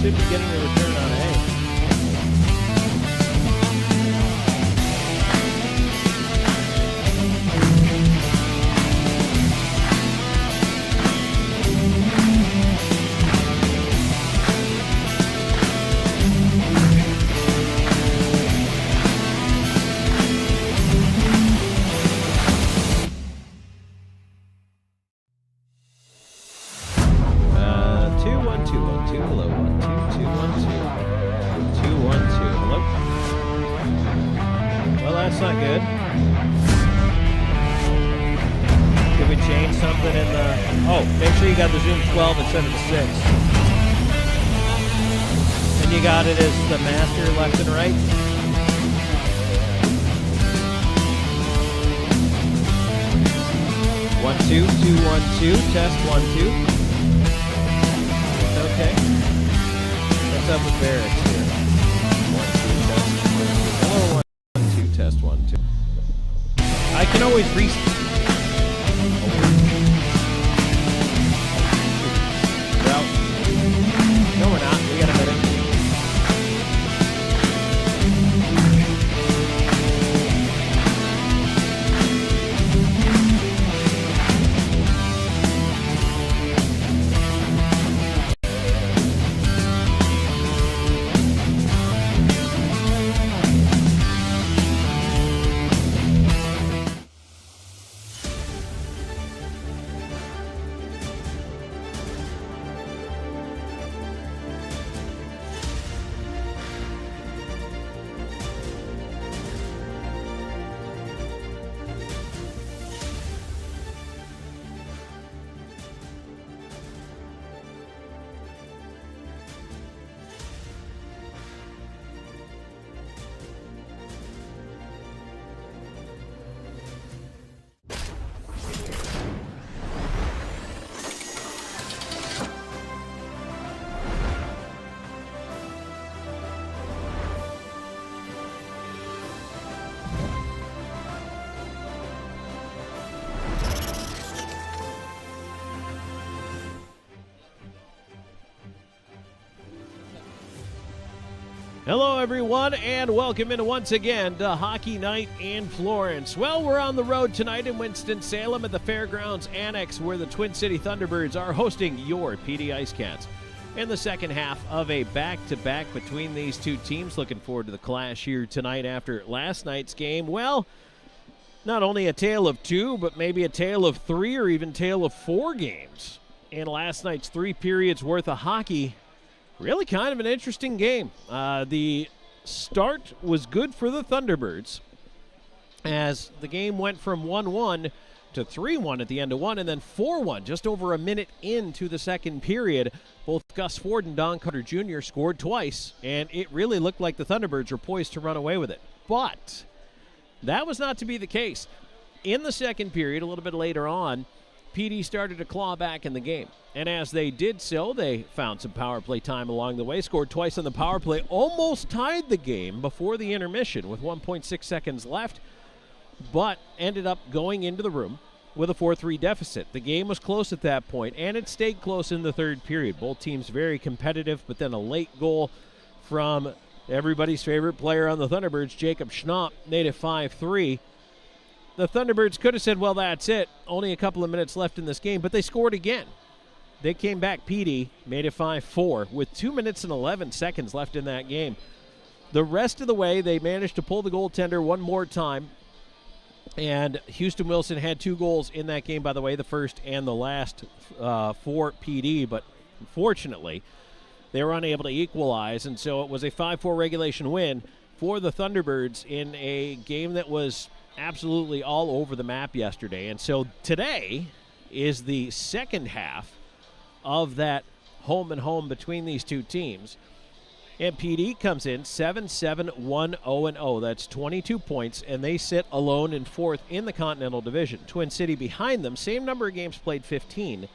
should be getting a return on A. Hello, 1 2 2 1 2 2 1 2. Hello. Well, that's not good. Can we change something in the... Oh, make sure you got the Zoom 12 instead of the 6. And you got it as the master left and right. One, 2, 2, 1, 2. Test 1, 2. Okay. What's up with Barracks here? 1, 2, test. Hello, 1, 2, test 1, 2. I can always reset. Well, no, we're not. We got a minute. Hello, everyone, and welcome in once again to Hockey Night in Florence. Well, we're on the road tonight in Winston-Salem at the Fairgrounds Annex, where the Twin City Thunderbirds are hosting your Dee IceCats. In the second half of a back-to-back between these two teams. Looking forward to the clash here tonight after last night's game. Well, not only a tale of two, but maybe a tale of three or even tale of four games. In last night's 3 periods worth of hockey, really kind of an interesting game. The start was good for the Thunderbirds as the game went from 1-1 to 3-1 at the end of one, and then 4-1 just over a minute into the second period. Both Gus Ford and Don Carter Jr. scored twice, and it really looked like the Thunderbirds were poised to run away with it. But that was not to be the case. In the second period, a little bit later on, PD started to claw back in the game. And as they did so, they found some power play time along the way, scored twice on the power play, almost tied the game before the intermission with 1.6 seconds left, but ended up going into the room with a 4-3 deficit. The game was close at that point, and it stayed close in the third period. Both teams very competitive, but then a late goal from everybody's favorite player on the Thunderbirds, Jacob Schnapp, made it 5-3. The Thunderbirds could have said, well, that's it. Only a couple of minutes left in this game, but they scored again. They came back. PD made it 5-4 with 2 minutes and 11 seconds left in that game. The rest of the way, they managed to pull the goaltender one more time. And Houston Wilson had 2 goals in that game, by the way, the first and the last for PD. But unfortunately, they were unable to equalize. And so it was a 5-4 regulation win for the Thunderbirds in a game that was absolutely all over the map yesterday. And so today is the second half of that home and home between these two teams. And PD comes in 7-7-1-0-0. That's 22 points, and they sit alone in fourth in the Continental Division. Twin City behind them, same number of games played, 15.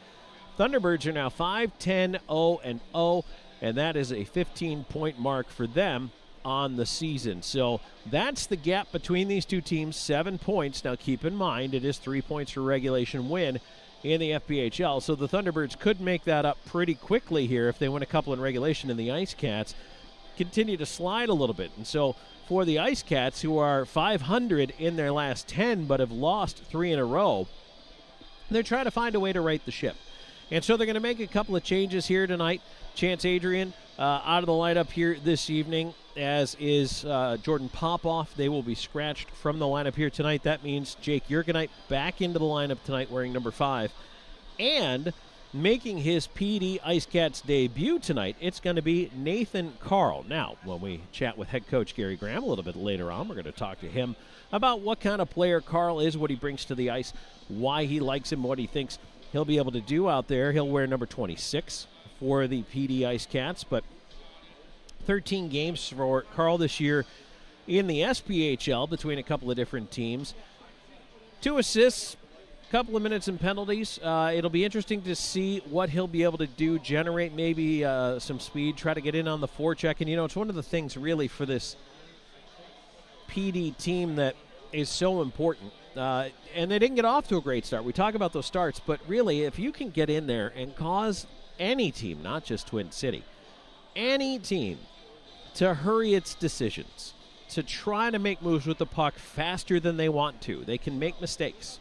Thunderbirds are now 5-10-0-0, and that is a 15-point mark for them on the season. So that's the gap between these two teams, 7 points. Now keep in mind, it is 3 points for regulation win in the FPHL. So the Thunderbirds could make that up pretty quickly here if they win a couple in regulation, and the IceCats continue to slide a little bit. And so for the IceCats, who are 500 in their last 10 but have lost 3 in a row, they're trying to find a way to right the ship. And so they're going to make a couple of changes here tonight. Chance Adrian out of the lineup here this evening, as is Jordan Popoff. They will be scratched from the lineup here tonight. That means Jake Jurgenite back into the lineup tonight wearing number 5. And making his PD IceCats debut tonight, it's going to be Nathan Carl. Now, when we chat with head coach Gary Graham a little bit later on, we're going to talk to him about what kind of player Carl is, what he brings to the ice, why he likes him, what he thinks he'll be able to do out there. He'll wear number 26 for the PD IceCats, but 13 games for Carl this year in the SPHL between a couple of different teams. 2 assists, couple of minutes in penalties. It'll be interesting to see what he'll be able to do, generate maybe some speed, try to get in on the forecheck. And, it's one of the things really for this PD team that is so important. And they didn't get off to a great start. We talk about those starts, but really, if you can get in there and cause any team, not just Twin City, any team to hurry its decisions, to try to make moves with the puck faster than they want to, they can make mistakes.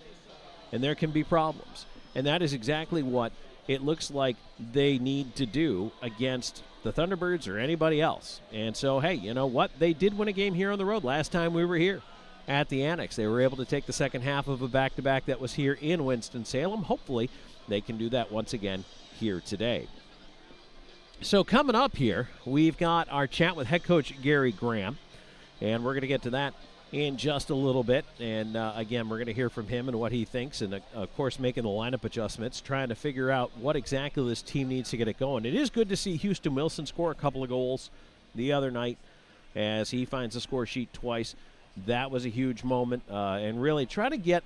And there can be problems. And that is exactly what it looks like they need to do against the Thunderbirds or anybody else. And so, hey, you know what? They did win a game here on the road last time we were here at the Annex. They were able to take the second half of a back-to-back that was here in Winston-Salem. Hopefully, they can do that once again here today. So coming up here, we've got our chat with head coach Gary Graham. And we're going to get to that in just a little bit. And again, we're going to hear from him and what he thinks, and of course making the lineup adjustments, trying to figure out what exactly this team needs to get it going. It is good to see Houston Wilson score a couple of goals the other night as he finds the score sheet twice. That was a huge moment, and really try to get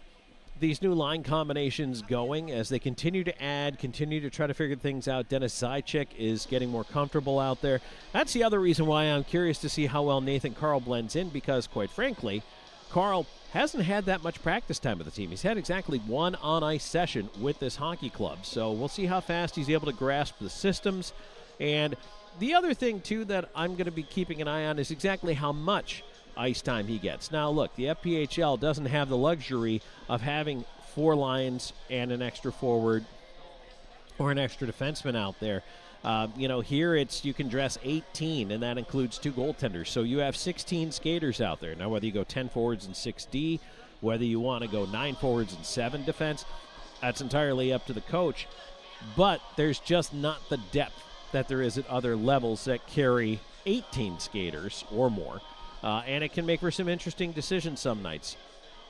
these new line combinations going as they continue to add, continue to try to figure things out. Dennis Zajac is getting more comfortable out there. That's the other reason why I'm curious to see how well Nathan Carl blends in, because quite frankly, Carl hasn't had that much practice time with the team. He's had exactly 1 on-ice session with this hockey club, so we'll see how fast he's able to grasp the systems. And the other thing, too, that I'm going to be keeping an eye on is exactly how much ice time he gets. Now, look, the FPHL doesn't have the luxury of having 4 lines and an extra forward or an extra defenseman out there. Here you can dress 18, and that includes 2 goaltenders. So you have 16 skaters out there. Now, whether you go 10 forwards and 6D, whether you want to go 9 forwards and 7 defense, that's entirely up to the coach. But there's just not the depth that there is at other levels that carry 18 skaters or more. And it can make for some interesting decisions some nights.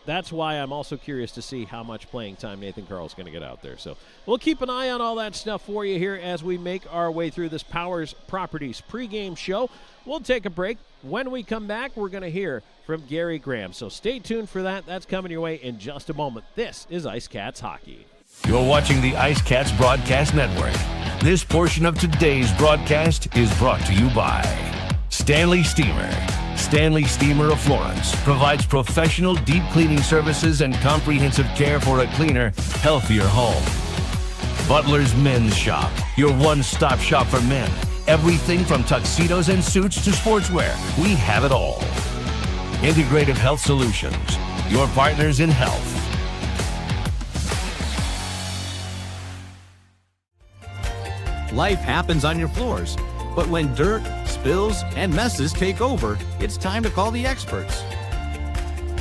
That's why I'm also curious to see how much playing time Nathan Carl's going to get out there. So we'll keep an eye on all that stuff for you here as we make our way through this Powers Properties pregame show. We'll take a break. When we come back, we're going to hear from Gary Graham. So stay tuned for that. That's coming your way in just a moment. This is IceCats Hockey. You're watching the IceCats Broadcast Network. This portion of today's broadcast is brought to you by Stanley Steamer. Stanley Steamer of Florence provides professional deep cleaning services and comprehensive care for a cleaner, healthier home. Butler's Men's Shop, your one-stop shop for men. Everything from tuxedos and suits to sportswear, we have it all. Integrative Health Solutions, your partners in health. Life happens on your floors, but when dirt, spills, and messes take over, it's time to call the experts.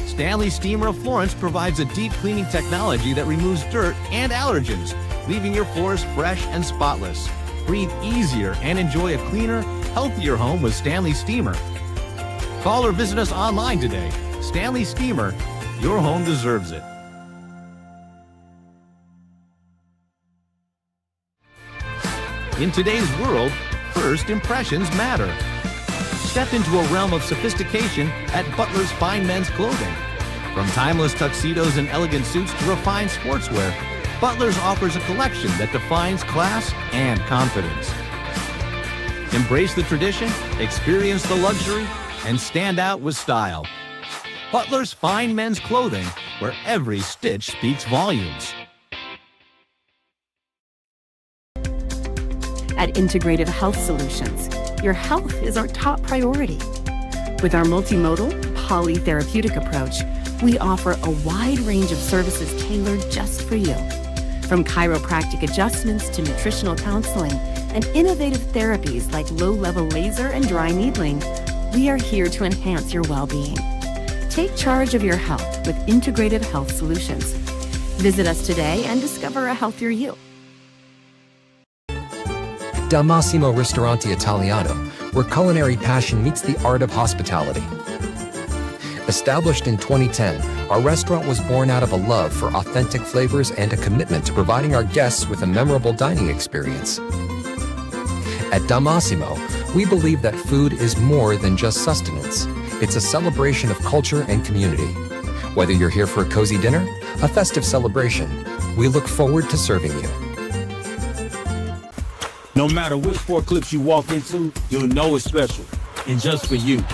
Stanley Steamer of Florence provides a deep cleaning technology that removes dirt and allergens, leaving your floors fresh and spotless. Breathe easier and enjoy a cleaner, healthier home with Stanley Steamer. Call or visit us online today. Stanley Steamer, your home deserves it. In today's world, first impressions matter. Step into a realm of sophistication at Butler's Fine Men's Clothing. From timeless tuxedos and elegant suits to refined sportswear, Butler's offers a collection that defines class and confidence. Embrace the tradition, experience the luxury, and stand out with style. Butler's Fine Men's Clothing, where every stitch speaks volumes. At Integrative Health Solutions, your health is our top priority. With our multimodal, polytherapeutic approach, we offer a wide range of services tailored just for you. From chiropractic adjustments to nutritional counseling and innovative therapies like low-level laser and dry needling, we are here to enhance your well-being. Take charge of your health with Integrative Health Solutions. Visit us today and discover a healthier you. Dal Massimo Ristorante Italiano, where culinary passion meets the art of hospitality. Established in 2010, our restaurant was born out of a love for authentic flavors and a commitment to providing our guests with a memorable dining experience. At Dal Massimo, we believe that food is more than just sustenance. It's a celebration of culture and community. Whether you're here for a cozy dinner, a festive celebration, we look forward to serving you. No matter which four clips you walk into, you'll know it's special, and just for you.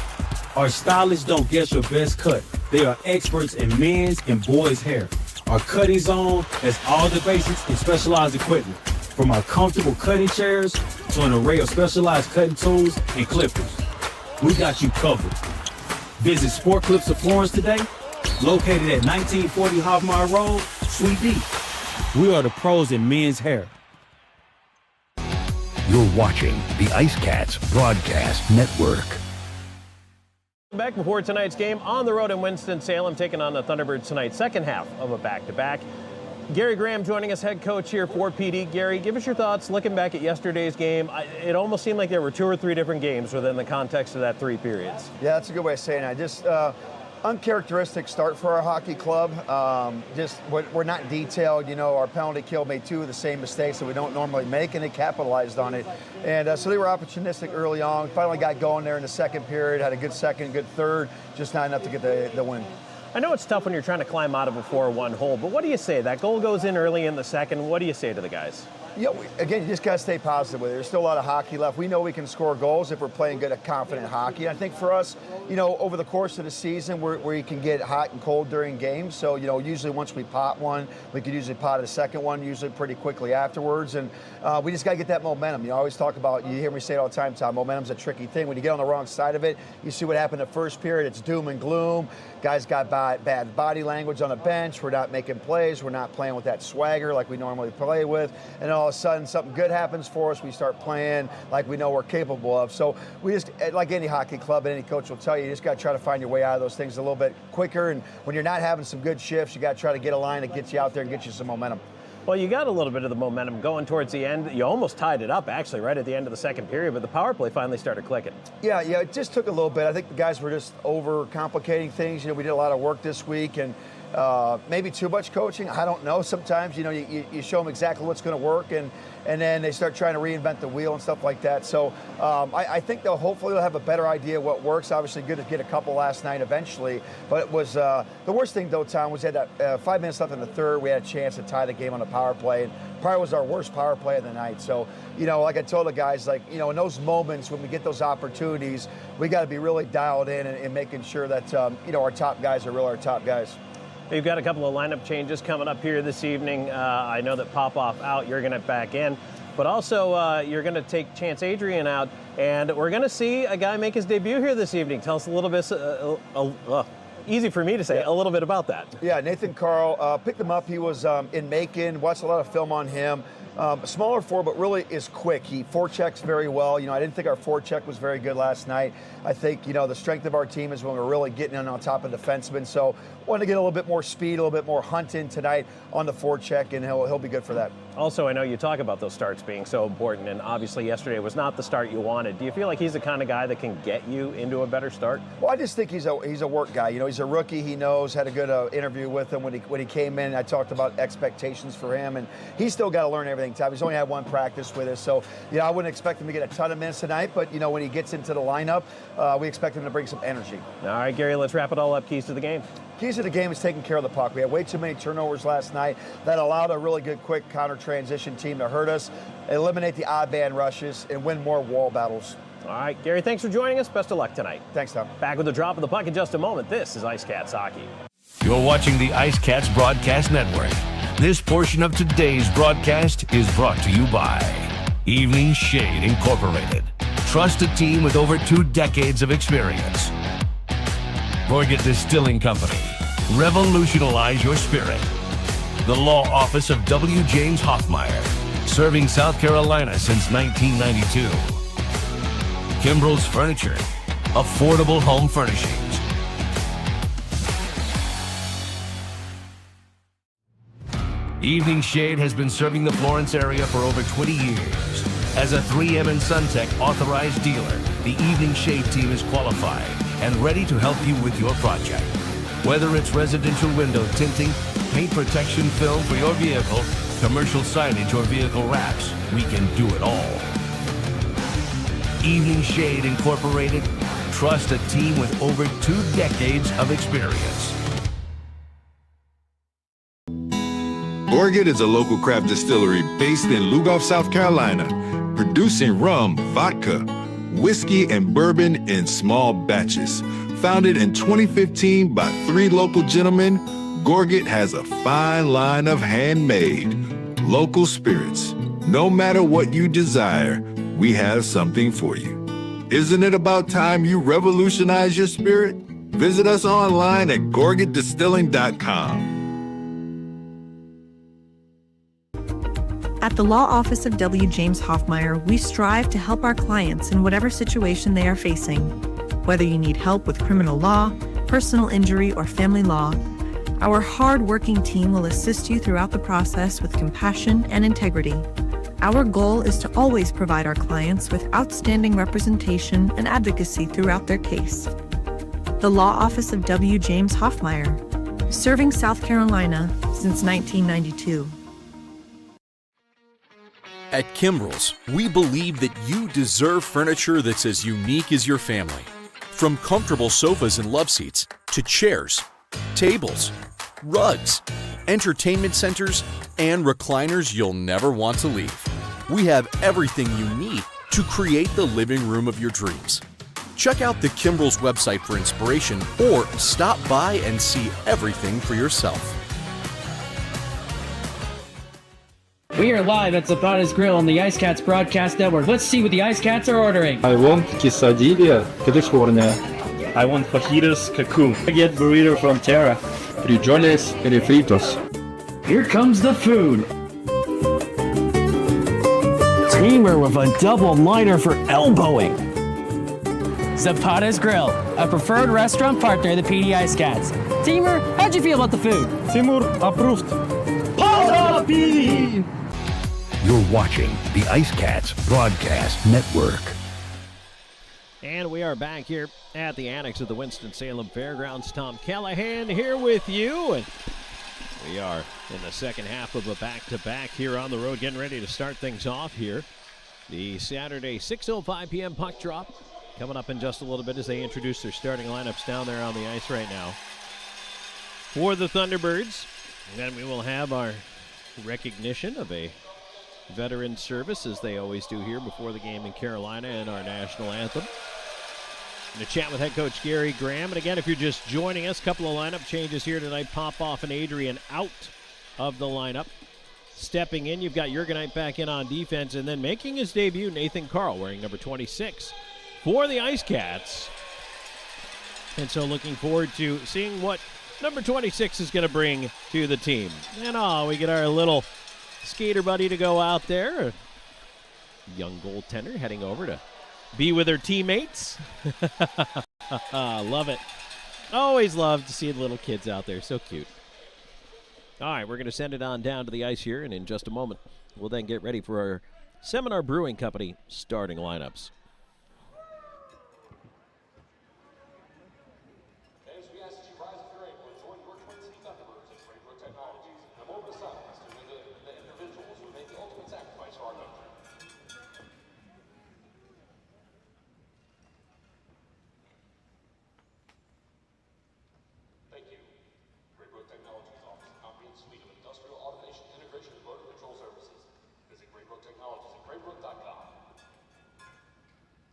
Our stylists don't guess your best cut. They are experts in men's and boys' hair. Our cutting zone has all the basics and specialized equipment, from our comfortable cutting chairs to an array of specialized cutting tools and clippers. We got you covered. Visit Sport Clips of Florence today, located at 1940 Hoffmeyer Road, Suite D. We are the pros in men's hair. You're watching the IceCats Broadcast Network. Back before tonight's game on the road in Winston-Salem, taking on the Thunderbirds tonight, second half of a back-to-back. Gary Graham joining us, head coach here for PD. Gary, give us your thoughts looking back at yesterday's game. It almost seemed like there were 2 or 3 different games within the context of that 3 periods. Yeah, that's a good way of saying it. Just uncharacteristic start for our hockey club. We're not detailed. You know, our penalty kill made 2 of the same mistakes that we don't normally make, and they capitalized on it. And so they were opportunistic early on. Finally got going there in the second period, had a good second, good third, just not enough to get the win. I know it's tough when you're trying to climb out of a 4-1 hole, but what do you say? That goal goes in early in the second. What do you say to the guys? Yeah, again, you just got to stay positive with it. There's still a lot of hockey left. We know we can score goals if we're playing good, confident hockey. I think for us, you know, over the course of the season, where you can get hot and cold during games. So, you know, usually once we pot one, we could usually pot a second one, usually pretty quickly afterwards. And we just got to get that momentum. You know, I always talk about, you hear me say it all the time, Tom, momentum's a tricky thing. When you get on the wrong side of it, you see what happened in the first period. It's doom and gloom. Guys got bad body language on the bench. We're not making plays. We're not playing with that swagger like we normally play with. And all of a sudden, something good happens for us. We start playing like we know we're capable of. So we just, like any hockey club and any coach will tell you, you just got to try to find your way out of those things a little bit quicker. And when you're not having some good shifts, you got to try to get a line that gets you out there and get you some momentum. Well, you got a little bit of the momentum going towards the end. You almost tied it up, actually, right at the end of the second period, but the power play finally started clicking. Yeah, it just took a little bit. I think the guys were just over-complicating things. You know, we did a lot of work this week, and maybe too much coaching. I don't know. Sometimes, you know, you show them exactly what's going to work, and then they start trying to reinvent the wheel and stuff like that. So I think hopefully they'll have a better idea what works. Obviously, good to get a couple last night eventually. But it was the worst thing, though, Tom, was we had that 5 minutes left in the third. We had a chance to tie the game on the power play. And probably was our worst power play of the night. So, you know, like I told the guys, like, you know, in those moments when we get those opportunities, we got to be really dialed in and making sure that, you know, our top guys are really our top guys. You've got a couple of lineup changes coming up here this evening. I know that Popoff out, you're going to back in. But also, you're going to take Chance Adrian out, and we're going to see a guy make his debut here this evening. Tell us a little bit, easy for me to say, a little bit about that. Yeah, Nathan Carl, picked him up. He was in Macon, watched a lot of film on him. Smaller forward, but really is quick. He forechecks very well. You know, I didn't think our forecheck was very good last night. I think, you know, the strength of our team is when we're really getting in on top of defensemen. So want to get a little bit more speed, a little bit more hunting tonight on the forecheck, and he'll be good for that. Also, I know you talk about those starts being so important, and obviously yesterday was not the start you wanted. Do you feel like he's the kind of guy that can get you into a better start? Well, I just think he's a work guy. You know, he's a rookie. He knows. Had a good interview with him when he came in. I talked about expectations for him, and he's still got to learn everything. Tom, he's only had one practice with us, so you know I wouldn't expect him to get a ton of minutes tonight. But you know, when he gets into the lineup, we expect him to bring some energy. All right, Gary, let's wrap it all up. Keys to the game. Keys to the game is taking care of the puck. We had way too many turnovers last night. That allowed a really good quick counter transition team to hurt us, eliminate the odd man rushes, and win more wall battles. All right, Gary, thanks for joining us. Best of luck tonight. Thanks, Tom. Back with the drop of the puck in just a moment. This is IceCats Hockey. You're watching the IceCats Broadcast Network. This portion of today's broadcast is brought to you by Evening Shade Incorporated. Trust a team with over 2 decades of experience. Gorget Distilling Company. Revolutionize your spirit. The Law Office of W. James Hoffmeyer. Serving South Carolina since 1992. Kimbrell's Furniture. Affordable home furnishings. Evening Shade has been serving the Florence area for over 20 years. As a 3M and SunTech authorized dealer, the Evening Shade team is qualified and ready to help you with your project. Whether it's residential window tinting, paint protection film for your vehicle, commercial signage, or vehicle wraps, we can do it all. Evening Shade Incorporated. Trust a team with over 2 decades of experience. Gorget is a local craft distillery based in Lugoff, South Carolina, producing rum, vodka, whiskey, and bourbon in small batches. Founded in 2015 by 3 local gentlemen, Gorget has a fine line of handmade, local spirits. No matter what you desire, we have something for you. Isn't it about time you revolutionize your spirit? Visit us online at gorgetdistilling.com. At the Law Office of W. James Hoffmeyer, we strive to help our clients in whatever situation they are facing. Whether you need help with criminal law, personal injury, or family law, our hard-working team will assist you throughout the process with compassion and integrity. Our goal is to always provide our clients with outstanding representation and advocacy throughout their case. The Law Office of W. James Hoffmeyer, serving South Carolina since 1992. At Kimbrell's, we believe that you deserve furniture that's as unique as your family. From comfortable sofas and love seats to chairs, tables, rugs, entertainment centers, and recliners you'll never want to leave. We have everything you need to create the living room of your dreams. Check out the Kimbrell's website for inspiration or stop by and see everything for yourself. We are live at Zapata's Grill on the IceCats Broadcast Network. Let's see what the IceCats are ordering. I want quesadilla. ¿Qué te forna? I want fajitas cocoon. I get burrito from Terra. Frijoles refritos. Here comes the food. Tamer with a double liner for elbowing. Zapata's Grill, a preferred restaurant partner of the PD IceCats. Tamer, how'd you feel about the food? Timur approved. Pause PD! You're watching the IceCats Broadcast Network. And we are back here at the annex of the Winston-Salem Fairgrounds. Tom Callahan here with you. And we are in the second half of a back-to-back here on the road, getting ready to start things off here. The Saturday 6:05 p.m. puck drop coming up in just a little bit as they introduce their starting lineups down there on the ice right now. For the Thunderbirds, and then we will have our recognition of a veteran service, as they always do here before the game in Carolina, and our national anthem. And a chat with head coach Gary Graham. And again, if you're just joining us, a couple of lineup changes here tonight. Popoff and Adrian out of the lineup. Stepping in, you've got Jurgenite back in on defense, and then making his debut, Nathan Carl, wearing number 26 for the IceCats. And so looking forward to seeing what number 26 is going to bring to the team. And we get our little skater buddy to go out there. A young goaltender heading over to be with her teammates. Love it. Always love to see the little kids out there. So cute. All right, we're going to send it on down to the ice here, and in just a moment, we'll then get ready for our Seminar Brewing Company starting lineups.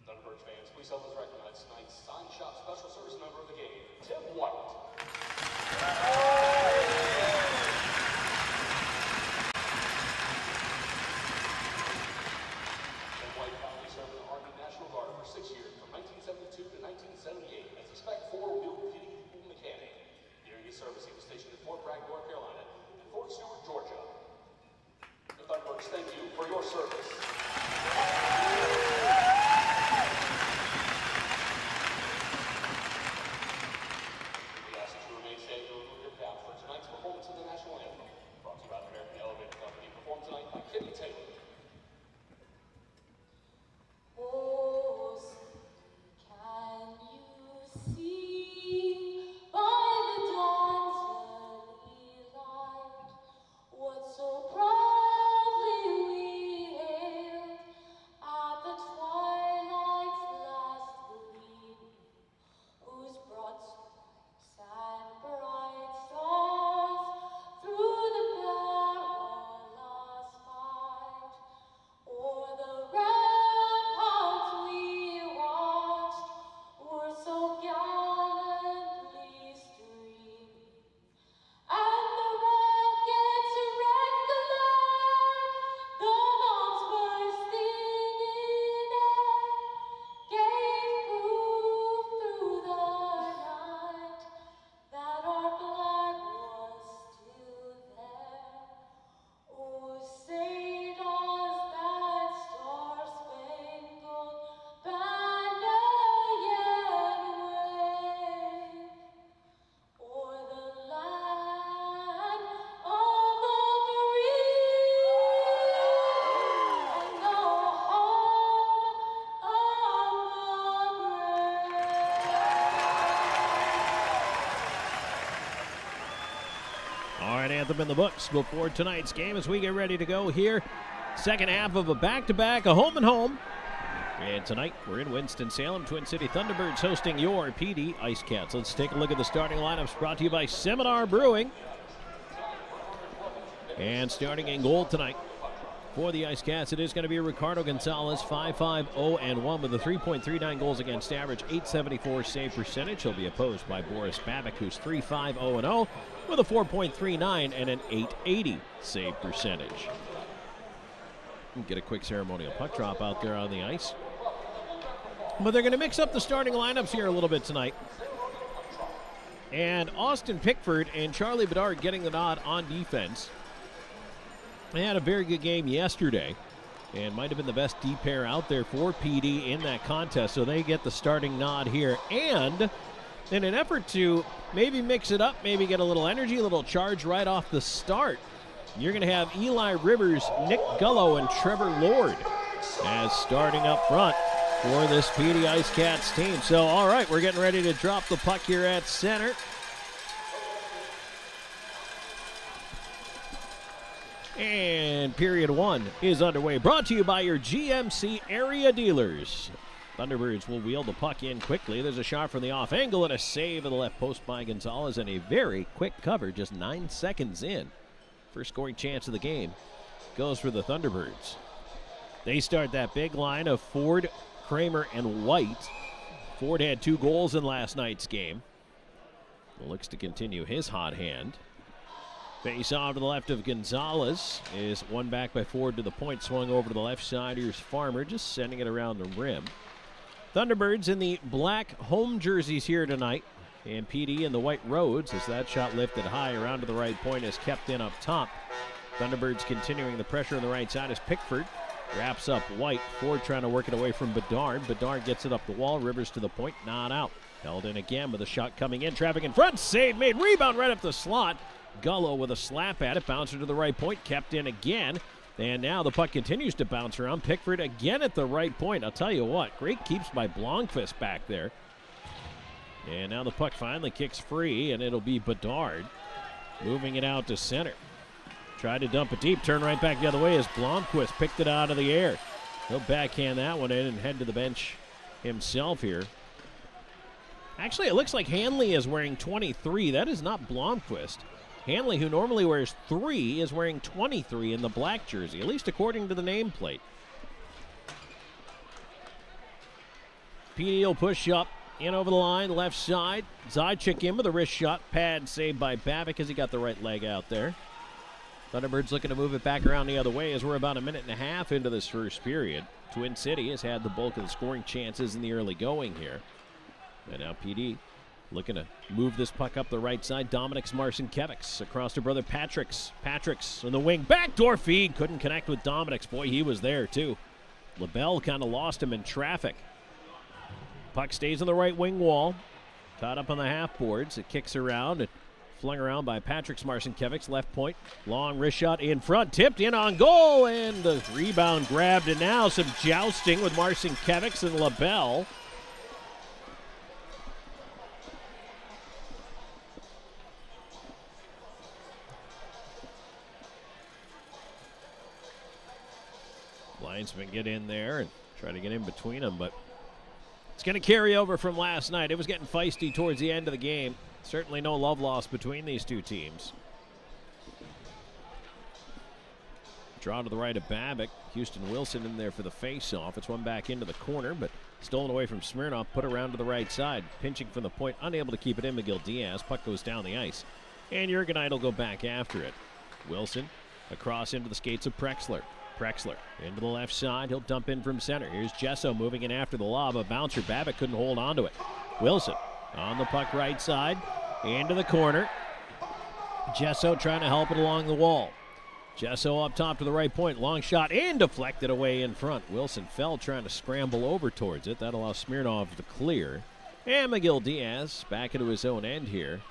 Thunderbirds fans, please help us recognize tonight's sign shop special service member of the game, Tim White. service. He was stationed at Fort Bragg, North Carolina, and Fort Stewart, Georgia. The Thunderbirds, thank you for your service. We ask that you remain safe and remove your caps for tonight's performance of the national anthem. Brought to you by the American Elevator Company. Performed tonight by Kitty Taylor. Anthem in the books before tonight's game as we get ready to go here. Second half of a back-to-back, a home and home. And tonight we're in Winston-Salem. Twin City Thunderbirds hosting your PD IceCats. Let's take a look at the starting lineups brought to you by Seminar Brewing. And starting in goal tonight for the IceCats, it is going to be Ricardo Gonzalez, 5.50-1 with a 3.39 goals against average, 874 save percentage. He'll be opposed by Boris Babic, who's 3.50-0 with a 4.39 and an 880 save percentage. Get a quick ceremonial puck drop out there on the ice. But they're going to mix up the starting lineups here a little bit tonight. And Austin Pickford and Charlie Bedard getting the nod on defense. They had a very good game yesterday and might have been the best D pair out there for PD in that contest, so they get the starting nod here. And in an effort to maybe mix it up, maybe get a little energy, a little charge right off the start, you're going to have Eli Rivers, Nick Gullo, and Trevor Lord as starting up front for this PD IceCats team. So, all right, we're getting ready to drop the puck here at center. And period one is underway. Brought to you by your GMC area dealers. Thunderbirds will wheel the puck in quickly. There's a shot from the off angle and a save of the left post by Gonzalez, and a very quick cover just 9 seconds in. First scoring chance of the game goes for the Thunderbirds. They start that big line of Ford, Kramer, and White. Ford had 2 goals in last night's game. Looks to continue his hot hand. Face off to the left of Gonzalez is won back by Ford to the point, swung over to the left side. Here's Farmer just sending it around the rim. Thunderbirds in the black home jerseys here tonight, and PD in the white roads as that shot lifted high around to the right point is kept in up top. Thunderbirds continuing the pressure on the right side as Pickford wraps up White. Ford trying to work it away from Bedard. Bedard gets it up the wall. Rivers to the point, not out. Held in again with a shot coming in. Traffic in front, save made, rebound right up the slot. Gullo with a slap at it, bouncer to the right point, kept in again. And now the puck continues to bounce around. Pickford again at the right point. I'll tell you what, great keeps by Blomqvist back there. And now the puck finally kicks free, and it'll be Bedard moving it out to center. Tried to dump it deep, turn right back the other way as Blomqvist picked it out of the air. He'll backhand that one in and head to the bench himself here. Actually, it looks like Hanley is wearing 23. That is not Blomqvist. Hanley, who normally wears 3, is wearing 23 in the black jersey, at least according to the nameplate. PD will push up, in over the line, left side. Zajac in with a wrist shot. Pad saved by Babic as he got the right leg out there. Thunderbirds looking to move it back around the other way as we're about a minute and a half into this first period. Twin City has had the bulk of the scoring chances in the early going here. And now PD Looking to move this puck up the right side. Dominic's Marcinkiewicz across to brother Patrick's. Patrick's on the wing. Backdoor feed. Couldn't connect with Dominic's. Boy, he was there too. LaBelle kind of lost him in traffic. Puck stays on the right wing wall. Caught up on the half boards. It kicks around and flung around by Patrick's Marcinkiewicz. Left point. Long wrist shot in front. Tipped in on goal. And the rebound grabbed. And now some jousting with Marcinkiewicz and LaBelle. Linesman get in there and try to get in between them, but it's going to carry over from last night. It was getting feisty towards the end of the game. Certainly no love lost between these two teams. Draw to the right of Babic. Houston Wilson in there for the face-off. It's one back into the corner, but stolen away from Smirnoff. Put around to the right side. Pinching from the point. Unable to keep it in, Miguel Diaz. Puck goes down the ice. And Jurgenite will go back after it. Wilson across into the skates of Prexler. Prexler into the left side. He'll dump in from center. Here's Jesso moving in after the lob. A bouncer. Babic couldn't hold on to it. Wilson on the puck right side. Into the corner. Jesso trying to help it along the wall. Jesso up top to the right point. Long shot and deflected away in front. Wilson fell trying to scramble over towards it. That allows Smirnoff to clear. And Miguel Diaz back into his own end here.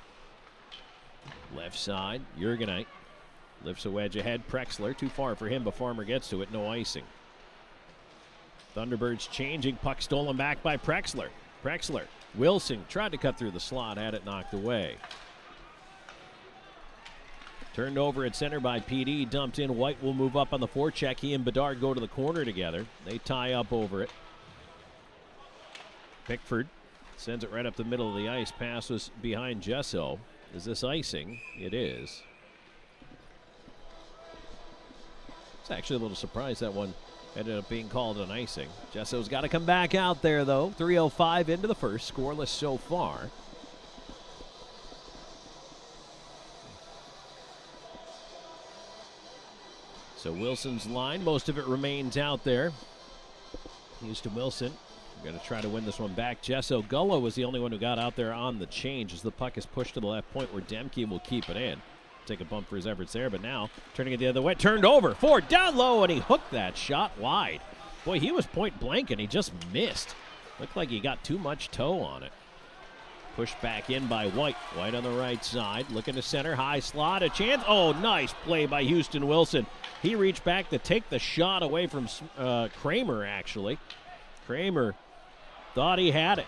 Left side. Jurgenite. Lifts a wedge ahead. Prexler. Too far for him, but Farmer gets to it. No icing. Thunderbirds changing. Puck stolen back by Prexler. Prexler. Wilson tried to cut through the slot. Had it knocked away. Turned over at center by PD. Dumped in. White will move up on the forecheck. He and Bedard go to the corner together. They tie up over it. Pickford sends it right up the middle of the ice. Pass was behind Jesso. Is this icing? It is. It's actually a little surprised that one ended up being called an icing. Jesso's got to come back out there, though. 3:05 into the first. Scoreless so far. So Wilson's line, most of it remains out there. Houston Wilson going to try to win this one back. Jesso Gullo was the only one who got out there on the change as the puck is pushed to the left point where Demke will keep it in. Take a bump for his efforts there, but now turning it the other way. Turned over. Ford down low, and he hooked that shot wide. Boy, he was point blank, and he just missed. Looked like he got too much toe on it. Pushed back in by White. White on the right side. Looking to center. High slot. A chance. Oh, nice play by Houston Wilson. He reached back to take the shot away from Kramer, actually. Kramer thought he had it.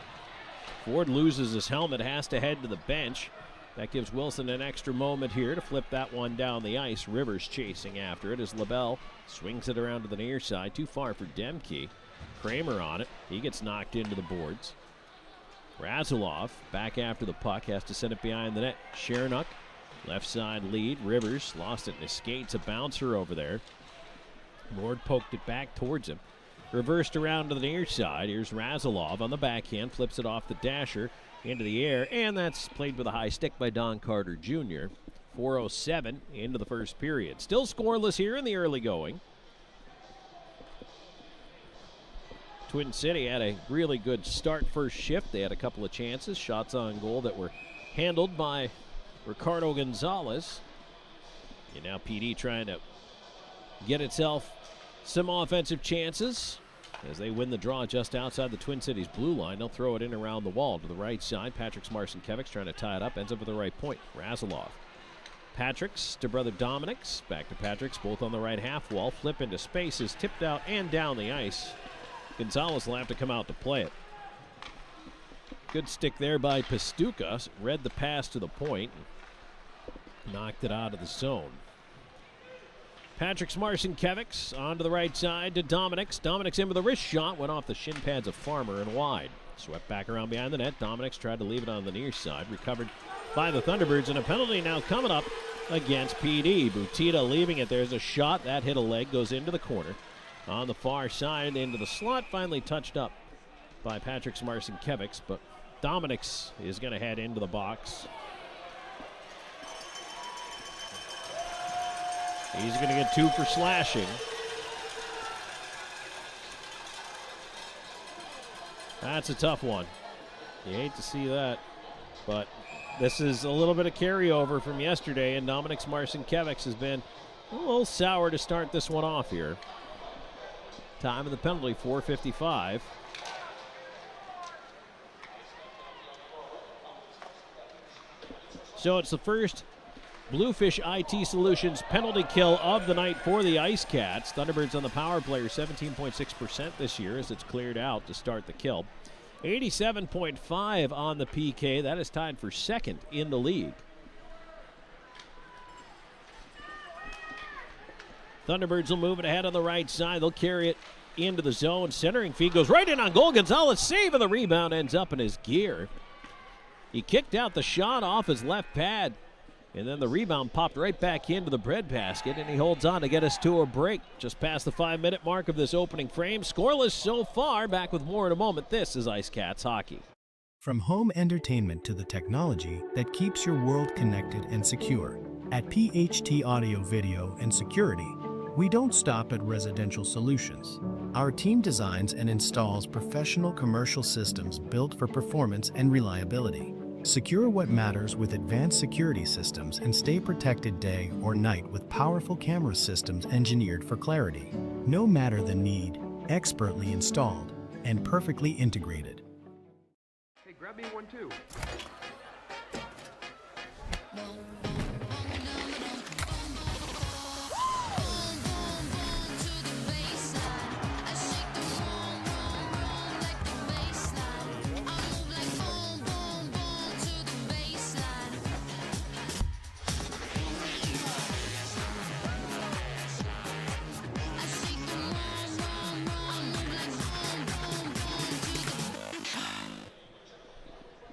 Ford loses his helmet. Has to head to the bench. That gives Wilson an extra moment here to flip that one down the ice. Rivers chasing after it as LaBelle swings it around to the near side. Too far for Demke. Kramer on it. He gets knocked into the boards. Razilov back after the puck. Has to send it behind the net. Shernock, left side lead. Rivers lost it in his skates. A bouncer over there. Lord poked it back towards him. Reversed around to the near side. Here's Razilov on the backhand. Flips it off the dasher into the air, and that's played with a high stick by Don Carter Jr. 4:07 into the first period. Still scoreless here in the early going. Twin City had a really good start first shift. They had a couple of chances, shots on goal that were handled by Ricardo Gonzalez. And now PD trying to get itself some offensive chances. As they win the draw just outside the Twin Cities blue line, they'll throw it in around the wall to the right side. Patrick's Marcinkiewicz trying to tie it up, ends up at the right point. Razilov. Patrick's to brother Dominic's. Back to Patrick's, both on the right half wall. Flip into spaces, tipped out and down the ice. Gonzalez will have to come out to play it. Good stick there by Pastuca. Read the pass to the point. Knocked it out of the zone. Patrick's Marcinkiewicz onto the right side to Dominic's. Dominic's in with a wrist shot. Went off the shin pads of Farmer and wide. Swept back around behind the net. Dominic's tried to leave it on the near side. Recovered by the Thunderbirds. And a penalty now coming up against PD. Butita leaving it. There's a shot. That hit a leg. Goes into the corner. On the far side into the slot. Finally touched up by Patrick's Marcinkiewicz. But Dominic's is going to head into the box. He's going to get 2 for slashing. That's a tough one. You hate to see that. But this is a little bit of carryover from yesterday, and Dominik Marcinkiewicz has been a little sour to start this one off here. Time of the penalty, 4:55. So it's the first Bluefish IT Solutions penalty kill of the night for the IceCats. Thunderbirds on the power play are 17.6% this year as it's cleared out to start the kill. 87.5 on the PK. That is tied for second in the league. Thunderbirds will move it ahead on the right side. They'll carry it into the zone. Centering feed goes right in on goal. Gonzalez save, and the rebound ends up in his gear. He kicked out the shot off his left pad, and then the rebound popped right back into the breadbasket, and he holds on to get us to a break. Just past the 5-minute mark of this opening frame. Scoreless so far. Back with more in a moment. This is IceCats Hockey. From home entertainment to the technology that keeps your world connected and secure, at PHT Audio Video and Security, we don't stop at residential solutions. Our team designs and installs professional commercial systems built for performance and reliability. Secure what matters with advanced security systems and stay protected day or night with powerful camera systems engineered for clarity. No matter the need, expertly installed and perfectly integrated. Hey, grab me one too.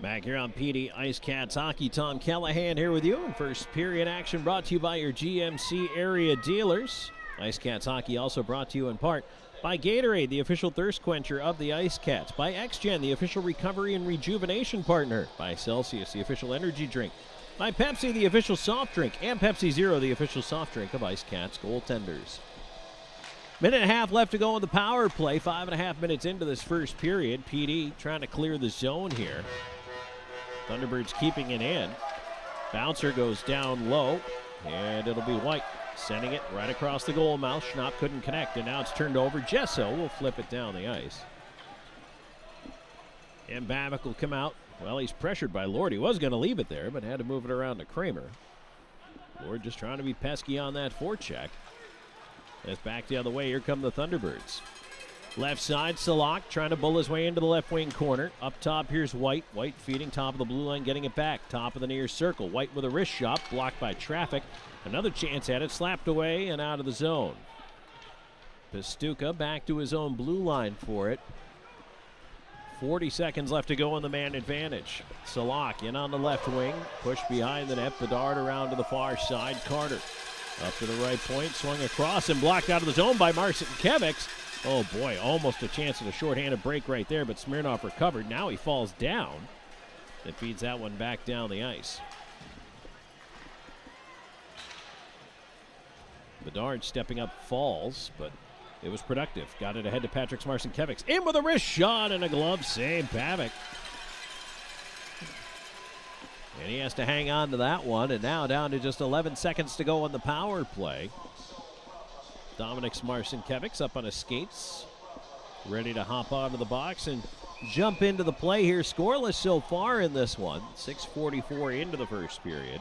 Back here on PD IceCats Hockey, Tom Callahan here with you. And first period action brought to you by your GMC area dealers. IceCats Hockey also brought to you in part by Gatorade, the official thirst quencher of the IceCats. By XGen, the official recovery and rejuvenation partner. By Celsius, the official energy drink. By Pepsi, the official soft drink. And Pepsi Zero, the official soft drink of IceCats goaltenders. Minute and a half left to go on the power play. 5.5 minutes into this first period. PD trying to clear the zone here. Thunderbirds keeping it in. Bouncer goes down low, and it'll be White sending it right across the goal mouth. Schnapp couldn't connect, and now it's turned over. Gesso will flip it down the ice. And Babick will come out. Well, he's pressured by Lord. He was going to leave it there, but had to move it around to Kramer. Lord just trying to be pesky on that forecheck. It's back the other way. Here come the Thunderbirds. Left side, Salak trying to bull his way into the left wing corner. Up top, here's White. White feeding top of the blue line, getting it back. Top of the near circle. White with a wrist shot, blocked by traffic. Another chance at it, slapped away and out of the zone. Pastuca back to his own blue line for it. 40 seconds left to go on the man advantage. Salak in on the left wing. Push behind the net. Bedard around to the far side. Carter up to the right point. Swung across and blocked out of the zone by Marcinkiewicz. Oh boy, almost a chance at a shorthanded break right there, but Smirnoff recovered. Now he falls down. It feeds that one back down the ice. Bedard stepping up, falls, but it was productive. Got it ahead to Patrick Marcinkiewicz. In with a wrist shot and a glove save, Pavic. And he has to hang on to that one, and now down to just 11 seconds to go on the power play. Dominik Marcinkiewicz up on his skates, ready to hop onto the box and jump into the play here. Scoreless so far in this one. 6:44 into the first period.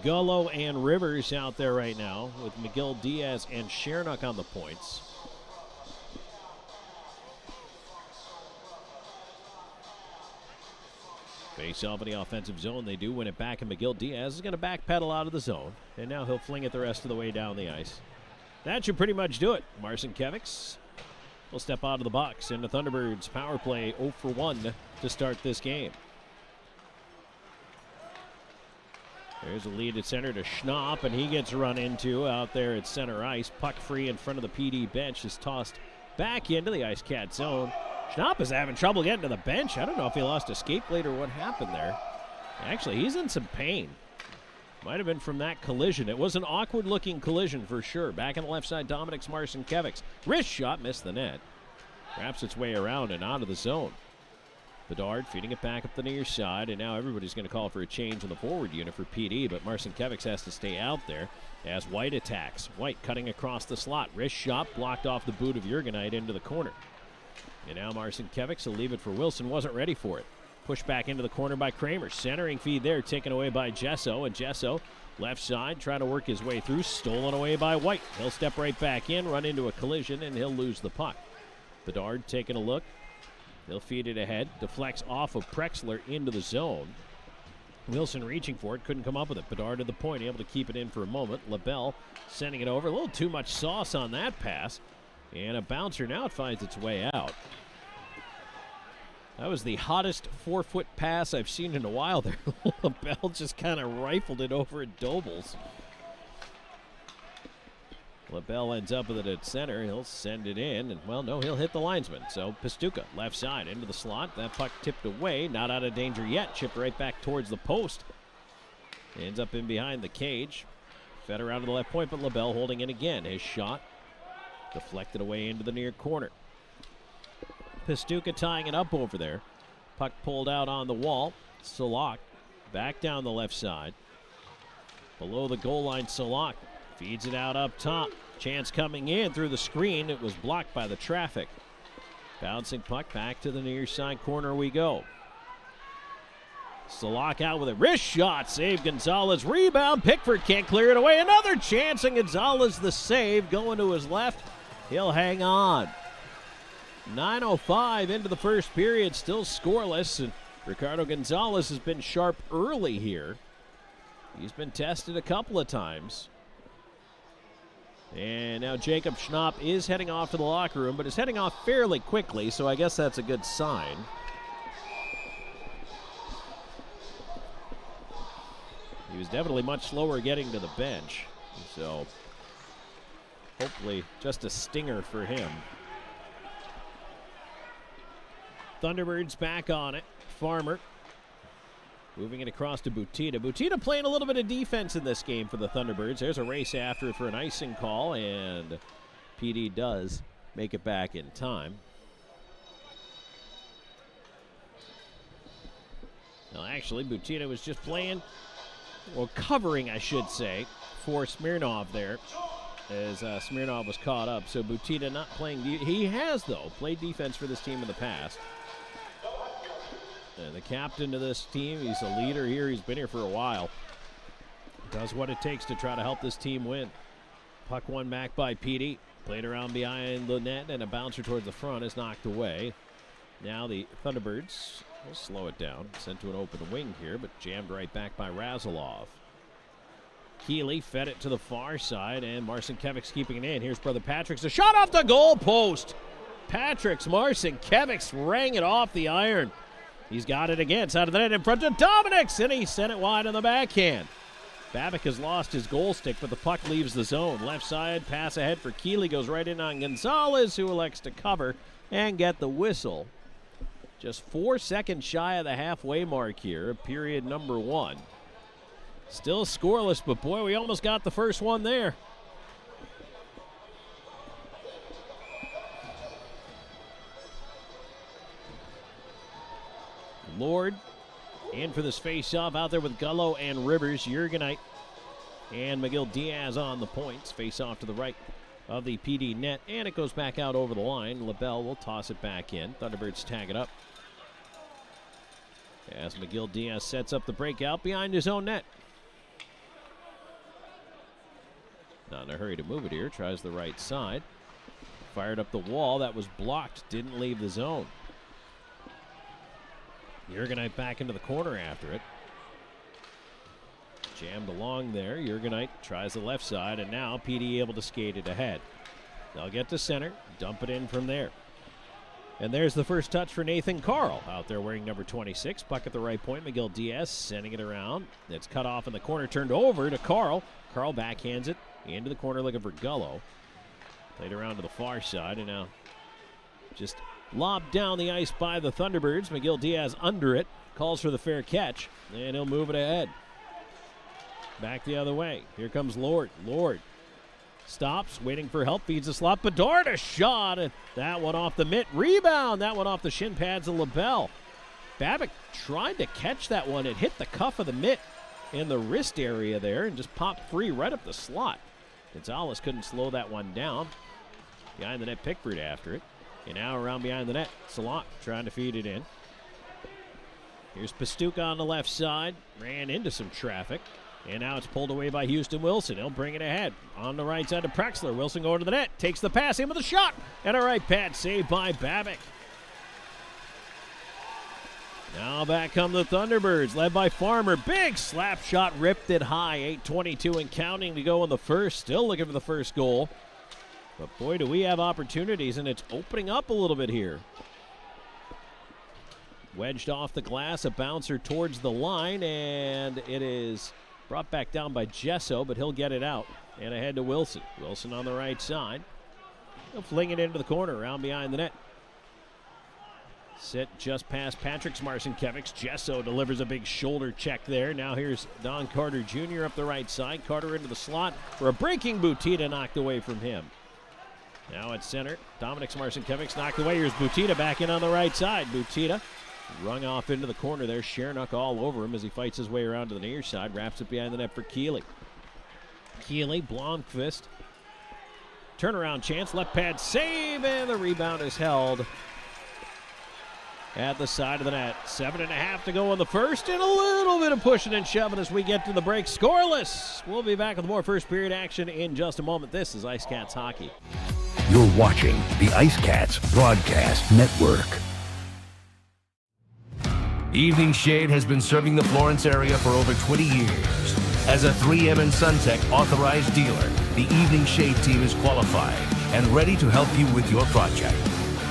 Gullo and Rivers out there right now with McGill, Diaz, and Chernock on the points. Face off in the offensive zone. They do win it back, and McGill Diaz is going to backpedal out of the zone. And now he'll fling it the rest of the way down the ice. That should pretty much do it. Marcinkiewicz will step out of the box, and the Thunderbirds power play 0 for 1 to start this game. There's a lead at center to Schnapp, and he gets run into out there at center ice. Puck free in front of the PD bench is tossed back into the IceCat zone. Schnapp is having trouble getting to the bench. I don't know if he lost a skate blade or what happened there. Actually, he's in some pain. Might have been from that collision. It was an awkward-looking collision for sure. Back on the left side, Dominik Marcinkiewicz. Wrist shot, missed the net. Wraps its way around and out of the zone. Bedard feeding it back up the near side, and now everybody's going to call for a change in the forward unit for PD, but Marcinkiewicz has to stay out there as White attacks. White cutting across the slot. Wrist shot blocked off the boot of Jurgenite into the corner. And now Marcinkiewicz will leave it for Wilson. Wasn't ready for it. Pushed back into the corner by Kramer. Centering feed there taken away by Gesso, and Gesso left side trying to work his way through. Stolen away by White. He'll step right back in, run into a collision, and he'll lose the puck. Bedard taking a look. They'll feed it ahead. Deflects off of Prexler into the zone. Wilson reaching for it. Couldn't come up with it. Bedard to the point. Able to keep it in for a moment. LaBelle sending it over. A little too much sauce on that pass. And a bouncer. Now it finds its way out. That was the hottest 4-foot pass I've seen in a while there. LaBelle just kind of rifled it over at Dobles. LaBelle ends up with it at center. He'll send it in, and, well, no, he'll hit the linesman. So Pastuca, left side, into the slot. That puck tipped away, not out of danger yet. Chipped right back towards the post. Ends up in behind the cage. Fed around to the left point, but LaBelle holding in again. His shot deflected away into the near corner. Pastuca tying it up over there. Puck pulled out on the wall. Solak back down the left side. Below the goal line, Solak feeds it out up top. Chance coming in through the screen. It was blocked by the traffic. Bouncing puck back to the near side corner we go. Solak out with a wrist shot. Save Gonzalez. Rebound. Pickford can't clear it away. Another chance, and Gonzalez the save. Going to his left. He'll hang on. 9:05 into the first period. Still scoreless. And Ricardo Gonzalez has been sharp early here. He's been tested a couple of times. And now Jacob Schnapp is heading off to the locker room, but is heading off fairly quickly, so I guess that's a good sign. He was definitely much slower getting to the bench, so hopefully just a stinger for him. Thunderbirds back on it. Farmer moving it across to Butita. Butita playing a little bit of defense in this game for the Thunderbirds. There's a race after it for an icing call, and PD does make it back in time. Well, actually, Butita was just playing, well, covering, I should say, for Smirnov there, as Smirnov was caught up. So Butita not playing. He has, though, played defense for this team in the past. And the captain of this team, he's a leader here. He's been here for a while. Does what it takes to try to help this team win. Puck won back by PD. Played around behind the net, and a bouncer towards the front is knocked away. Now the Thunderbirds will slow it down. Sent to an open wing here, but jammed right back by Razilov. Keeley fed it to the far side, and Marcinkiewicz keeping it in. Here's Brother Patrick's. A shot off the goal post. Patrick's Marcinkiewicz rang it off the iron. He's got it again. Side of the net in front of Dominics, and he sent it wide on the backhand. Babic has lost his goal stick, but the puck leaves the zone. Left side, pass ahead for Keeley. Goes right in on Gonzalez, who elects to cover and get the whistle. Just 4 seconds shy of the halfway mark here, period number 1. Still scoreless, but boy, we almost got the first one there. Lord in for this face-off out there with Gullo and Rivers. Jurgenite and McGill Diaz on the points. Face-off to the right of the PD net, and it goes back out over the line. LaBelle will toss it back in. Thunderbirds tag it up as McGill Diaz sets up the breakout behind his own net. Not in a hurry to move it here. Tries the right side. Fired up the wall. That was blocked. Didn't leave the zone. Jurgenite back into the corner after it. Jammed along there. Jurgenite tries the left side, and now PD able to skate it ahead. They'll get to center, dump it in from there. And there's the first touch for Nathan Carl out there wearing number 26. Puck at the right point. McGill Diaz sending it around. It's cut off in the corner, turned over to Carl. Carl backhands it into the corner looking for Gullo. Played around to the far side, and now just lobbed down the ice by the Thunderbirds. McGill Diaz under it. Calls for the fair catch, and he'll move it ahead. Back the other way. Here comes Lord. Lord stops, waiting for help, feeds the slot. Bedard, a shot, and that one off the mitt. Rebound, that one off the shin pads of LaBelle. Babick tried to catch that one. It hit the cuff of the mitt in the wrist area there and just popped free right up the slot. Gonzalez couldn't slow that one down. Behind the net, Pickford after it. And now around behind the net, Salak trying to feed it in. Here's Pastuca on the left side. Ran into some traffic. And now it's pulled away by Houston Wilson. He'll bring it ahead. On the right side to Prexler. Wilson going to the net. Takes the pass in with a shot. And a right pad saved by Babick. Now back come the Thunderbirds, led by Farmer. Big slap shot, ripped it high. 8:22 and counting to go in the first. Still looking for the first goal. But boy, do we have opportunities, and it's opening up a little bit here. Wedged off the glass, a bouncer towards the line, and it is brought back down by Gesso, but he'll get it out. And ahead to Wilson. Wilson on the right side. He'll fling it into the corner, around behind the net. Sit just past Patrick Marcinkiewicz. Gesso delivers a big shoulder check there. Now here's Don Carter Jr. up the right side. Carter into the slot for a breaking Butita knocked away from him. Now at center, Dominic Marcinkiewicz knocked away. Here's Butita back in on the right side. Butita rung off into the corner there. Shernock all over him as he fights his way around to the near side. Wraps it behind the net for Keeley. Keeley, Blomqvist. Turnaround chance, left pad save, and the rebound is held at the side of the net. 7.5 to go in the first, and a little bit of pushing and shoving as we get to the break. Scoreless. We'll be back with more first period action in just a moment. This is IceCats Hockey. You're watching the IceCats Broadcast Network. Evening Shade has been serving the Florence area for over 20 years. As a 3M and SunTech authorized dealer, the Evening Shade team is qualified and ready to help you with your project.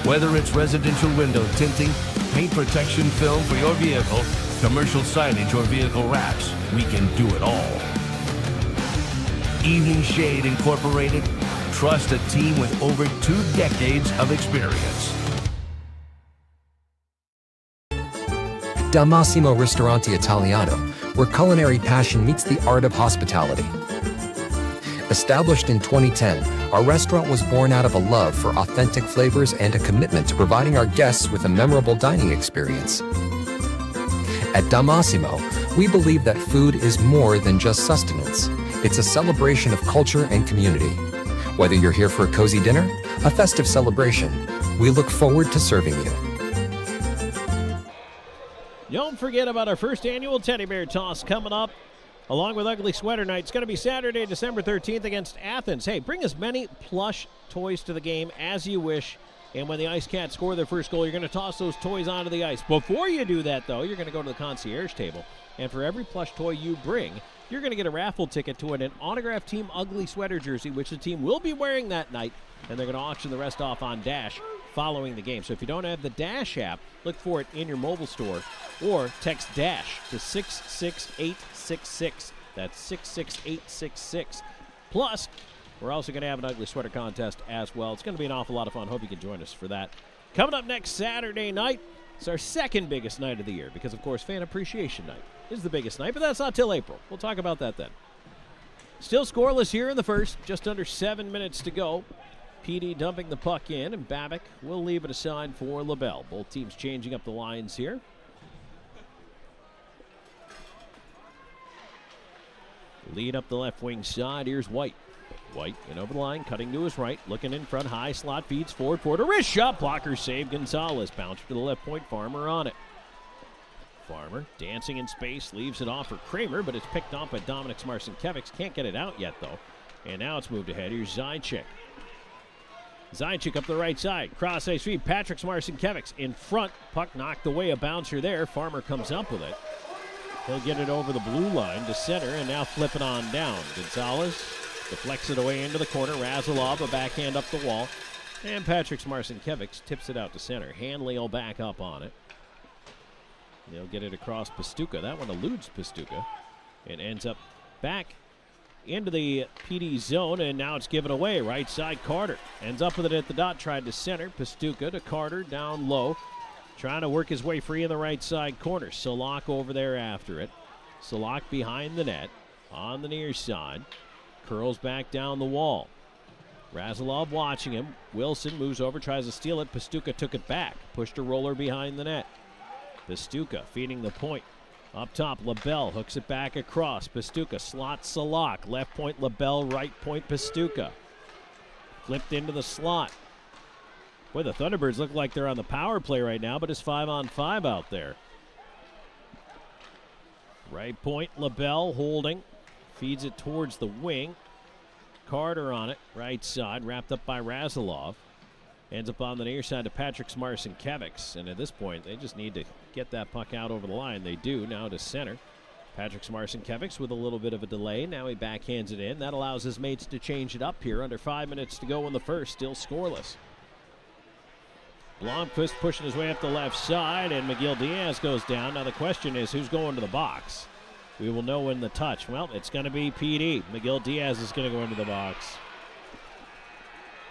Whether it's residential window tinting, paint protection film for your vehicle, commercial signage, or vehicle wraps, we can do it all. Evening Shade Incorporated. Trust a team with over 2 decades of experience. Da Massimo Ristorante Italiano, where culinary passion meets the art of hospitality. Established in 2010, our restaurant was born out of a love for authentic flavors and a commitment to providing our guests with a memorable dining experience. At Da Massimo, we believe that food is more than just sustenance. It's a celebration of culture and community. Whether you're here for a cozy dinner, a festive celebration, we look forward to serving you. Don't forget about our first annual Teddy Bear Toss coming up, along with Ugly Sweater Night. It's going to be Saturday, December 13th against Athens. Hey, bring as many plush toys to the game as you wish. And when the IceCats score their first goal, you're going to toss those toys onto the ice. Before you do that, though, you're going to go to the concierge table. And for every plush toy you bring, you're going to get a raffle ticket to an autographed Team Ugly Sweater jersey, which the team will be wearing that night. And they're going to auction the rest off on Dash following the game. So if you don't have the Dash app, look for it in your mobile store or text Dash to 66866. That's 66866. Plus, we're also going to have an ugly sweater contest as well. It's going to be an awful lot of fun. Hope you can join us for that. Coming up next Saturday night, it's our second biggest night of the year because, of course, Fan Appreciation Night is the biggest night, but that's not till April. We'll talk about that then. Still scoreless here in the first, just under 7 minutes to go. PD dumping the puck in, and Babick will leave it aside for LaBelle. Both teams changing up the lines here. Lead up the left wing side. Here's White. White in over the line, cutting to his right, looking in front, high slot, feeds forward for a wrist shot. Blocker save. Gonzalez bouncer to the left point. Farmer on it. Farmer dancing in space, leaves it off for Kramer, but it's picked off by Dominic Marcinkiewicz. Can't get it out yet, though. And now it's moved ahead. Here's Zajac. Zajac up the right side. Cross ice feed. Patrick Marcinkiewicz in front. Puck knocked away. A bouncer there. Farmer comes up with it. He'll get it over the blue line to center and now flip it on down. Gonzalez deflects it away into the corner. Razalov, a backhand up the wall. And Patrick Marcinkiewicz tips it out to center. Hanley will back up on it. They'll get it across Pastuca. That one eludes Pastuca and ends up back into the PD zone, and now it's given away. Right side, Carter ends up with it at the dot. Tried to center. Pastuca to Carter down low. Trying to work his way free in the right side corner. Salak over there after it. Salak behind the net on the near side. Curls back down the wall. Razalov watching him. Wilson moves over, tries to steal it. Pastuca took it back. Pushed a roller behind the net. Pastuca feeding the point. Up top, LaBelle hooks it back across. Pastuca slots Salak. Left point, LaBelle. Right point, Pastuca. Flipped into the slot. Boy, the Thunderbirds look like they're on the power play right now, but it's 5-on-5 out there. Right point, LaBelle holding. Feeds it towards the wing. Carter on it, right side, wrapped up by Razilov. Ends up on the near side to Patrick Smarcinkevics. And at this point, they just need to get that puck out over the line. They do. Now to center. Patrick Smarcinkevics with a little bit of a delay. Now he backhands it in. That allows his mates to change it up here. Under 5 minutes to go in the first. Still scoreless. Blomqvist pushing his way up the left side, and Miguel Diaz goes down. Now the question is, who's going to the box? We will know in the touch. Well, it's going to be PD. Miguel Diaz is going to go into the box.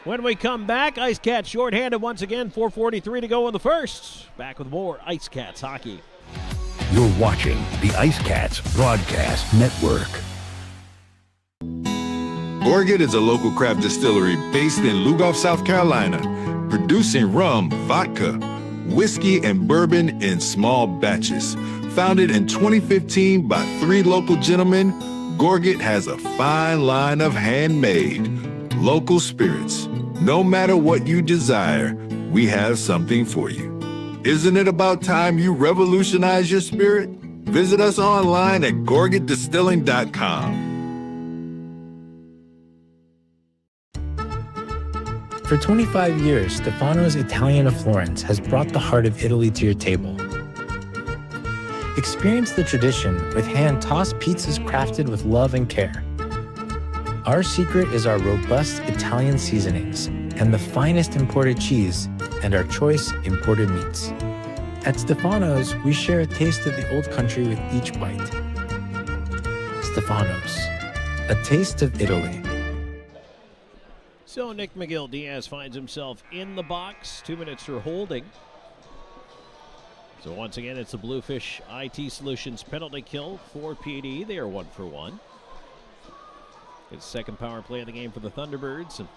When we come back, IceCats shorthanded once again, 4:43 to go in the first. Back with more IceCats hockey. You're watching the IceCats Broadcast Network. Gorget is a local craft distillery based in Lugoff, South Carolina, producing rum, vodka, whiskey, and bourbon in small batches. Founded in 2015 by 3 local gentlemen, Gorget has a fine line of handmade, local spirits. No matter what you desire, we have something for you. Isn't it about time you revolutionize your spirit? Visit us online at gorgetdistilling.com. For 25 years, Stefano's Italian of Florence has brought the heart of Italy to your table. Experience the tradition with hand-tossed pizzas crafted with love and care. Our secret is our robust Italian seasonings and the finest imported cheese and our choice imported meats. At Stefano's, we share a taste of the old country with each bite. Stefano's, a taste of Italy. So Nick Miguel Diaz finds himself in the box. 2 minutes for holding. So once again, it's the Bluefish IT Solutions penalty kill for PD. They are 1 for 1. It's the second power play of the game for the Thunderbirds. And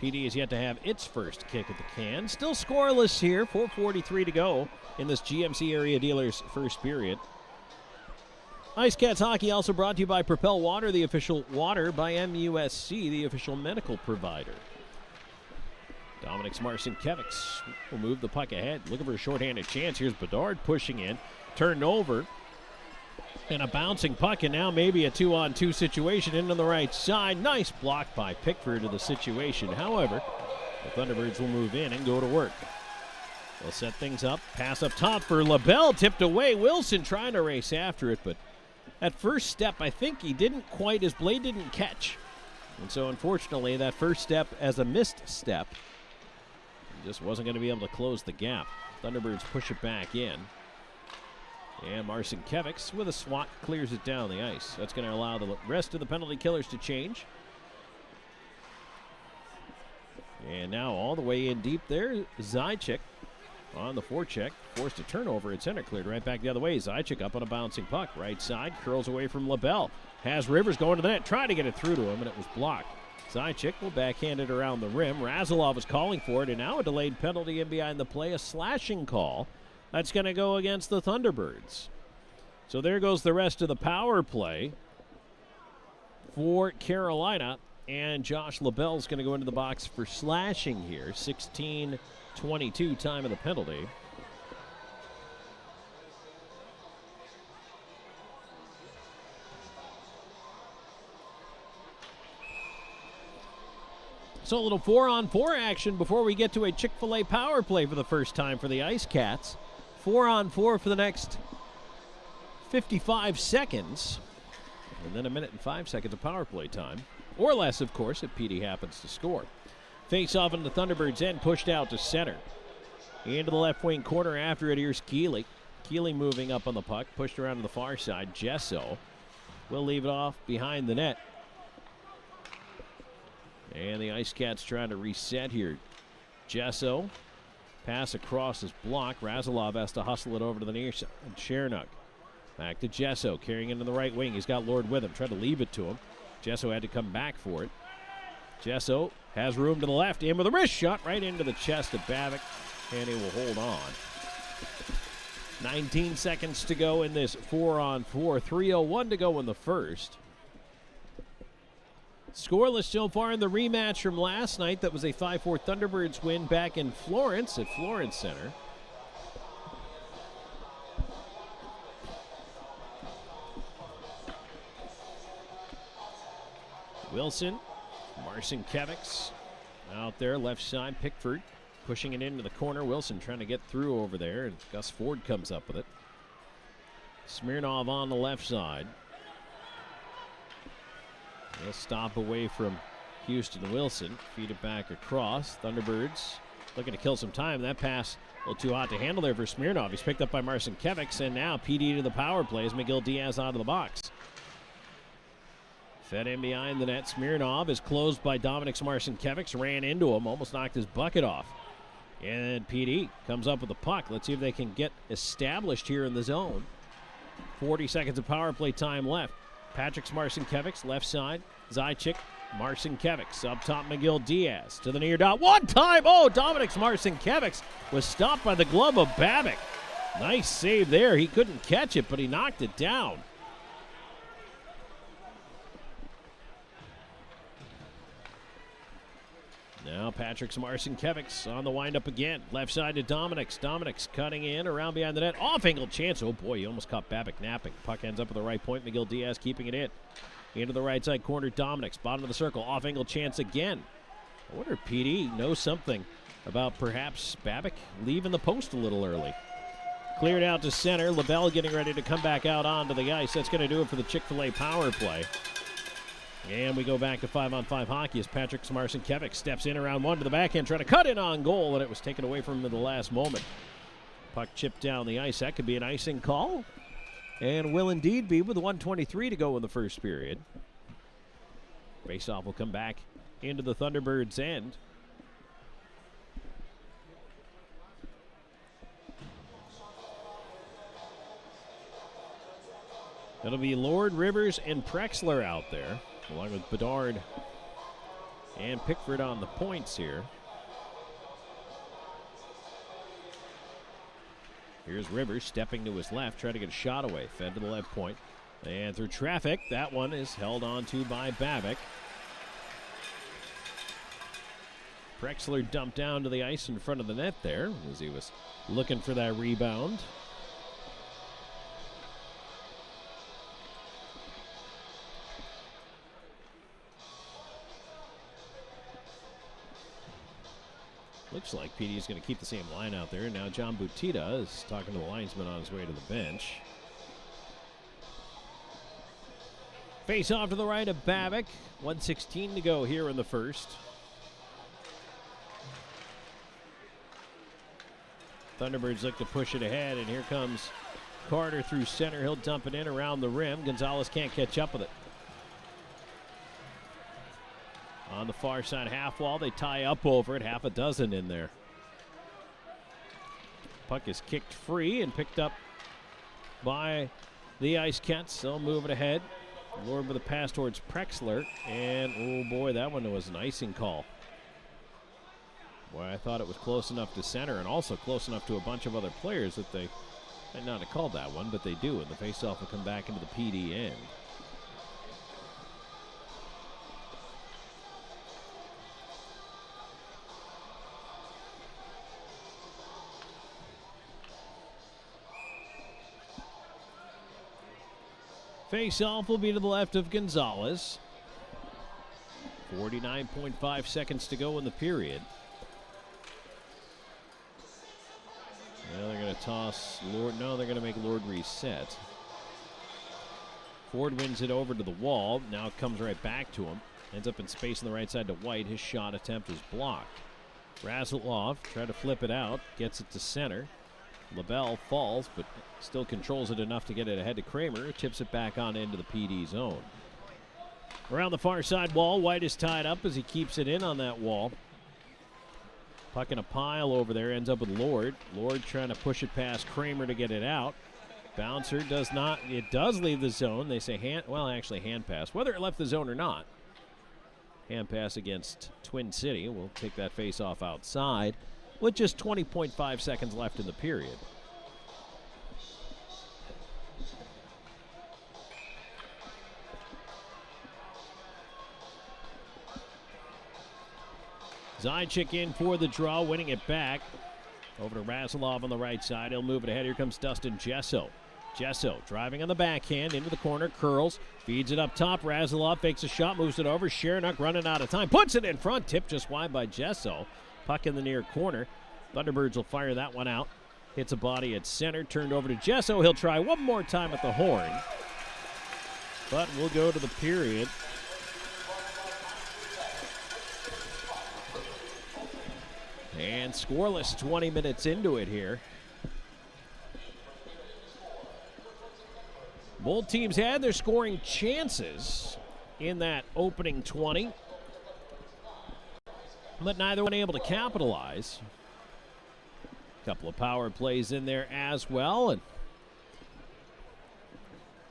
PD is yet to have its first kick at the can. Still scoreless here. 4:43 to go in this GMC Area Dealers first period. IceCats hockey also brought to you by Propel Water, the official water, by MUSC, the official medical provider. Dominic Smarcinkevics will move the puck ahead, looking for a shorthanded chance. Here's Bedard pushing in, turned over, and a bouncing puck, and now maybe a 2-on-2 situation into the right side. Nice block by Pickford of the situation. However, the Thunderbirds will move in and go to work. They'll set things up, pass up top for LaBelle, tipped away. Wilson trying to race after it, but that first step, I think he didn't quite, his blade didn't catch. And so unfortunately, that first step as a missed step, he just wasn't going to be able to close the gap. Thunderbirds push it back in. And Marcinkevics with a swat clears it down the ice. That's going to allow the rest of the penalty killers to change. And now all the way in deep there, Zajac on the forecheck, forced a turnover at center, cleared right back the other way. Zajac up on a bouncing puck, right side, curls away from LaBelle. Has Rivers going to the net, trying to get it through to him, and it was blocked. Zajac will backhand it around the rim. Razilov is calling for it, and now a delayed penalty in behind the play, a slashing call. That's going to go against the Thunderbirds. So there goes the rest of the power play for Carolina, and Josh LaBelle's going to go into the box for slashing here. 16:22 time of the penalty. So a little 4-on-4 action before we get to a Chick-fil-A power play for the first time for the IceCats. 4-on-4 for the next 55 seconds. And then 1 minute and 5 seconds of power play time. Or less, of course, if PD happens to score. Face off into the Thunderbirds' end, pushed out to center. Into the left wing corner after it, here's Keeley. Keeley moving up on the puck, pushed around to the far side. Gesso will leave it off behind the net. And the IceCats trying to reset here. Gesso, pass across his block. Razilov has to hustle it over to the near side. Chernook back to Gesso, carrying it into the right wing. He's got Lord with him, tried to leave it to him. Gesso had to come back for it. Gesso has room to the left, in with a wrist shot right into the chest of Babic, and he will hold on. 19 seconds to go in this 4-on-4. 3:01 to go in the first. Scoreless so far in the rematch from last night. That was a 5-4 Thunderbirds win back in Florence at Florence Center. Wilson, Marcinkiewicz out there, left side. Pickford pushing it into the corner. Wilson trying to get through over there, and Gus Ford comes up with it. Smirnov on the left side. He'll stop away from Houston Wilson. Feed it back across. Thunderbirds looking to kill some time. That pass a little too hot to handle there for Smirnov. He's picked up by Marcinkiewicz, and now PD to the power play as Miguel Diaz out of the box. Fed in behind the net. Smirnov is closed by Dominic Marcinkiewicz. Ran into him, almost knocked his bucket off. And PD comes up with the puck. Let's see if they can get established here in the zone. 40 seconds of power play time left. Patrick Marcinkiewicz, left side. Zajac, Marcinkiewicz. Up top, Miguel Diaz to the near dot. One time! Oh, Dominic Marcinkiewicz was stopped by the glove of Babic. Nice save there. He couldn't catch it, but he knocked it down. Now Patrick Marcinkiewicz on the windup again. Left side to Dominic's. Dominic's cutting in around behind the net. Off-angle chance. Oh, boy, he almost caught Babic napping. Puck ends up at the right point. Miguel Diaz keeping it in. Into the right side corner, Dominic's. Bottom of the circle. Off-angle chance again. I wonder if PD knows something about perhaps Babic leaving the post a little early. Cleared out to center. LaBelle getting ready to come back out onto the ice. That's going to do it for the Chick-fil-A power play. And we go back to 5-on-5 hockey as Patrick Marcinkiewicz steps in around one to the backhand, trying to cut in on goal, and it was taken away from him in the last moment. Puck chipped down the ice. That could be an icing call, and will indeed be with 1:23 to go in the first period. Faceoff will come back into the Thunderbirds' end. It'll be Lord, Rivers, and Prexler out there, along with Bedard and Pickford on the points here. Here's Rivers stepping to his left, trying to get a shot away. Fed to the left point. And through traffic, that one is held on to by Babic. Prexler dumped down to the ice in front of the net there as he was looking for that rebound. Looks like PD is going to keep the same line out there. Now John Butita is talking to the linesman on his way to the bench. Face off to the right of Babic. 1:16 to go here in the first. Thunderbirds look to push it ahead, and here comes Carter through center. He'll dump it in around the rim. Gonzalez can't catch up with it. On the far side half wall, they tie up over it. Half a dozen in there. Puck is kicked free and picked up by the IceCats. They'll move it ahead. Lord with a pass towards Prexler. And, oh boy, that one was an icing call. Boy, I thought it was close enough to center and also close enough to a bunch of other players that they might not have called that one, but they do. And the faceoff will come back into the PD end. Face-off will be to the left of Gonzalez. 49.5 seconds to go in the period. Now they're going to toss Lord. No, they're going to make Lord reset. Ford wins it over to the wall. Now it comes right back to him. Ends up in space on the right side to White. His shot attempt is blocked. Razzleoff tried to flip it out. Gets it to center. LaBelle falls, but still controls it enough to get it ahead to Kramer. Tips it back on into the PD zone. Around the far side wall, White is tied up as he keeps it in on that wall. Puck in a pile over there, ends up with Lord. Lord trying to push it past Kramer to get it out. Bouncer does not. It does leave the zone. They say hand pass. Whether it left the zone or not. Hand pass against Twin City. We'll take that face off outside with just 20.5 seconds left in the period. Zajic in for the draw, winning it back. Over to Razilov on the right side. He'll move it ahead. Here comes Dustin Jesso. Jesso driving on the backhand into the corner, curls, feeds it up top. Razilov fakes a shot, moves it over. Shernock running out of time, puts it in front, tipped just wide by Jesso. Puck in the near corner. Thunderbirds will fire that one out. Hits a body at center, turned over to Jesso. He'll try one more time at the horn. But we'll go to the period. And scoreless 20 minutes into it here. Both teams had their scoring chances in that opening 20, but neither one able to capitalize. A couple of power plays in there as well, and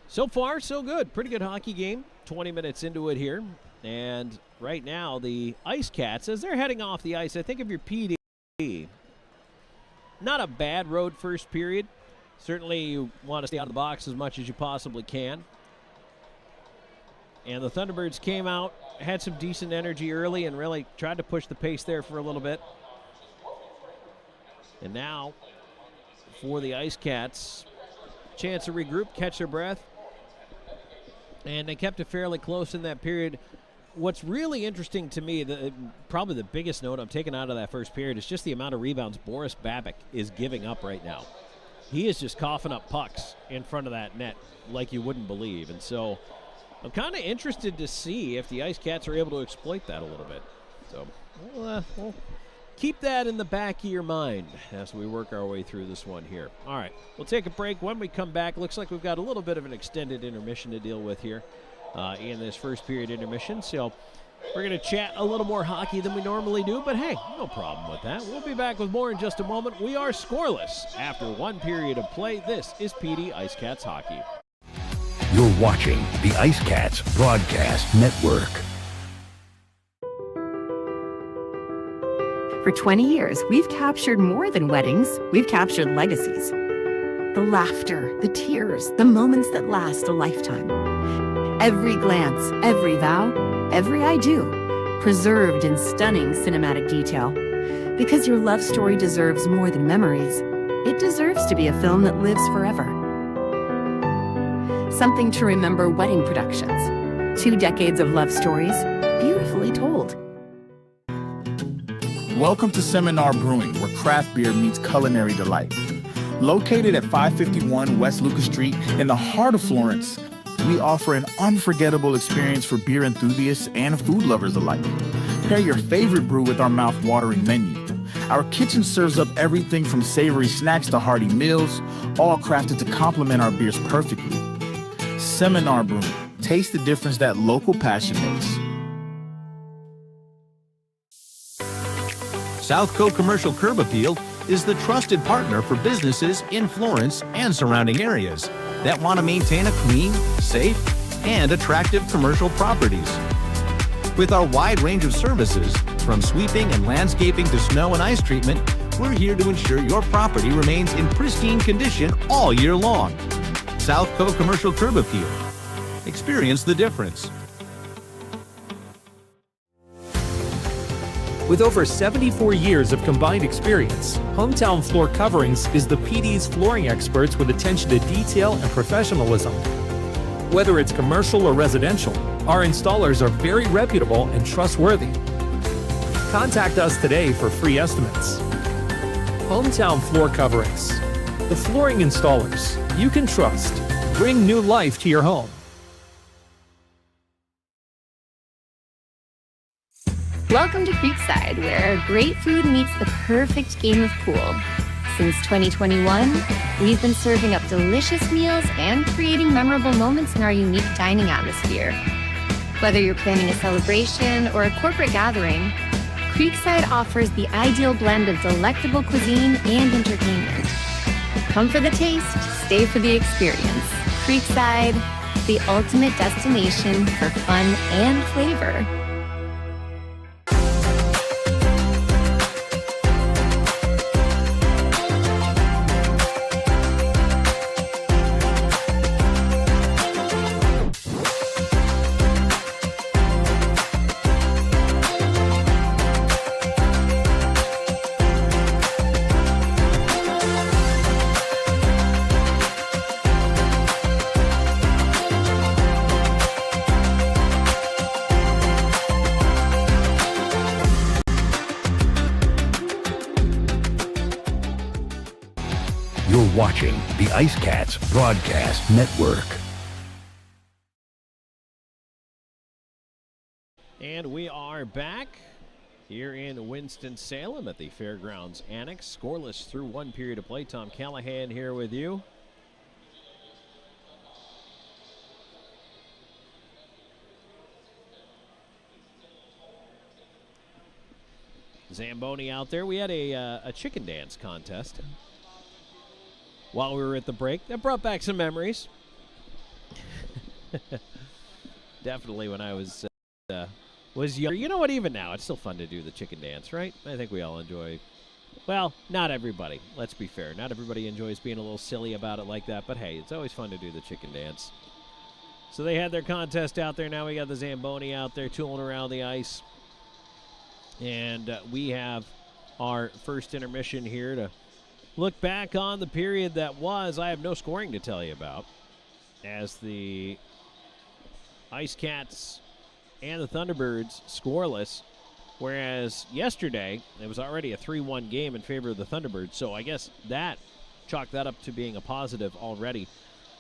so far so good. Pretty good hockey game. 20 minutes into it here, and right now the IceCats, as they're heading off the ice, I think of your PD, not a bad road first period. Certainly you want to stay out of the box as much as you possibly can. And the Thunderbirds came out, had some decent energy early, and really tried to push the pace there for a little bit. And now, for the IceCats, chance to regroup, catch their breath. And they kept it fairly close in that period. What's really interesting to me, probably the biggest note I'm taking out of that first period, is just the amount of rebounds Boris Babik is giving up right now. He is just coughing up pucks in front of that net like you wouldn't believe. And so I'm kind of interested to see if the IceCats are able to exploit that a little bit. So we'll keep that in the back of your mind as we work our way through this one here. All right, we'll take a break. When we come back, looks like we've got a little bit of an extended intermission to deal with here in this first period intermission. So we're going to chat a little more hockey than we normally do, but hey, no problem with that. We'll be back with more in just a moment. We are scoreless after one period of play. This is PD IceCats Hockey. You're watching the IceCats Broadcast Network. For 20 years, we've captured more than weddings. We've captured legacies. The laughter, the tears, the moments that last a lifetime. Every glance, every vow, every I do, preserved in stunning cinematic detail. Because your love story deserves more than memories, it deserves to be a film that lives forever. Something to remember wedding productions. 2 decades of love stories, beautifully told. Welcome to Seminar Brewing, where craft beer meets culinary delight. Located at 551 West Lucas Street in the heart of Florence, we offer an unforgettable experience for beer enthusiasts and food lovers alike. Pair your favorite brew with our mouth-watering menu. Our kitchen serves up everything from savory snacks to hearty meals, all crafted to complement our beers perfectly. Seminar Brewing. Taste the difference that local passion makes. Southco Commercial Curb Appeal is the trusted partner for businesses in Florence and surrounding areas that want to maintain a clean, safe, and attractive commercial properties. With our wide range of services, from sweeping and landscaping to snow and ice treatment, we're here to ensure your property remains in pristine condition all year long. Southco Commercial Curb Appeal. Experience the difference. With over 74 years of combined experience, Hometown Floor Coverings is the PD's flooring experts with attention to detail and professionalism. Whether it's commercial or residential, our installers are very reputable and trustworthy. Contact us today for free estimates. Hometown Floor Coverings, the flooring installers you can trust. Bring new life to your home. Welcome to Creekside, where great food meets the perfect game of pool. Since 2021, we've been serving up delicious meals and creating memorable moments in our unique dining atmosphere. Whether you're planning a celebration or a corporate gathering, Creekside offers the ideal blend of delectable cuisine and entertainment. Come for the taste, stay for the experience. Creekside, the ultimate destination for fun and flavor. watching the IceCats Broadcast Network. And we are back here in Winston-Salem at the Fairgrounds Annex. Scoreless through one period of play. Tom Callahan here with you. Zamboni out there. We had a chicken dance contest while we were at the break. That brought back some memories. Definitely when I was young. You know what, even now, it's still fun to do the chicken dance, right? I think we all enjoy. Well, not everybody. Let's be fair. Not everybody enjoys being a little silly about it like that, but hey, it's always fun to do the chicken dance. So they had their contest out there. Now we got the Zamboni out there tooling around the ice. And we have our first intermission here to look back on the period that was. I have no scoring to tell you about, as the IceCats and the Thunderbirds scoreless, whereas yesterday it was already a 3-1 game in favor of the Thunderbirds. So I guess that chalked that up to being a positive already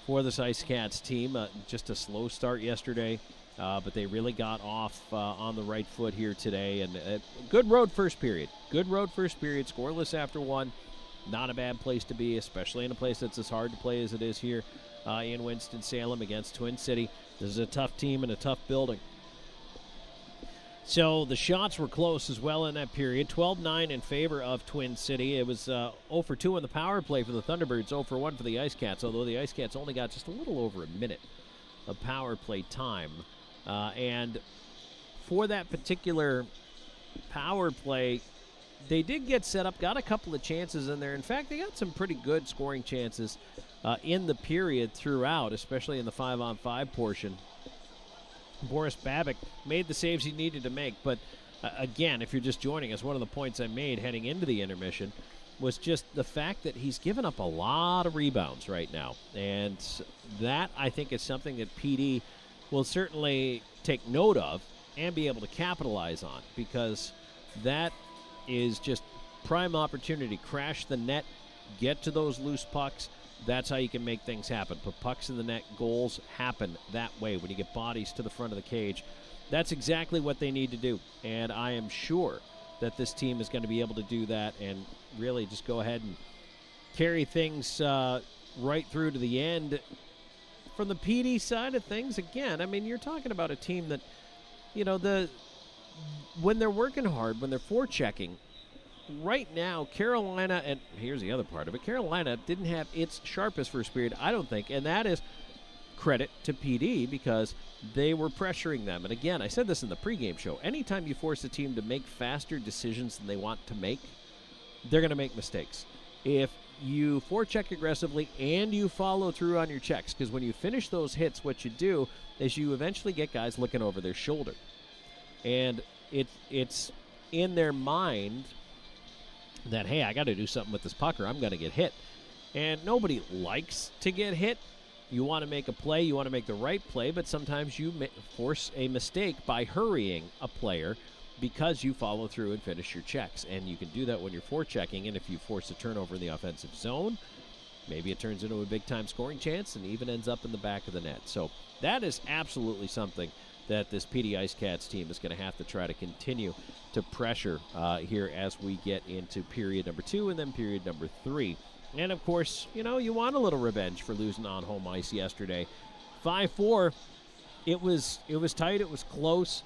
for this IceCats team. Just a slow start yesterday. But they really got off on the right foot here today. And good road first period. Good road first period. Scoreless after one. Not a bad place to be, especially in a place that's as hard to play as it is here in Winston-Salem against Twin City. This is a tough team and a tough building. So the shots were close as well in that period. 12-9 in favor of Twin City. It was 0 for 2 in the power play for the Thunderbirds, 0 for 1 for the IceCats, although the IceCats only got just a little over a minute of power play time. And for that particular power play, they did get set up, got a couple of chances in there. In fact, they got some pretty good scoring chances in the period throughout, especially in the 5-on-5 portion. Boris Babic made the saves he needed to make, but again, if you're just joining us, one of the points I made heading into the intermission was just the fact that he's given up a lot of rebounds right now. And that, I think, is something that PD will certainly take note of and be able to capitalize on, because that is just prime opportunity. Crash the net, get to those loose pucks. That's how you can make things happen. Put pucks in the net, goals happen that way when you get bodies to the front of the cage. That's exactly what they need to do, and I am sure that this team is going to be able to do that and really just go ahead and carry things right through to the end. From the PD side of things, again, I mean, you're talking about a team that, you know, when they're working hard, when they're forechecking, right now, Carolina, and here's the other part of it, Carolina didn't have its sharpest first period, I don't think, and that is credit to PD because they were pressuring them. And again, I said this in the pregame show, anytime you force a team to make faster decisions than they want to make, they're going to make mistakes. If you forecheck aggressively and you follow through on your checks, because when you finish those hits, what you do is you eventually get guys looking over their shoulder. And it's in their mind that, hey, I got to do something with this puck or I'm going to get hit. And nobody likes to get hit. You want to make a play, you want to make the right play, but sometimes you force a mistake by hurrying a player because you follow through and finish your checks. And you can do that when you're forechecking, and if you force a turnover in the offensive zone, maybe it turns into a big-time scoring chance and even ends up in the back of the net. So that is absolutely something that this PD IceCats team is going to have to try to continue to pressure here as we get into period number 2 and then period number 3. And, of course, you know, you want a little revenge for losing on home ice yesterday. 5-4, it was tight, it was close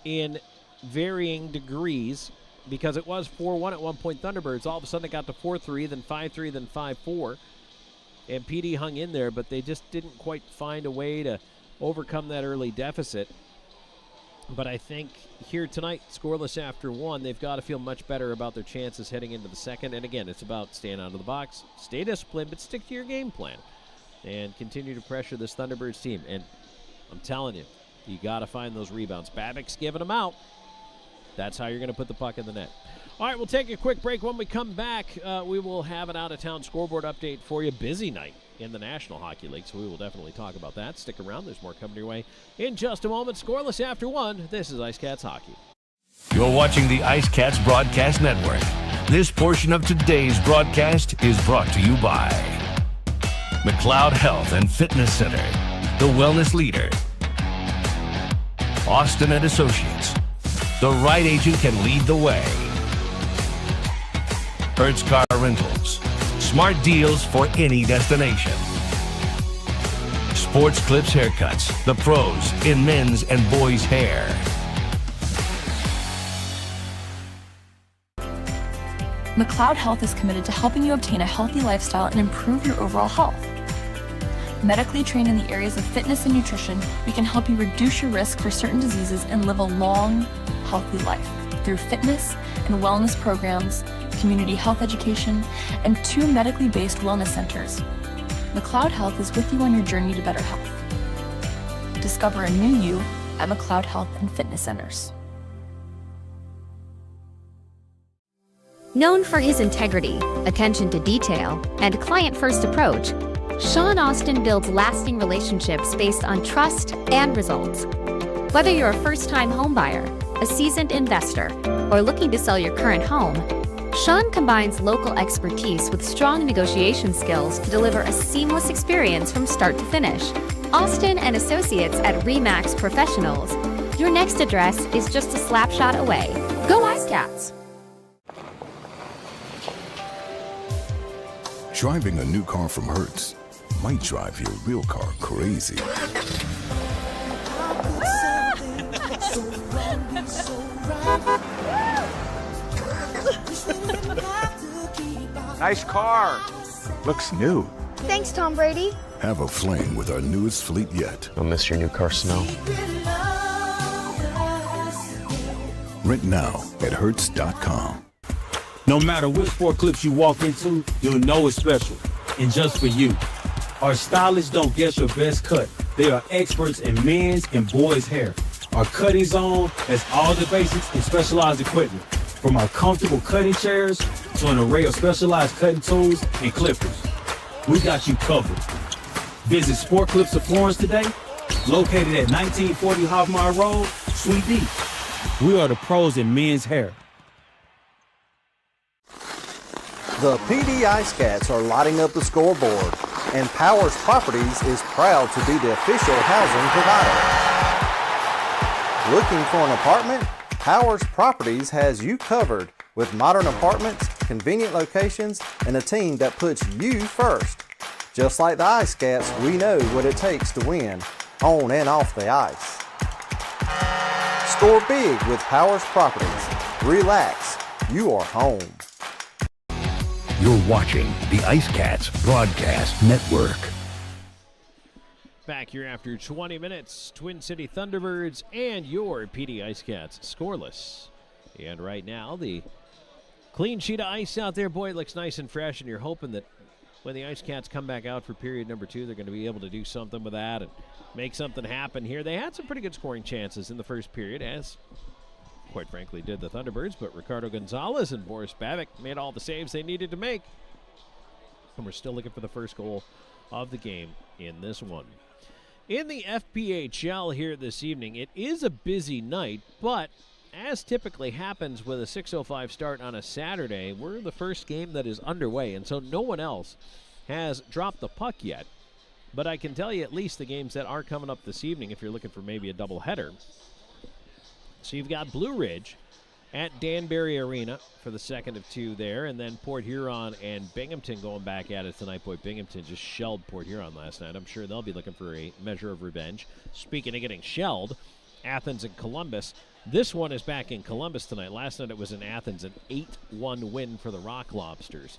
in varying degrees because it was 4-1 at one point, Thunderbirds. All of a sudden it got to 4-3, then 5-3, then 5-4. And PD hung in there, but they just didn't quite find a way to overcome that early deficit. But I think here tonight, scoreless after one, they've got to feel much better about their chances heading into the second. And again, it's about staying out of the box, stay disciplined, but stick to your game plan and continue to pressure this Thunderbirds team. And I'm telling you, you got to find those rebounds. Babic's giving them out. That's how you're going to put the puck in the net. All right, we'll take a quick break. When we come back, we will have an out-of-town scoreboard update for you. Busy night in the National Hockey League, so we will definitely talk about that. Stick around. There's more coming your way in just a moment. Scoreless after one. This is IceCats Hockey. You're watching the IceCats Broadcast Network. This portion of today's broadcast is brought to you by McLeod Health and Fitness Center, the wellness leader. Austin and Associates. The right agent can lead the way. Hertz Car Rentals. Smart deals for any destination. Sports Clips Haircuts. The pros in men's and boys' hair. McLeod Health is committed to helping you obtain a healthy lifestyle and improve your overall health. Medically trained in the areas of fitness and nutrition, we can help you reduce your risk for certain diseases and live a long, healthy life through fitness and wellness programs, community health education, and 2 medically based wellness centers. McLeod Health is with you on your journey to better health. Discover a new you at McLeod Health and Fitness Centers. Known for his integrity, attention to detail, and client-first approach, Sean Austin builds lasting relationships based on trust and results. Whether you're a first-time homebuyer, a seasoned investor, or looking to sell your current home, Sean combines local expertise with strong negotiation skills to deliver a seamless experience from start to finish. Austin and Associates at RE/MAX Professionals. Your next address is just a slap shot away. Go IceCats! Driving a new car from Hertz might drive your real car crazy. Nice car. Looks new. Thanks, Tom Brady. Have a fling with our newest fleet yet. You'll miss your new car smell. Rent now at Hertz.com. No matter which sport clips you walk into, you'll know it's special. And just for you. Our stylists don't guess your best cut. They are experts in men's and boys' hair. Our cutting zone has all the basics and specialized equipment. From our comfortable cutting chairs to an array of specialized cutting tools and clippers. We got you covered. Visit Sport Clips of Florence today, located at 1940 Hoffmeyer Road, Suite D. We are the pros in men's hair. The PD IceCats are lighting up the scoreboard, and Powers Properties is proud to be the official housing provider. Looking for an apartment? Powers Properties has you covered with modern apartments, convenient locations, and a team that puts you first. Just like the IceCats, we know what it takes to win, on and off the ice. Score big with Powers Properties. Relax, you are home. You're watching the IceCats Broadcast Network. Back here after 20 minutes, Twin City Thunderbirds and your PD IceCats scoreless. And right now, the clean sheet of ice out there, boy, it looks nice and fresh, and you're hoping that when the IceCats come back out for period number 2, they're going to be able to do something with that and make something happen here. They had some pretty good scoring chances in the first period, as quite frankly did the Thunderbirds, but Ricardo Gonzalez and Boris Babic made all the saves they needed to make. And we're still looking for the first goal of the game in this one. In the FPHL here this evening, it is a busy night, but as typically happens with a 6:05 start on a Saturday, we're the first game that is underway, and so no one else has dropped the puck yet. But I can tell you at least the games that are coming up this evening if you're looking for maybe a doubleheader. So you've got Blue Ridge at Danbury Arena for the second of 2 there, and then Port Huron and Binghamton going back at it tonight. Boy, Binghamton just shelled Port Huron last night. I'm sure they'll be looking for a measure of revenge. Speaking of getting shelled, Athens and Columbus. This one is back in Columbus tonight. Last night it was in Athens, an 8-1 win for the Rock Lobsters.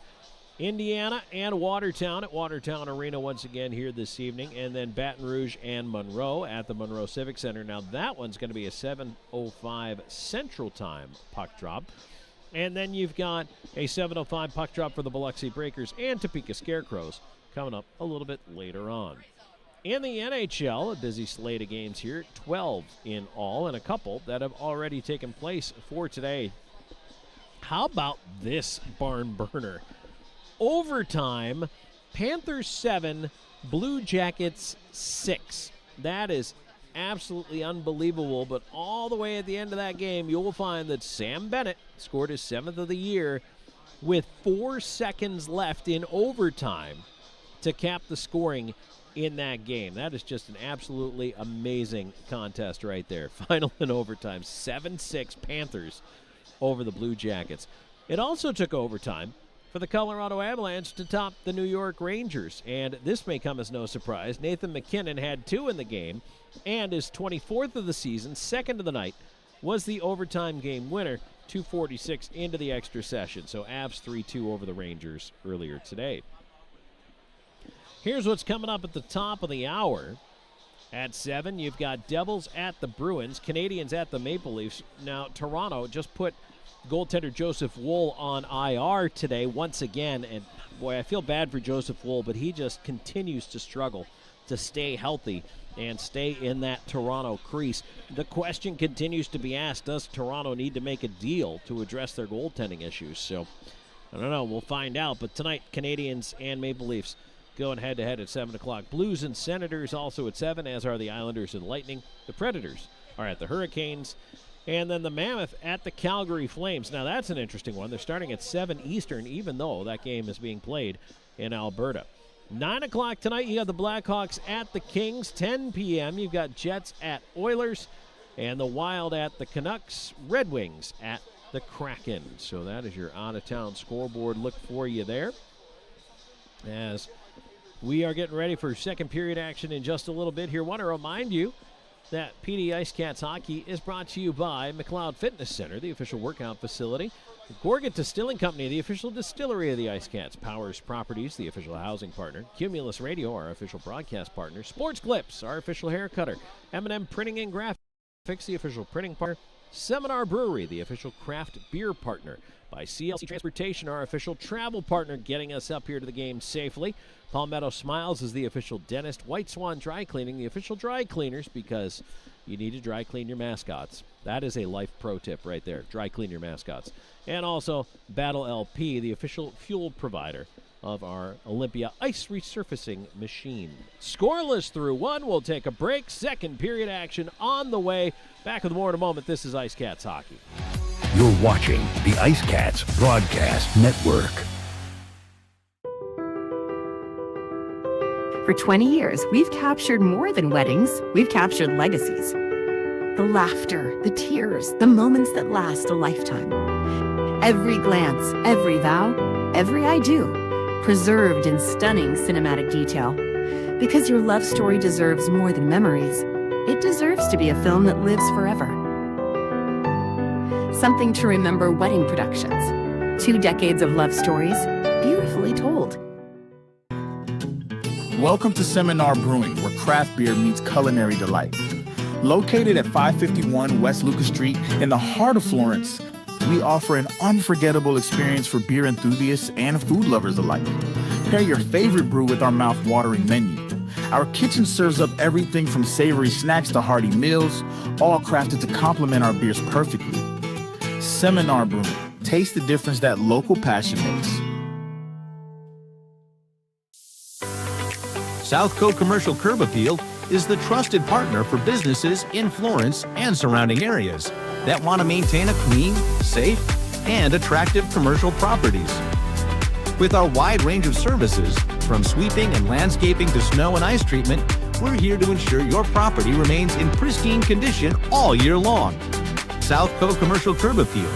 Indiana and Watertown at Watertown Arena once again here this evening, and then Baton Rouge and Monroe at the Monroe Civic Center. Now that one's going to be a 7:05 Central Time puck drop, and then you've got a 7:05 puck drop for the Biloxi Breakers and Topeka Scarecrows coming up a little bit later on. In the NHL, a busy slate of games here, 12 in all, and a couple that have already taken place for today. How about this barn burner? Overtime, Panthers 7, Blue Jackets 6. That is absolutely unbelievable, but all the way at the end of that game, you will find that Sam Bennett scored his 7th of the year with 4 seconds left in overtime to cap the scoring in that game. That is just an absolutely amazing contest right there. Final in overtime, 7-6 Panthers over the Blue Jackets. It also took overtime for the Colorado Avalanche to top the New York Rangers, and this may come as no surprise. Nathan MacKinnon had 2 in the game, and his 24th of the season, second of the night, was the overtime game winner, 2:46 into the extra session. So Avs 3-2 over the Rangers earlier today. Here's what's coming up at the top of the hour. At 7, you've got Devils at the Bruins, Canadiens at the Maple Leafs. Now, Toronto just put goaltender Joseph Woll on IR today once again. And, boy, I feel bad for Joseph Woll, but he just continues to struggle to stay healthy and stay in that Toronto crease. The question continues to be asked, does Toronto need to make a deal to address their goaltending issues? So, I don't know. We'll find out. But tonight, Canadiens and Maple Leafs going head-to-head at 7 o'clock. Blues and Senators also at 7, as are the Islanders and Lightning. The Predators are at the Hurricanes. And then the Mammoth at the Calgary Flames. Now, that's an interesting one. They're starting at 7 Eastern, even though that game is being played in Alberta. 9 o'clock tonight, you got the Blackhawks at the Kings. 10 p.m., you've got Jets at Oilers. And the Wild at the Canucks. Red Wings at the Kraken. So that is your out-of-town scoreboard look for you there. As we are getting ready for second period action in just a little bit here. Want to remind you that Dee IceCats hockey is brought to you by McLeod Fitness Center, the official workout facility. The Gorgat Distilling Company, the official distillery of the IceCats. Powers Properties, the official housing partner. Cumulus Radio, our official broadcast partner. Sports Clips, our official hair cutter. M&M Printing and Graphics, the official printing partner. Seminar Brewery, the official craft beer partner. By CLC Transportation, our official travel partner, getting us up here to the game safely. Palmetto Smiles is the official dentist. White Swan Dry Cleaning, the official dry cleaners, because you need to dry clean your mascots. That is a life pro tip right there. Dry clean your mascots. And also Battle LP, the official fuel provider of our Olympia ice resurfacing machine. Scoreless through 1. We'll take a break. Second period action on the way. Back with more in a moment. This is IceCats Hockey. You're watching the IceCats Broadcast Network. For 20 years, we've captured more than weddings. We've captured legacies. The laughter, the tears, the moments that last a lifetime. Every glance, every vow, every I do, preserved in stunning cinematic detail. Because your love story deserves more than memories. It deserves to be a film that lives forever. Something to remember wedding productions. 2 decades of love stories, beautifully told. Welcome to Seminar Brewing, where craft beer meets culinary delight. Located at 551 West Lucas Street in the heart of Florence, we offer an unforgettable experience for beer enthusiasts and food lovers alike. Pair your favorite brew with our mouth-watering menu. Our kitchen serves up everything from savory snacks to hearty meals, all crafted to complement our beers perfectly. Seminar Brewing. Taste the difference that local passion makes. South Coast Commercial Curb Appeal is the trusted partner for businesses in Florence and surrounding areas that want to maintain a clean, safe, and attractive commercial properties. With our wide range of services, from sweeping and landscaping to snow and ice treatment, we're here to ensure your property remains in pristine condition all year long. South Coast Commercial Curb Appeal.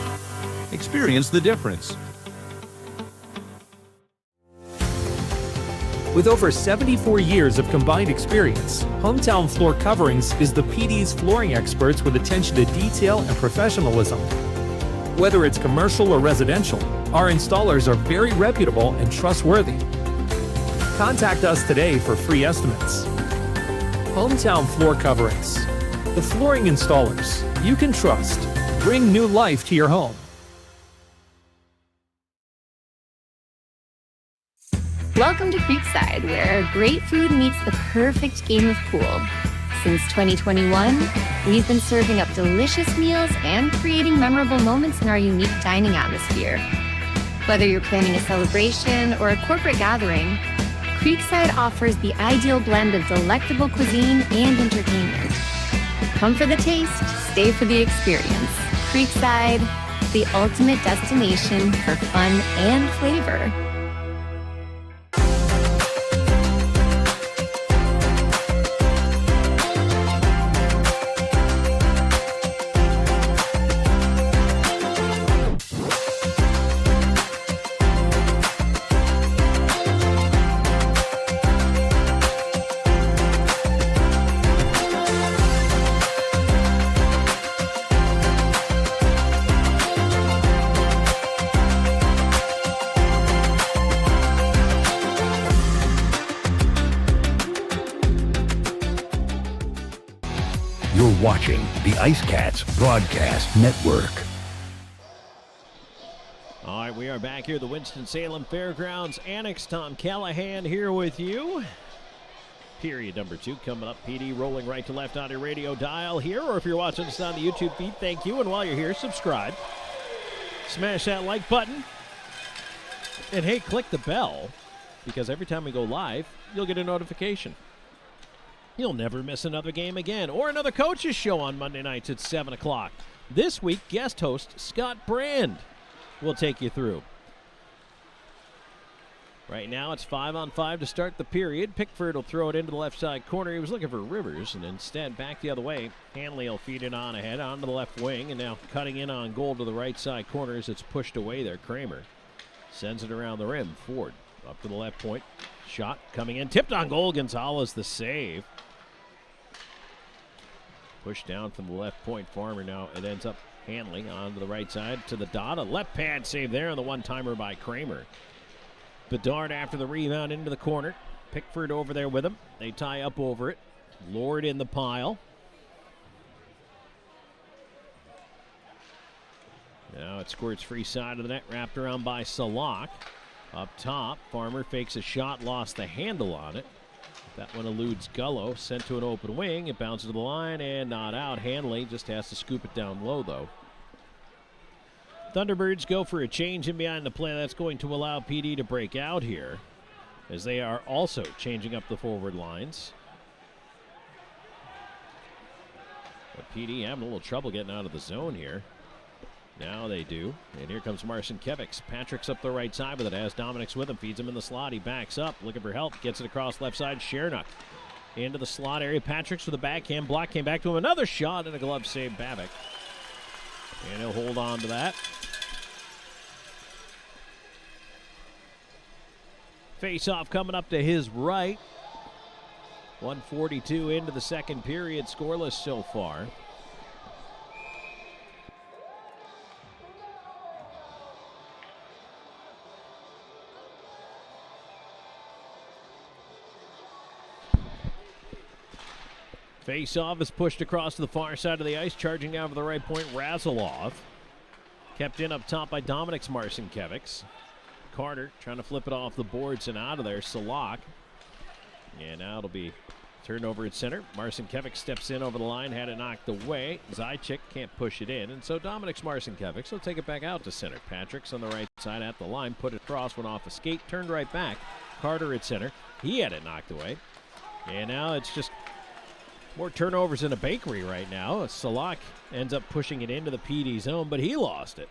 Experience the difference. With over 74 years of combined experience, Hometown Floor Coverings is the PD's flooring experts with attention to detail and professionalism. Whether it's commercial or residential, our installers are very reputable and trustworthy. Contact us today for free estimates. Hometown Floor Coverings, the flooring installers you can trust. Bring new life to your home. Welcome to Creekside, where great food meets the perfect game of pool. Since 2021, we've been serving up delicious meals and creating memorable moments in our unique dining atmosphere. Whether you're planning a celebration or a corporate gathering, Creekside offers the ideal blend of delectable cuisine and entertainment. Come for the taste, stay for the experience. Creekside, the ultimate destination for fun and flavor. watching the IceCats Broadcast Network. All right, we are back here at the Winston-Salem Fairgrounds Annex. Tom Callahan here with you. Period number 2 coming up. PD rolling right to left on your radio dial here, or if you're watching us on the YouTube feed, thank you. And while you're here, subscribe. Smash that like button. And hey, click the bell, because every time we go live, you'll get a notification. You'll never miss another game again, or another coach's show on Monday nights at 7 o'clock. This week, guest host Scott Brand will take you through. Right now, it's 5-on-5 to start the period. Pickford will throw it into the left side corner. He was looking for Rivers, and instead back the other way. Hanley will feed it on ahead, onto the left wing, and now cutting in on goal to the right side corner as it's pushed away there. Kramer sends it around the rim. Ford up to the left point. Shot coming in, tipped on goal. Gonzalez the save. Pushed down from the left point. Farmer now, it ends up Hanley onto the right side to the dot. A left pad save there on the one-timer by Kramer. Bedard after the rebound into the corner. Pickford over there with him. They tie up over it. Lord in the pile. Now it squirts free side of the net, wrapped around by Salak. Up top, Farmer fakes a shot, lost the handle on it. That one eludes Gullo, sent to an open wing. It bounces to the line and not out. Hanley just has to scoop it down low, though. Thunderbirds go for a change in behind the play. That's going to allow PD to break out here, as they are also changing up the forward lines. But PD having a little trouble getting out of the zone here. Now they do. And here comes Marcinkiewicz. Patrick's up the right side with it as Dominic's with him. Feeds him in the slot. He backs up, looking for help. Gets it across left side. Shernock into the slot area. Patrick's with a backhand block. Came back to him. Another shot and a glove save. Babic. And he'll hold on to that. Face-off coming up to his right. 1:42 into the second period. Scoreless so far. Face-off is pushed across to the far side of the ice, charging down for the right point. Razilov kept in up top by Dominic's Marcinkiewicz. Carter trying to flip it off the boards and out of there. Salak. And now it'll be turned over at center. Marcinkiewicz steps in over the line, had it knocked away. Zajac can't push it in, and so Dominic's Marcinkiewicz will take it back out to center. Patrick's on the right side at the line, put it across, went off a skate, turned right back. Carter at center. He had it knocked away. And now it's just more turnovers in a bakery right now. Salak ends up pushing it into the PD zone, but he lost it.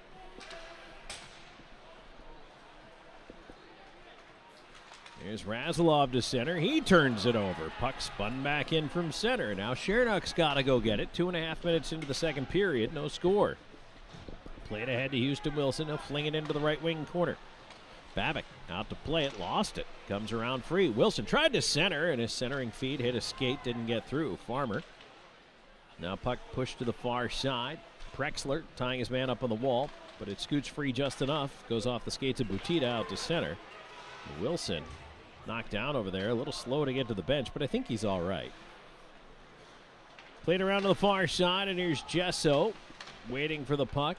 Here's Razilov to center. He turns it over. Puck spun back in from center. Now Shernock's got to go get it. 2.5 minutes into the second period. No score. Played ahead to Houston Wilson. He'll fling it into the right wing corner. Babic out to play it. Lost it. Comes around free. Wilson tried to center, and his centering feed hit a skate. Didn't get through. Farmer. Now puck pushed to the far side. Prexler tying his man up on the wall, but it scoots free just enough. Goes off the skates of Butita out to center. Wilson knocked down over there. A little slow to get to the bench, but I think he's all right. Played around to the far side, and here's Gesso waiting for the puck.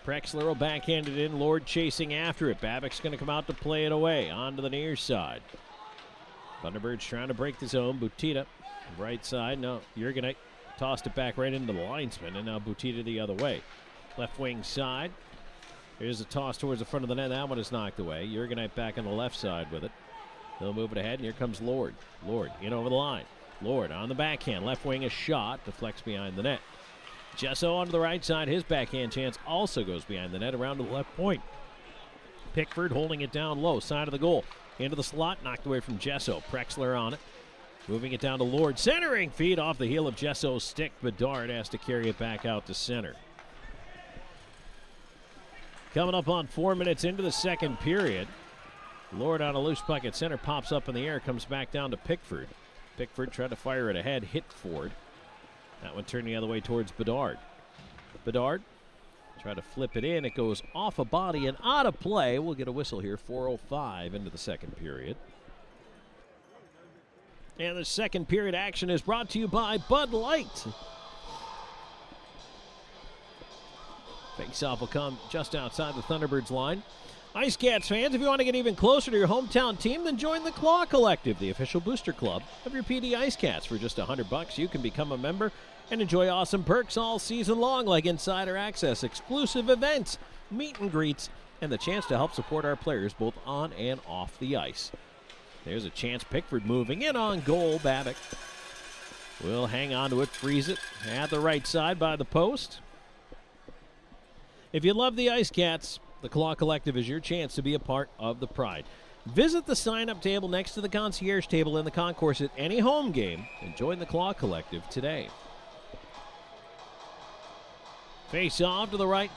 Prexler will backhand it in. Lord chasing after it. Babic's going to come out to play it away. Onto the near side. Thunderbirds trying to break the zone. Butita, right side. No, Jurgenite tossed it back right into the linesman, and now Butita the other way. Left wing side. Here's a toss towards the front of the net. That one is knocked away. Jurgenite back on the left side with it. They'll move it ahead, and here comes Lord. Lord in over the line. Lord on the backhand. Left wing a shot. Deflects behind the net. Gesso onto the right side. His backhand chance also goes behind the net around to the left point. Pickford holding it down low. Side of the goal. Into the slot. Knocked away from Gesso. Prexler on it. Moving it down to Lord. Centering feed off the heel of Jesso's stick. Bedard has to carry it back out to center. Coming up on 4 minutes into the second period. Lord on a loose puck at center, pops up in the air, comes back down to Pickford. Pickford tried to fire it ahead, hit Ford. That one turned the other way towards Bedard. Bedard tried to flip it in. It goes off a body and out of play. We'll get a whistle here. 4:05 into the second period. And the second period action is brought to you by Bud Light. Face-off will come just outside the Thunderbirds line. IceCats fans, if you want to get even closer to your hometown team, then join the Claw Collective, the official booster club of your PD IceCats. For just $100, you can become a member and enjoy awesome perks all season long, like insider access, exclusive events, meet and greets, and the chance to help support our players both on and off the ice. There's a chance. Pickford moving in on goal. Babick will hang on to it, freeze it at the right side by the post. If you love the IceCats, the Claw Collective is your chance to be a part of the pride. Visit the sign-up table next to the concierge table in the concourse at any home game and join the Claw Collective today. Face off to the right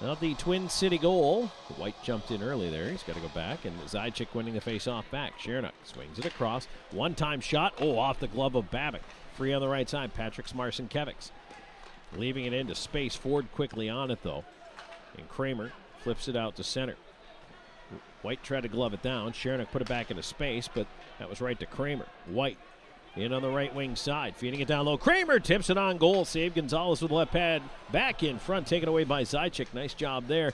of the Twin City goal. White jumped in early there. He's got to go back, and Zajac winning the face-off back. Chernak swings it across. One-time shot. Oh, off the glove of Babick. Free on the right side. Patrick Smarson-Kevics leaving it into space. Ford quickly on it, though. And Kramer flips it out to center. White tried to glove it down. Chernak put it back into space, but that was right to Kramer. White in on the right wing side, feeding it down low. Kramer tips it on goal. Save Gonzalez with the left pad. Back in front, taken away by Zajac. Nice job there.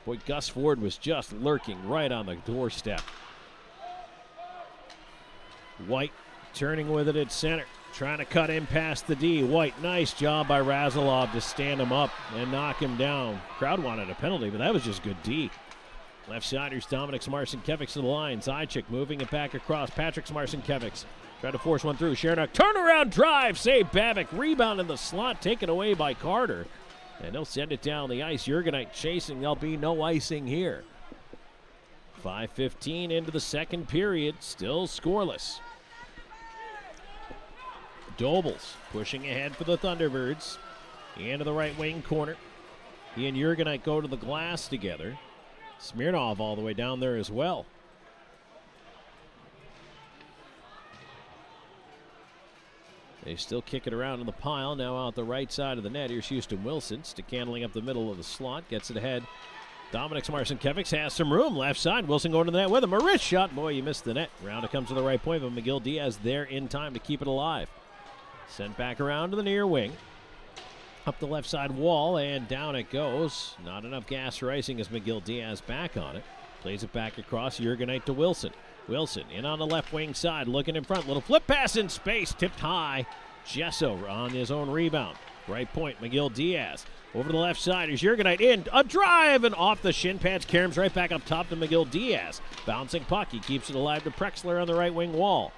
Boy, Gus Ford was just lurking right on the doorstep. White turning with it at center. Trying to cut in past the D. White, nice job by Razalov to stand him up and knock him down. Crowd wanted a penalty, but that was just good D. Left-siders, Dominic Smarson-Kevics to the line. Zajac moving it back across. Patrick Smarson-Kevics tried to force one through. Chernak, turnaround drive, save Babick. Rebound in the slot, taken away by Carter. And they'll send it down the ice. Jurgenite chasing. There'll be no icing here. 5:15 into the second period. Still scoreless. Dobles pushing ahead for the Thunderbirds. Into the right wing corner. He and Jurgenite go to the glass together. Smirnov all the way down there as well. They still kick it around in the pile. Now out the right side of the net. Here's Houston Wilson. Stick handling up the middle of the slot. Gets it ahead. Dominic Smarson-Kevics has some room. Left side. Wilson going to the net with him. A wrist shot. Boy, you missed the net. Round it comes to the right point, but McGill Diaz there in time to keep it alive. Sent back around to the near wing. Up the left side wall, and down it goes. Not enough gas for icing as McGill Diaz back on it. Plays it back across. Jurgenite to Wilson. Wilson in on the left wing side, looking in front. Little flip pass in space, tipped high. Gesso on his own rebound. Right point, McGill Diaz. Over to the left side, here's Jurgenite in. A drive, and off the shin pads. Karam's right back up top to McGill Diaz. Bouncing puck, he keeps it alive to Prexler on the right wing wall.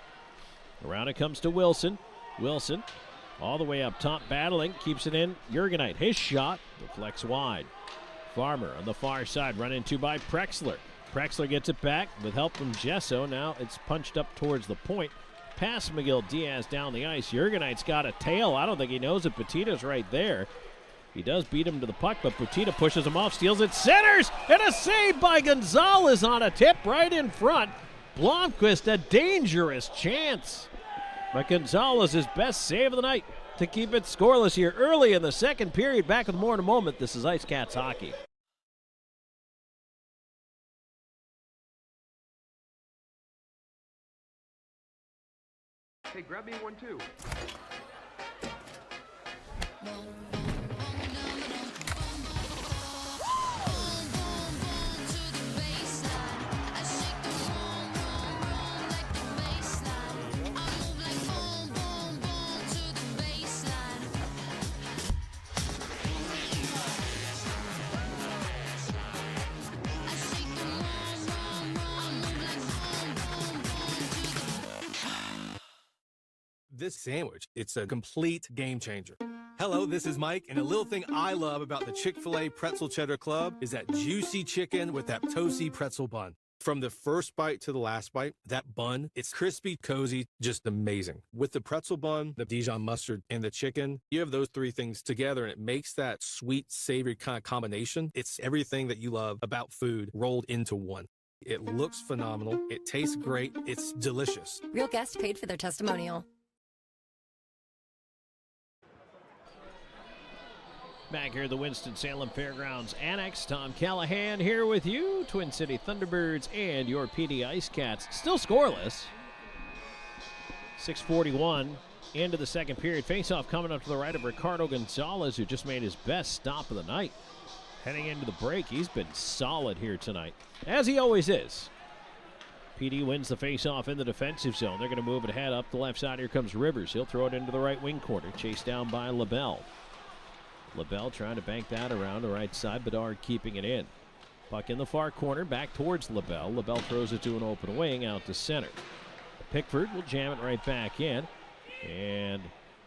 Around it comes to Wilson. Wilson all the way up top, battling, keeps it in. Jurgenite, his shot, deflects wide. Farmer on the far side, run into by Prexler. Prexler gets it back with help from Gesso. Now it's punched up towards the point. Past McGill Diaz down the ice. Jurgenite's got a tail. I don't think he knows it. Petita's right there. He does beat him to the puck, but Petita pushes him off, steals it, centers, and a save by Gonzalez on a tip right in front. Blomqvist, a dangerous chance. But Gonzalez's best save of the night to keep it scoreless here early in the second period. Back with more in a moment. This is IceCats hockey. Hey, grab me one too. This sandwich, it's a complete game changer. Hello, this is Mike, and a little thing I love about the Chick-fil-A Pretzel Cheddar Club is that juicy chicken with that toasty pretzel bun. From the first bite to the last bite, that bun, it's crispy, cozy, just amazing. With the pretzel bun, the Dijon mustard, and the chicken, you have those three things together, and it makes that sweet, savory kind of combination. It's everything that you love about food rolled into one. It looks phenomenal. It tastes great. It's delicious. Real guests paid for their testimonial. Back here at the Winston-Salem Fairgrounds Annex, Tom Callahan here with you. Twin City Thunderbirds and your PD IceCats still scoreless. 6:41 into the second period. Faceoff coming up to the right of Ricardo Gonzalez, who just made his best stop of the night. Heading into the break, he's been solid here tonight, as he always is. PD wins the faceoff in the defensive zone. They're going to move it ahead up the left side. Here comes Rivers. He'll throw it into the right wing corner. Chased down by LaBelle. LaBelle trying to bank that around the right side. Bedard keeping it in. Puck in the far corner, back towards LaBelle. LaBelle throws it to an open wing out to center. Pickford will jam it right back in. And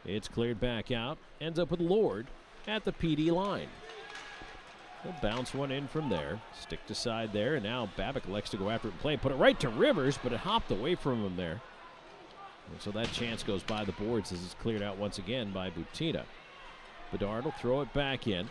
it's cleared back out. Ends up with Lord at the PD line. He'll bounce one in from there. Stick to side there, and now Babic elects to go after it and play. Put it right to Rivers, but it hopped away from him there. And so that chance goes by the boards as it's cleared out once again by Butina. Bedard will throw it back in.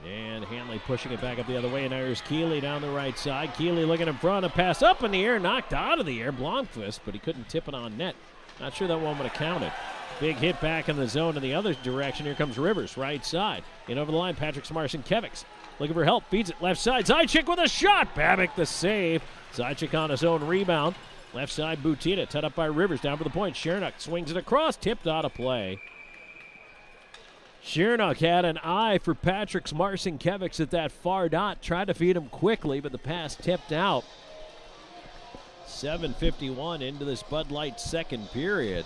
And Hanley pushing it back up the other way, and there's Keeley down the right side. Keeley looking in front, a pass up in the air, knocked out of the air. Blomqvist, but he couldn't tip it on net. Not sure that one would have counted. Big hit back in the zone in the other direction. Here comes Rivers, right side. In over the line, Patrick Smarson-Kevics looking for help, feeds it left side. Zajac with a shot. Babic the save. Zajac on his own rebound. Left side, Butina, tied up by Rivers, down to the point. Shernock swings it across, tipped out of play. Shernock had an eye for Patrick Smarson-Kevics at that far dot. Tried to feed him quickly, but the pass tipped out. 7:51 into this Bud Light second period.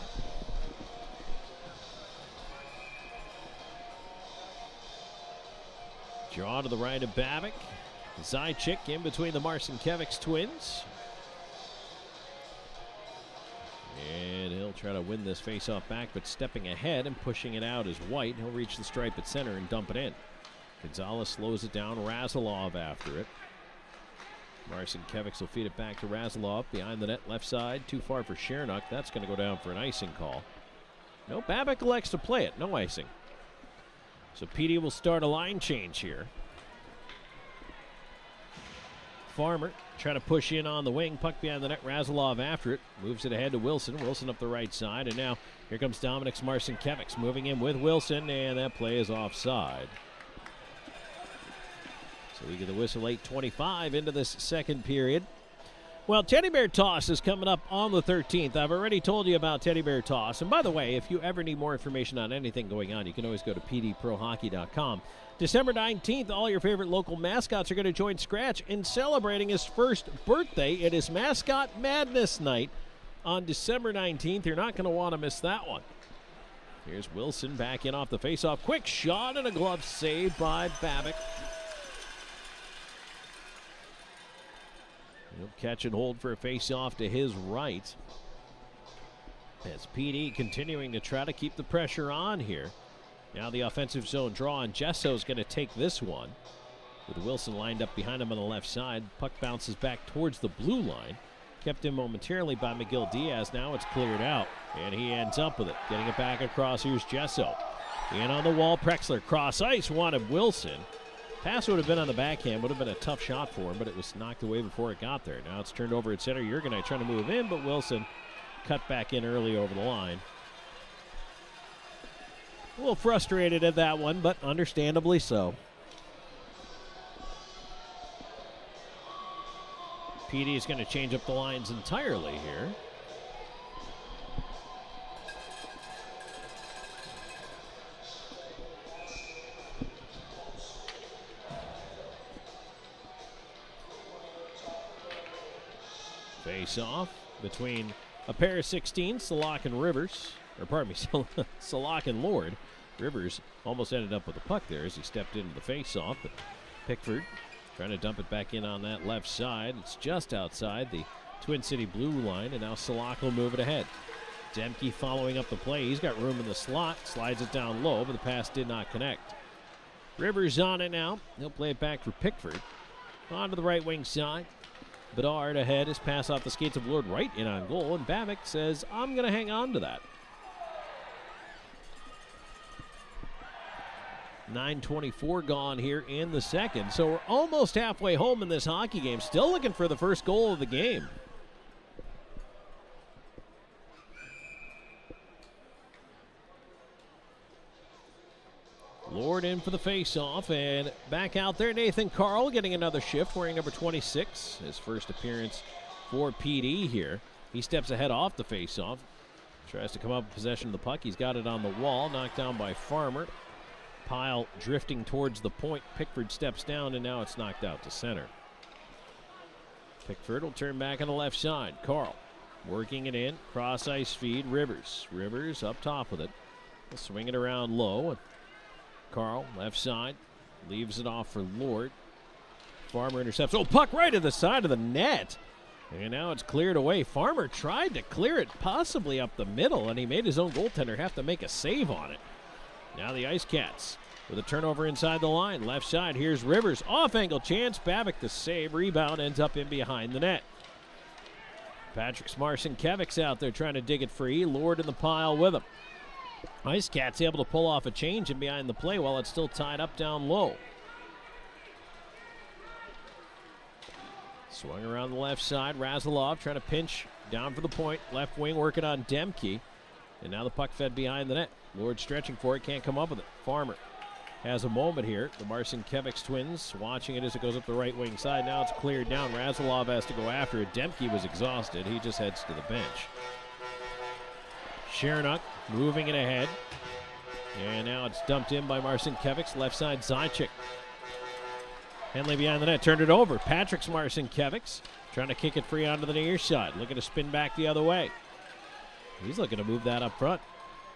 Draw to the right of Babic. Zajac in between the Marcinkiewicz twins. And he'll try to win this faceoff back, but stepping ahead and pushing it out is White. He'll reach the stripe at center and dump it in. Gonzalez slows it down. Razilov after it. Marcinkiewicz will feed it back to Razilov behind the net left side. Too far for Shernock. That's going to go down for an icing call. No, Babic elects to play it. No icing. So PD will start a line change here. Farmer trying to push in on the wing. Puck behind the net. Razilov after it. Moves it ahead to Wilson. Wilson up the right side. And now here comes Dominic Marcinkiewicz moving in with Wilson. And that play is offside. So we get the whistle 8:25 into this second period. Well, Teddy Bear Toss is coming up on the 13th. I've already told you about Teddy Bear Toss. And by the way, if you ever need more information on anything going on, you can always go to pdprohockey.com. December 19th, all your favorite local mascots are going to join Scratch in celebrating his first birthday. It is Mascot Madness Night on December 19th. You're not going to want to miss that one. Here's Wilson back in off the faceoff. Quick shot and a glove save by Babic. He'll catch and hold for a face-off to his right. As PD continuing to try to keep the pressure on here. Now the offensive zone draw, and Jesso's going to take this one. With Wilson lined up behind him on the left side. Puck bounces back towards the blue line. Kept in momentarily by Miguel Diaz. Now it's cleared out, and he ends up with it. Getting it back across, here's Jesso. In on the wall, Prexler. Cross ice, wanted Wilson. Pass would have been on the backhand, would have been a tough shot for him, but it was knocked away before it got there. Now it's turned over at center. Jurgenite trying to move in, but Wilson cut back in early over the line. A little frustrated at that one, but understandably so. PD is going to change up the lines entirely here. Face off between a pair of 16, Salak and Rivers. Or pardon me, Salak and Lord. Rivers almost ended up with the puck there as he stepped into the face-off. But Pickford trying to dump it back in on that left side. It's just outside the Twin City blue line, and now Salak will move it ahead. Demke following up the play. He's got room in the slot. Slides it down low, but the pass did not connect. Rivers on it now. He'll play it back for Pickford. On to the right wing side. Bedard ahead. His pass off the skates of Lord right in on goal, and Babic says, I'm going to hang on to that. 9:24 gone here in the second. So we're almost halfway home in this hockey game. Still looking for the first goal of the game. Lord in for the face-off, and back out there, Nathan Carl getting another shift, wearing number 26. His first appearance for PD here. He steps ahead off the face-off. Tries to come up with possession of the puck. He's got it on the wall, knocked down by Farmer. pile drifting towards the point. Pickford steps down, and now it's knocked out to center. Pickford will turn back on the left side. Carl working it in. Cross ice feed. Rivers. Rivers up top with it. He'll swing it around low. And Carl, left side, leaves it off for Lord. Farmer intercepts. Oh, puck right to the side of the net. And now it's cleared away. Farmer tried to clear it possibly up the middle, and he made his own goaltender have to make a save on it. Now the IceCats with a turnover inside the line. Left side, here's Rivers. Off-angle chance. Babic the save. Rebound ends up in behind the net. Patrick Smarson-Kevics out there trying to dig it free. Lord in the pile with him. IceCats able to pull off a change in behind the play while it's still tied up down low. Swung around the left side. Razilov trying to pinch down for the point. Left wing working on Demke. And now the puck fed behind the net. Lord stretching for it. Can't come up with it. Farmer has a moment here. The Marcinkiewicz twins watching it as it goes up the right wing side. Now it's cleared down. Razilov has to go after it. Demke was exhausted. He just heads to the bench. Shernock moving it ahead. And now it's dumped in by Marcinkiewicz. Left side, Zajac. Henley behind the net, turned it over. Patrick Smarson-Kevics trying to kick it free onto the near side. Looking to spin back the other way. He's looking to move that up front.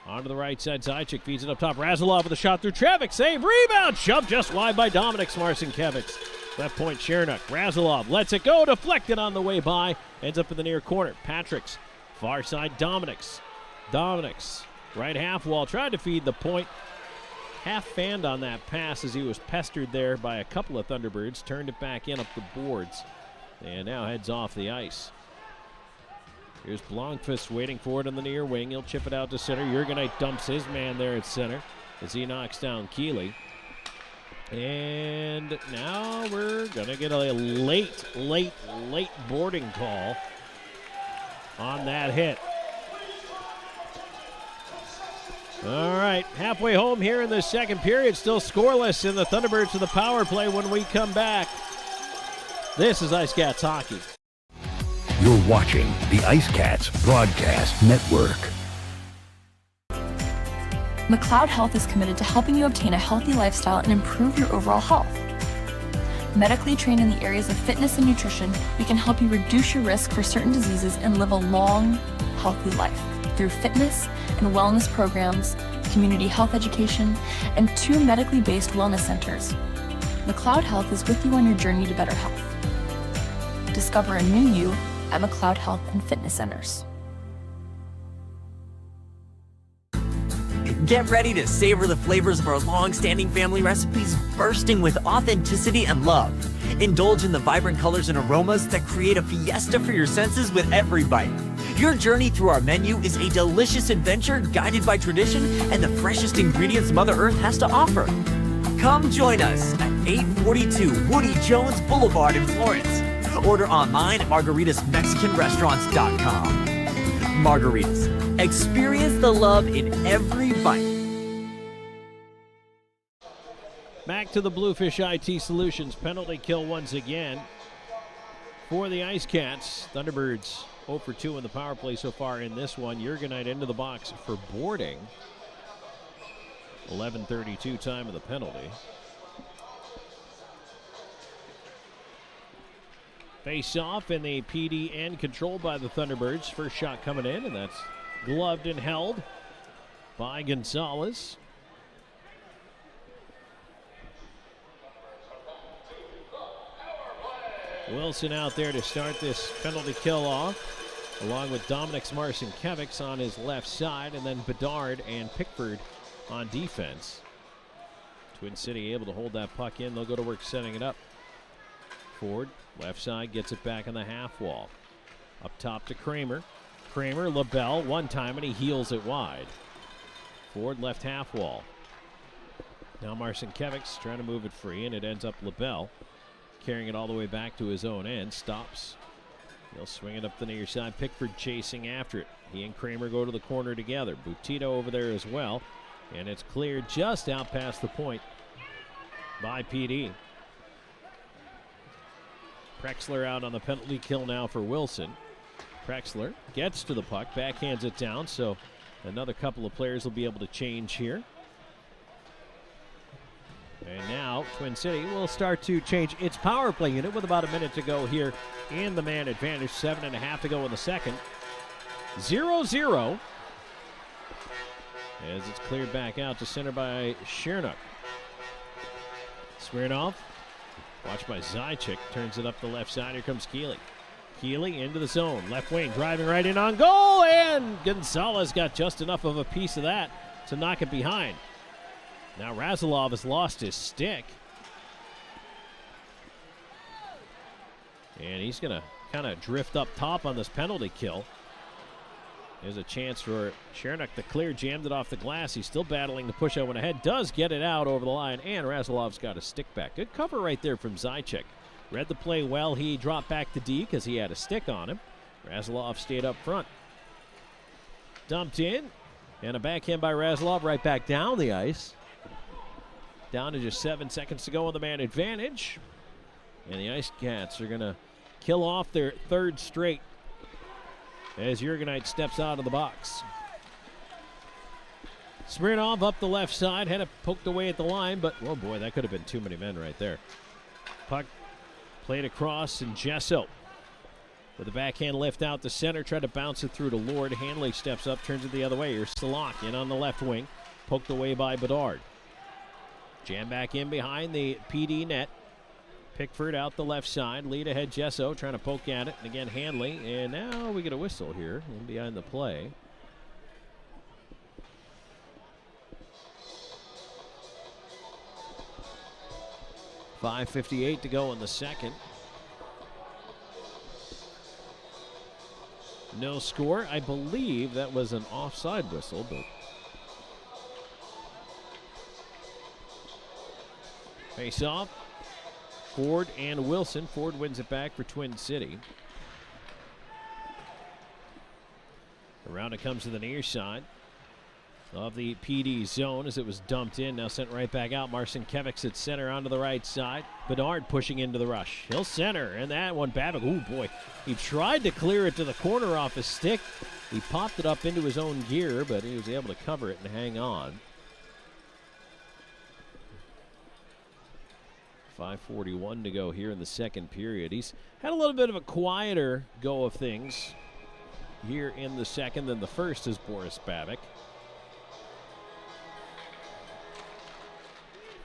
Onto the right side, Zajac feeds it up top. Razilov with a shot through traffic. Save, rebound, shoved just wide by Dominic Smarson-Kevics. Left point, Shernock. Razilov lets it go, deflected on the way by. Ends up in the near corner. Patrick's far side, Dominic's right half wall. Tried to feed the point. Half fanned on that pass as he was pestered there by a couple of Thunderbirds. Turned it back in up the boards. And now heads off the ice. Here's Blomqvist waiting for it on the near wing. He'll chip it out to center. Jurgenite dumps his man there at center as he knocks down Keeley. And now we're going to get a late boarding call on that hit. All right, halfway home here in the second period. Still scoreless in the Thunderbirds to the power play when we come back. This is IceCats Hockey. You're watching the IceCats Broadcast Network. McLeod Health is committed to helping you obtain a healthy lifestyle and improve your overall health. Medically trained in the areas of fitness and nutrition, we can help you reduce your risk for certain diseases and live a long, healthy life through fitness and wellness programs, community health education, and 2 medically based wellness centers. McLeod Health is with you on your journey to better health. Discover a new you at McLeod Health and Fitness Centers. Get ready to savor the flavors of our long-standing family recipes bursting with authenticity and love. Indulge in the vibrant colors and aromas that create a fiesta for your senses with every bite. Your journey through our menu is a delicious adventure guided by tradition and the freshest ingredients Mother Earth has to offer. Come join us at 842 Woody Jones Boulevard in Florence. Order online at margaritasmexicanrestaurants.com. Margaritas. Experience the love in every bite. Back to the Bluefish IT Solutions penalty kill once again for the IceCats. Thunderbirds 0 for 2 in the power play so far in this one. Jurgenite into the box for boarding. 11:32 time of the penalty. Face off in the PD end, controlled by the Thunderbirds. First shot coming in, and that's gloved and held by Gonzalez. Wilson out there to start this penalty kill off, along with Dominic Smarson-Kevics on his left side, and then Bedard and Pickford on defense. Twin City able to hold that puck in. They'll go to work setting it up. Ford, left side, gets it back on the half wall. Up top to Kramer. Kramer, LaBelle, one time, and he heels it wide. Ford, left half wall. Now Marcinkiewicz trying to move it free, and it ends up LaBelle carrying it all the way back to his own end. Stops. He'll swing it up the near side. Pickford chasing after it. He and Kramer go to the corner together. Butito over there as well. And it's cleared just out past the point by PD. Prexler out on the penalty kill now for Wilson. Prexler gets to the puck, backhands it down, so another couple of players will be able to change here. And now Twin City will start to change its power play unit with about a minute to go here in the man advantage. 7.5 to go in the second. 0-0. As it's cleared back out to center by Shernock. Smirnoff, watched by Zychik, turns it up the left side. Here comes Keeley. Keeley into the zone. Left wing, driving right in on goal, and Gonzalez got just enough of a piece of that to knock it behind. Now Razilov has lost his stick. And he's going to kind of drift up top on this penalty kill. There's a chance for Shernock to clear, jammed it off the glass. He's still battling to push that one ahead. Does get it out over the line, and Razilov's got a stick back. Good cover right there from Zychik. Read the play well. He dropped back to D because he had a stick on him. Razilov stayed up front. Dumped in, and a backhand by Razilov right back down the ice. Down to just 7 seconds to go on the man advantage. And the IceCats are going to kill off their third straight as Jurgenite steps out of the box. Smirnov up the left side, had it poked away at the line, but, oh boy, that could have been too many men right there. Puck played across, and Jesso with a backhand lift out the center, tried to bounce it through to Lord. Hanley steps up, turns it the other way. Here's Salak in on the left wing, poked away by Bedard. Jam back in behind the PD net. Pickford out the left side. Lead ahead Jesso trying to poke at it. And again Hanley. And now we get a whistle here in behind the play. .5:58 to go in the second. No score. I believe that was an offside whistle, but face off. Ford and Wilson. Ford wins it back for Twin City. Around it comes to the near side of the PD zone as it was dumped in. Now sent right back out. Marcinkiewicz at center onto the right side. Bedard pushing into the rush. He'll center, and that one, Babbitt, oh boy. He tried to clear it to the corner off his stick. He popped it up into his own gear, but he was able to cover it and hang on. 5:41 to go here in the second period. He's had a little bit of a quieter go of things here in the second than the first is Boris Babic.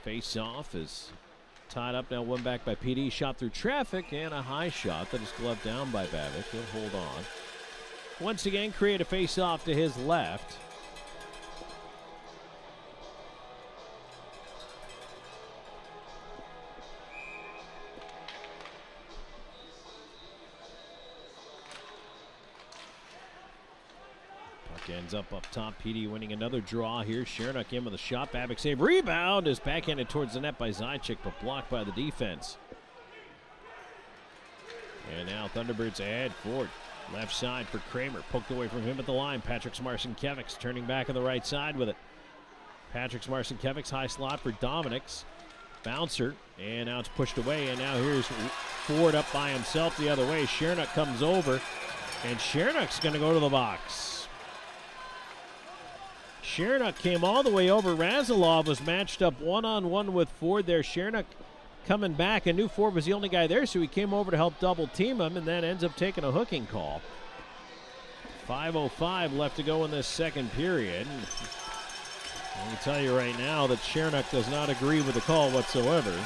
Face off is tied up now, one back by PD. Shot through traffic and a high shot that is gloved down by Babic. He'll hold on. Once again, create a face off to his left. Ends up top. PD winning another draw here. Shernock in with a shot. Babic save. Rebound is backhanded towards the net by Zychik, but blocked by the defense. And now Thunderbirds ahead. Ford left side for Kramer. Poked away from him at the line. Patrick Marcinkiewicz turning back on the right side with it. Patrick Marcinkiewicz high slot for Dominics. Bouncer. And now it's pushed away. And now here's Ford up by himself the other way. Shernock comes over. And Shernock's going to go to the box. Shernock came all the way over. Razilov was matched up one-on-one with Ford there. Shernock coming back. I knew Ford was the only guy there, so he came over to help double team him and then ends up taking a hooking call. 5:05 left to go in this second period. I can tell you right now that Shernock does not agree with the call whatsoever.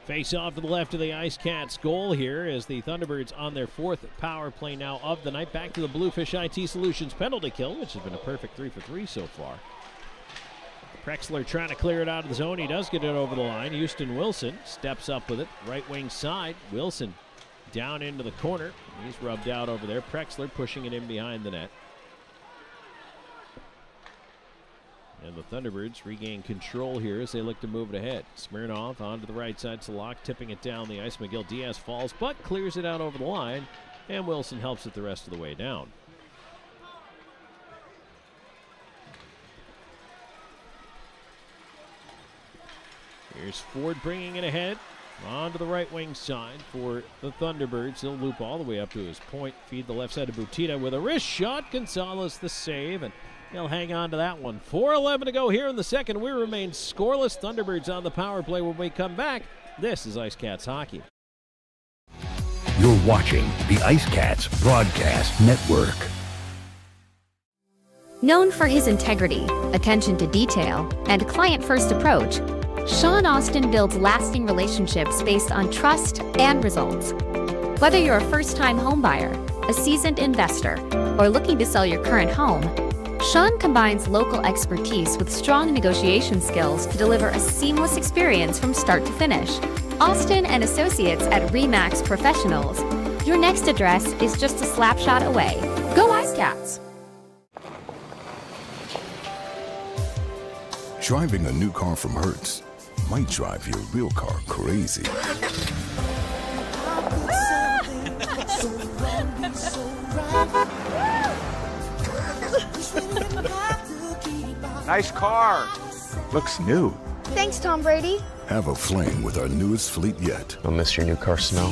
Face off to the left of the IceCats goal here as the Thunderbirds on their fourth power play now of the night. Back to the Bluefish IT Solutions penalty kill, which has been a perfect 3 for 3 so far. Prexler trying to clear it out of the zone. He does get it over the line. Houston Wilson steps up with it. Right wing side. Wilson down into the corner. He's rubbed out over there. Prexler pushing it in behind the net. And the Thunderbirds regain control here as they look to move it ahead. Smirnov onto the right side. Salak tipping it down the ice. Miguel Diaz falls, but clears it out over the line. And Wilson helps it the rest of the way down. Here's Ford bringing it ahead. On to the right wing side for the Thunderbirds. He'll loop all the way up to his point. Feed the left side to Butita with a wrist shot. Gonzalez the save, and he'll hang on to that one. 4:11 to go here in the second. We remain scoreless. Thunderbirds on the power play when we come back. This is IceCats Hockey. You're watching the IceCats Broadcast Network. Known for his integrity, attention to detail, and client-first approach, Sean Austin builds lasting relationships based on trust and results. Whether you're a first-time homebuyer, a seasoned investor, or looking to sell your current home, Sean combines local expertise with strong negotiation skills to deliver a seamless experience from start to finish. Austin and Associates at RE/MAX Professionals. Your next address is just a slap shot away. Go IceCats! Driving a new car from Hertz might drive your real car crazy. Nice car. Looks new. Thanks, Tom Brady. Have a fling with our newest fleet yet. I'll miss your new car smell.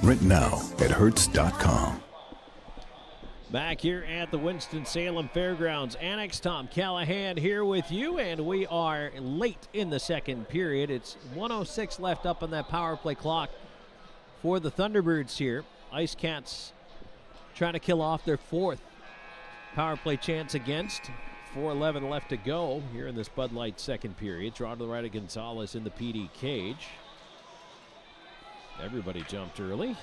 Rent now at Hertz.com. Back here at the Winston-Salem Fairgrounds Annex, Tom Callahan here with you, and we are late in the second period. It's 1:06 left up on that power play clock for the Thunderbirds here. IceCats trying to kill off their fourth power play chance against. 4:11 left to go here in this Bud Light second period. Draw to the right of Gonzalez in the PD cage. Everybody jumped early.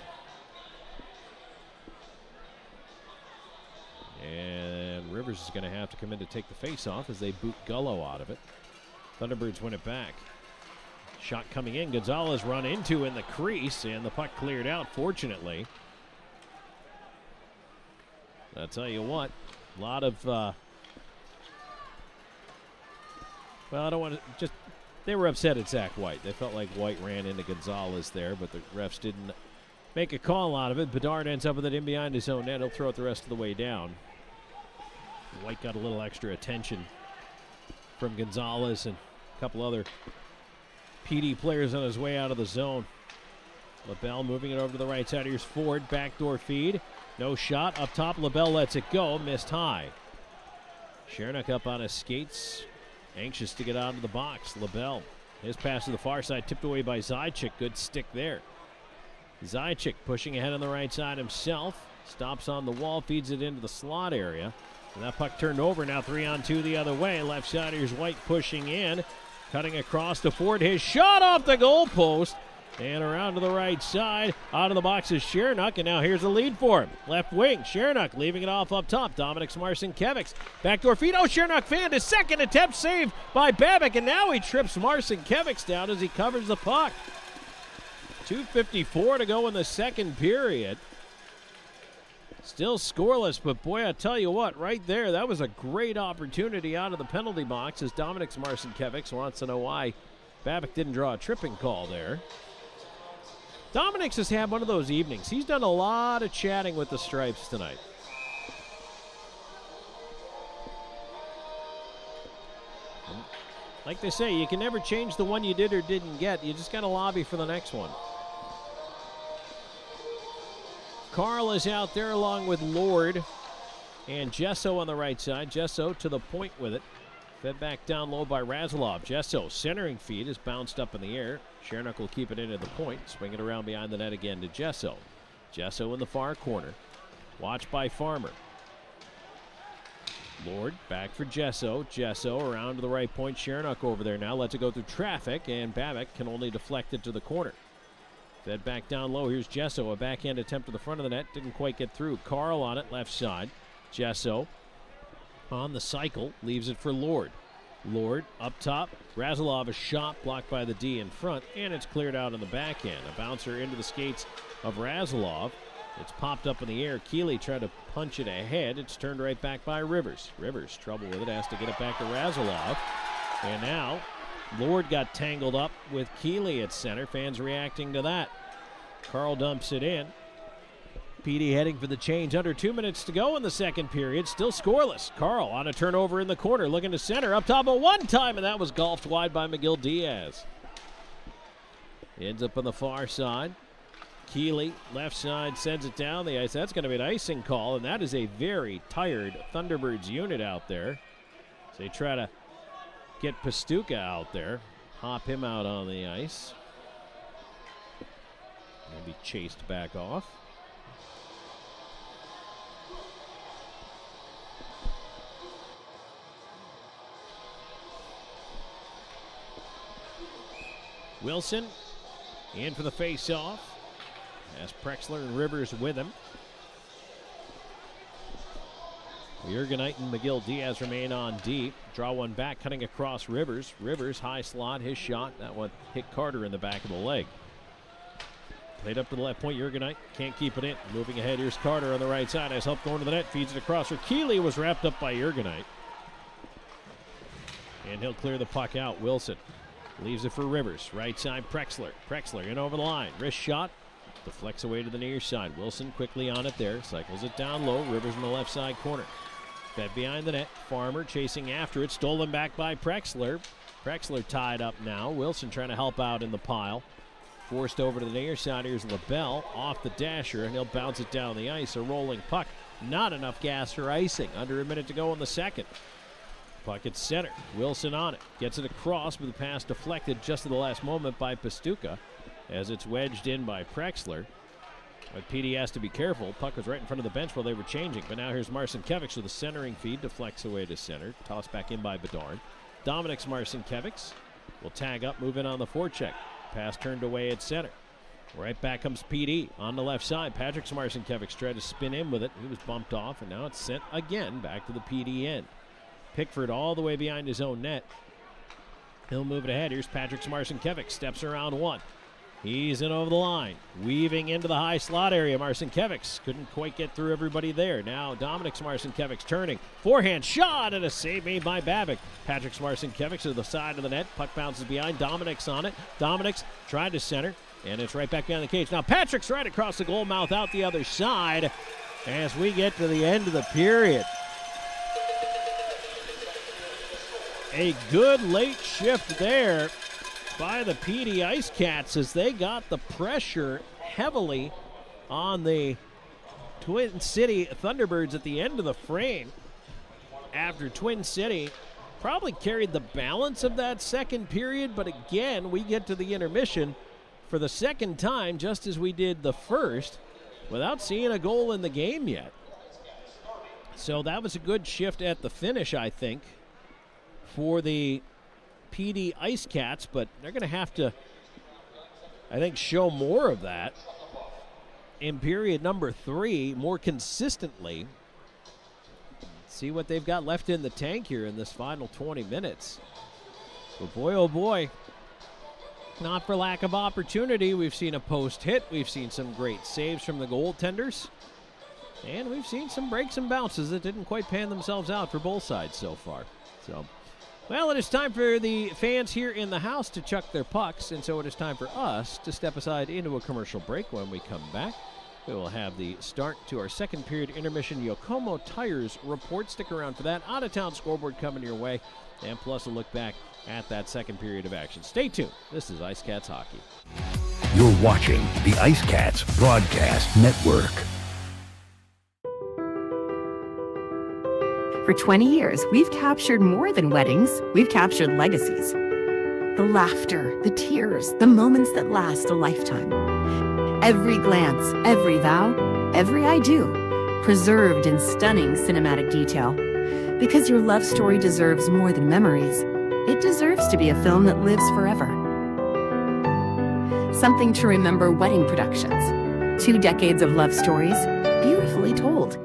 And Rivers is going to have to come in to take the face-off as they boot Gullo out of it. Thunderbirds win it back. Shot coming in. Gonzalez run into in the crease, and the puck cleared out, fortunately. I'll tell you what, a lot of, well, I don't want to just, they were upset at Zach White. They felt like White ran into Gonzalez there, but the refs didn't make a call out of it. Bedard ends up with it in behind his own net. He'll throw it the rest of the way down. White got a little extra attention from Gonzalez and a couple other PD players on his way out of the zone. LaBelle moving it over to the right side. Here's Ford, backdoor feed. No shot. Up top, LaBelle lets it go. Missed high. Shernock up on his skates. Anxious to get out of the box. LaBelle, his pass to the far side, tipped away by Zajac. Good stick there. Zajac pushing ahead on the right side himself. Stops on the wall, feeds it into the slot area. And that puck turned over, now 3-on-2 the other way. Left side, here's White pushing in. Cutting across to Ford. His shot off the goalpost. And around to the right side. Out of the box is Shernock, and now here's the lead for him. Left wing, Shernock leaving it off up top. Dominic Marcinkiewicz. Backdoor feed. Oh, Shernock fanned his second attempt, saved by Babbitt, and now he trips Marcinkiewicz down as he covers the puck. 2:54 to go in the second period. Still scoreless, but boy, I tell you what, right there, that was a great opportunity out of the penalty box as Dominic Marcinkiewicz wants to know why Babbitt didn't draw a tripping call there. Dominic's has had one of those evenings. He's done a lot of chatting with the Stripes tonight. Like they say, you can never change the one you did or didn't get. You just got to lobby for the next one. Carl is out there along with Lord and Jesso on the right side. Jesso to the point with it. Fed back down low by Razilov. Jesso centering feed is bounced up in the air. Shernock will keep it into the point. Swing it around behind the net again to Jesso. Jesso in the far corner. Watched by Farmer. Lord back for Jesso. Jesso around to the right point. Shernock over there now. Lets it go through traffic, and Babbitt can only deflect it to the corner. Fed back down low. Here's Jesso. A backhand attempt to the front of the net. Didn't quite get through. Carl on it, left side. Jesso on the cycle. Leaves it for Lord. Lord up top. Razilov a shot blocked by the D in front, and it's cleared out in the backhand. A bouncer into the skates of Razilov. It's popped up in the air. Keeley tried to punch it ahead. It's turned right back by Rivers. Rivers trouble with it. Has to get it back to Razilov. And now Lord got tangled up with Keeley at center. Fans reacting to that. Carl dumps it in. PD heading for the change. Under 2 minutes to go in the second period. Still scoreless. Carl on a turnover in the corner, looking to center. Up top at one time, and that was golfed wide by McGill Diaz. Ends up on the far side. Keeley, left side, sends it down the ice. That's going to be an icing call, and that is a very tired Thunderbirds unit out there. So they try to get Pastuca out there, hop him out on the ice. Maybe chased back off. Wilson in for the face-off. As Prexler and Rivers with him. Jurgenite and McGill Diaz remain on deep. Draw one back, cutting across Rivers. Rivers, high slot, his shot. That one hit Carter in the back of the leg. Played up to the left point, Jurgenite can't keep it in. Moving ahead, here's Carter on the right side. Has help going to the net, feeds it across. Keeley was wrapped up by Jurgenite. And he'll clear the puck out. Wilson leaves it for Rivers. Right side, Prexler. Prexler in over the line. Wrist shot. Deflects away to the near side. Wilson quickly on it there. Cycles it down low. Rivers in the left side corner. Fed behind the net. Farmer chasing after it. Stolen back by Prexler. Prexler tied up now. Wilson trying to help out in the pile. Forced over to the near side. Here's LaBelle off the dasher, and he'll bounce it down the ice. A rolling puck. Not enough gas for icing. Under a minute to go in the second. Puck at center. Wilson on it. Gets it across, but the pass deflected just at the last moment by Pastuca as it's wedged in by Prexler. But PD has to be careful. Puck was right in front of the bench while they were changing. But now here's Marcinkiewicz with a centering feed. Deflects away to center. Tossed back in by Bedard. Dominic's Marcinkiewicz will tag up, move in on the forecheck. Pass turned away at center. Right back comes PD on the left side. Patrick Marcinkiewicz tried to spin in with it. He was bumped off, and now it's sent again back to the PD end. Pickford all the way behind his own net. He'll move it ahead. Here's Patrick Marcinkiewicz. Steps around one. He's in over the line. Weaving into the high slot area. Marcinkiewicz couldn't quite get through everybody there. Now Dominic's Marcinkiewicz turning. Forehand shot and a save made by Babic. Patrick Marcinkiewicz to the side of the net. Puck bounces behind. Dominic's on it. Dominic's tried to center. And it's right back behind the cage. Now Patrick's right across the goal mouth out the other side as we get to the end of the period. A good late shift there by the PD IceCats as they got the pressure heavily on the Twin City Thunderbirds at the end of the frame. After Twin City probably carried the balance of that second period, but again, we get to the intermission for the second time, just as we did the first, without seeing a goal in the game yet. So that was a good shift at the finish, I think, for the PD IceCats, but they're going to have to, I think, show more of that in period number 3 more consistently. See what they've got left in the tank here in this final 20 minutes. But boy, oh boy, not for lack of opportunity. We've seen a post hit. We've seen some great saves from the goaltenders. And we've seen some breaks and bounces that didn't quite pan themselves out for both sides so far. So, well, it is time for the fans here in the house to chuck their pucks, and so it is time for us to step aside into a commercial break. When we come back, we will have the start to our second period intermission Yokomo Tires report. Stick around for that. Out-of-town scoreboard coming your way, and plus a look back at that second period of action. Stay tuned. This is IceCats Hockey. You're watching the IceCats Broadcast Network. For 20 years, we've captured more than weddings. We've captured legacies. The laughter, the tears, the moments that last a lifetime. Every glance, every vow, every I do, preserved in stunning cinematic detail. Because your love story deserves more than memories. It deserves to be a film that lives forever. Something to remember wedding productions. 2 decades of love stories, beautifully told.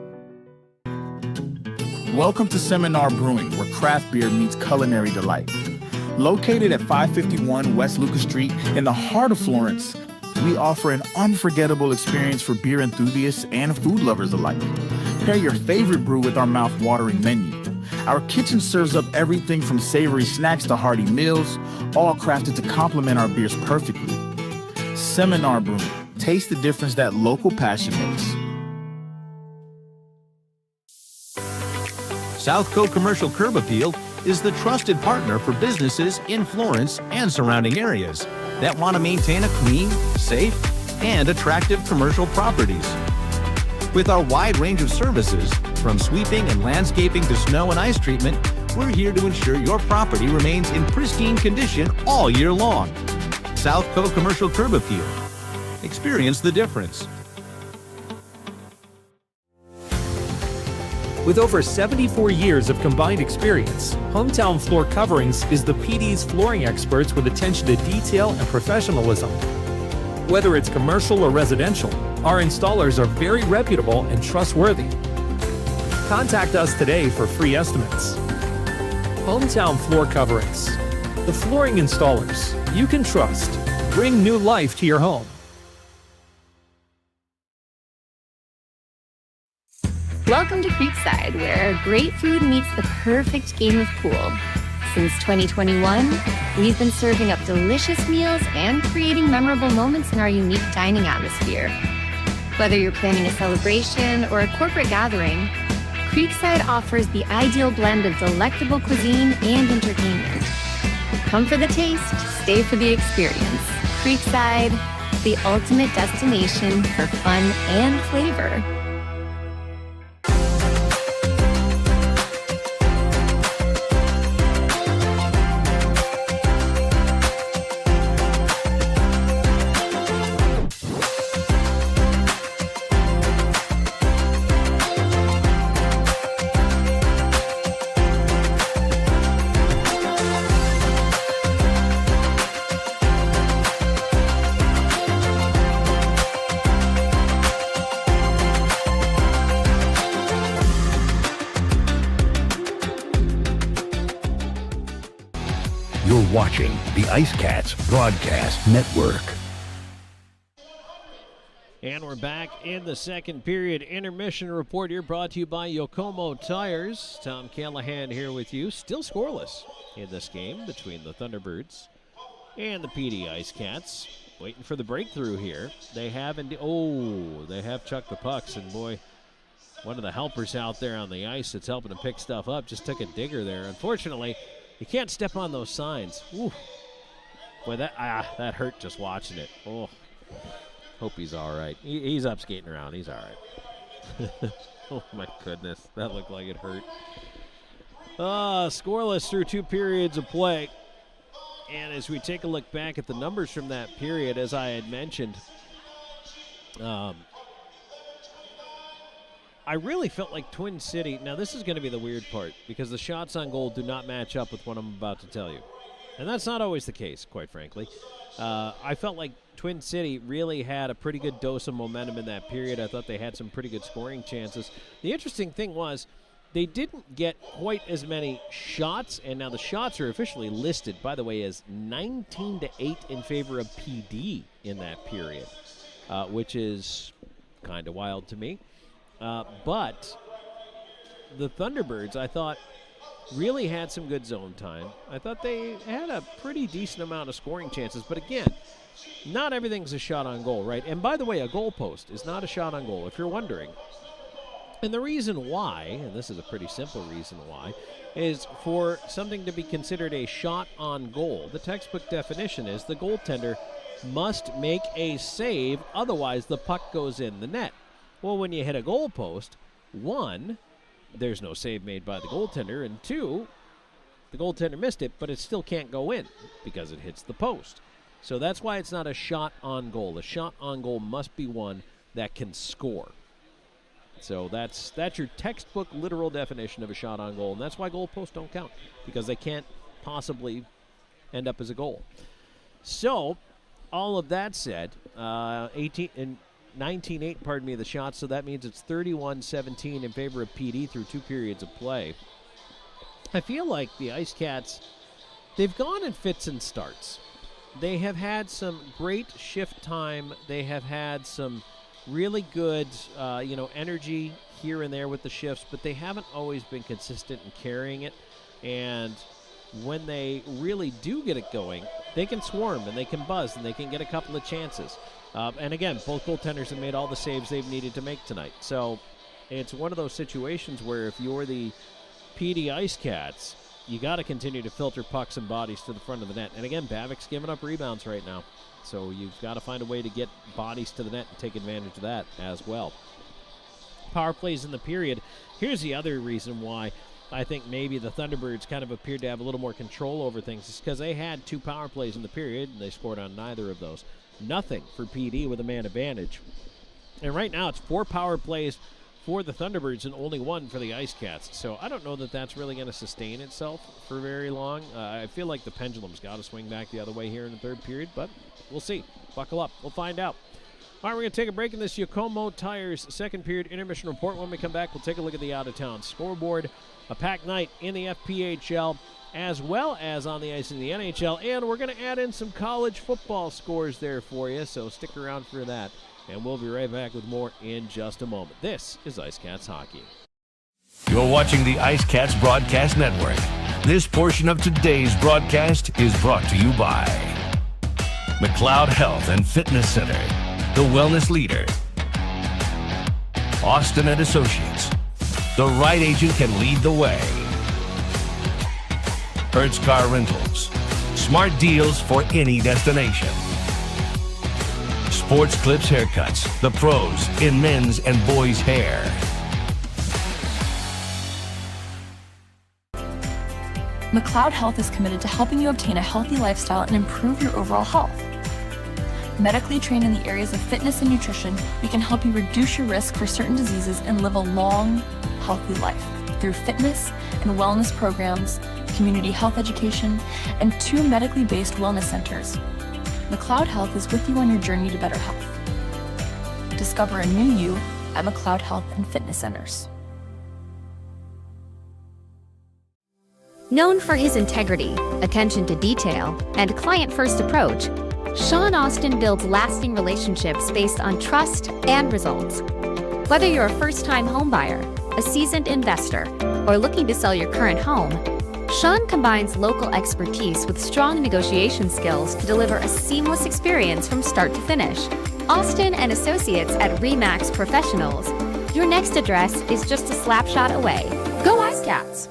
Welcome to Seminar Brewing, where craft beer meets culinary delight. Located at 551 West Lucas Street in the heart of Florence, we offer an unforgettable experience for beer enthusiasts and food lovers alike. Pair your favorite brew with our mouth-watering menu. Our kitchen serves up everything from savory snacks to hearty meals, all crafted to complement our beers perfectly. Seminar Brewing. Taste the difference that local passion makes. Southco Commercial Curb Appeal is the trusted partner for businesses in Florence and surrounding areas that want to maintain a clean, safe, and attractive commercial properties. With our wide range of services, from sweeping and landscaping to snow and ice treatment, we're here to ensure your property remains in pristine condition all year long. Southco Commercial Curb Appeal. Experience the difference. With over 74 years of combined experience, Hometown Floor Coverings is the PD's flooring experts with attention to detail and professionalism. Whether it's commercial or residential, our installers are very reputable and trustworthy. Contact us today for free estimates. Hometown Floor Coverings, the flooring installers you can trust. Bring new life to your home. Welcome to Creekside, where great food meets the perfect game of pool. Since 2021, we've been serving up delicious meals and creating memorable moments in our unique dining atmosphere. Whether you're planning a celebration or a corporate gathering, Creekside offers the ideal blend of delectable cuisine and entertainment. Come for the taste, stay for the experience. Creekside, the ultimate destination for fun and flavor. You're watching the IceCats Broadcast Network. And we're back in the second period. Intermission report here brought to you by Yokomo Tires. Tom Callahan here with you. Still scoreless in this game between the Thunderbirds and the PD IceCats. Waiting for the breakthrough here. They have they have chucked the pucks, and boy, one of the helpers out there on the ice that's helping to pick stuff up just took a digger there. Unfortunately, you can't step on those signs. Ooh. Boy, that hurt just watching it. Oh, hope he's all right. He's up skating around. He's all right. Oh, my goodness. That looked like it hurt. Scoreless through 2 periods of play. And as we take a look back at the numbers from that period, as I had mentioned, I really felt like Twin City. Now, this is going to be the weird part because the shots on goal do not match up with what I'm about to tell you. And that's not always the case, quite frankly. I felt like Twin City really had a pretty good dose of momentum in that period. I thought they had some pretty good scoring chances. The interesting thing was they didn't get quite as many shots, and now the shots are officially listed, by the way, as 19-8 in favor of PD in that period, which is kind of wild to me. But the Thunderbirds, I thought, really had some good zone time. I thought they had a pretty decent amount of scoring chances. But again, not everything's a shot on goal, right? And by the way, a goal post is not a shot on goal, if you're wondering. And the reason why, and this is a pretty simple reason why, is for something to be considered a shot on goal. The textbook definition is the goaltender must make a save, otherwise the puck goes in the net. Well, when you hit a goal post, 1, there's no save made by the goaltender, and 2, the goaltender missed it, but it still can't go in because it hits the post. So that's why it's not a shot on goal. A shot on goal must be one that can score. So that's your textbook literal definition of a shot on goal, and that's why goal posts don't count, because they can't possibly end up as a goal. So all of that said, 19-8, pardon me, the shots, so that means it's 31-17 in favor of PD through 2 periods of play. I feel like the IceCats, they've gone in fits and starts. They have had some great shift time. They have had some really good, energy here and there with the shifts, but they haven't always been consistent in carrying it. And when they really do get it going, they can swarm and they can buzz and they can get a couple of chances. And again, both goaltenders have made all the saves they've needed to make tonight. So it's one of those situations where if you're the PD IceCats, you got to continue to filter pucks and bodies to the front of the net. And again, Bavic's giving up rebounds right now. So you've got to find a way to get bodies to the net and take advantage of that as well. Power plays in the period. Here's the other reason why I think maybe the Thunderbirds kind of appeared to have a little more control over things. It's because they had 2 power plays in the period, and they scored on neither of those. Nothing for PD with a man advantage. And right now it's 4 power plays for the Thunderbirds and only 1 for the IceCats. So I don't know that that's really going to sustain itself for very long. I feel like the pendulum's got to swing back the other way here in the third period, but we'll see. Buckle up. We'll find out. All right, we're going to take a break in this Yokomo Tires second period intermission report. When we come back, we'll take a look at the out-of-town scoreboard, a packed night in the FPHL, as well as on the ice in the NHL, and we're going to add in some college football scores there for you, so stick around for that. And we'll be right back with more in just a moment. This is IceCats Hockey. You're watching the IceCats Broadcast Network. This portion of today's broadcast is brought to you by McLeod Health and Fitness Center, the wellness leader. Austin and Associates. The right agent can lead the way. Hertz Car Rentals. Smart deals for any destination. Sports Clips Haircuts, the pros in men's and boys' hair. McLeod Health is committed to helping you obtain a healthy lifestyle and improve your overall health. Medically trained in the areas of fitness and nutrition, we can help you reduce your risk for certain diseases and live a long, healthy life through fitness and wellness programs, community health education, and 2 medically based wellness centers. McLeod Health is with you on your journey to better health. Discover a new you at McLeod Health and Fitness Centers. Known for his integrity, attention to detail, and client-first approach, Sean Austin builds lasting relationships based on trust and results. Whether you're a first-time homebuyer, a seasoned investor, or looking to sell your current home, Sean combines local expertise with strong negotiation skills to deliver a seamless experience from start to finish. Austin and Associates at RE/MAX Professionals. Your next address is just a slap shot away. Go IceCats!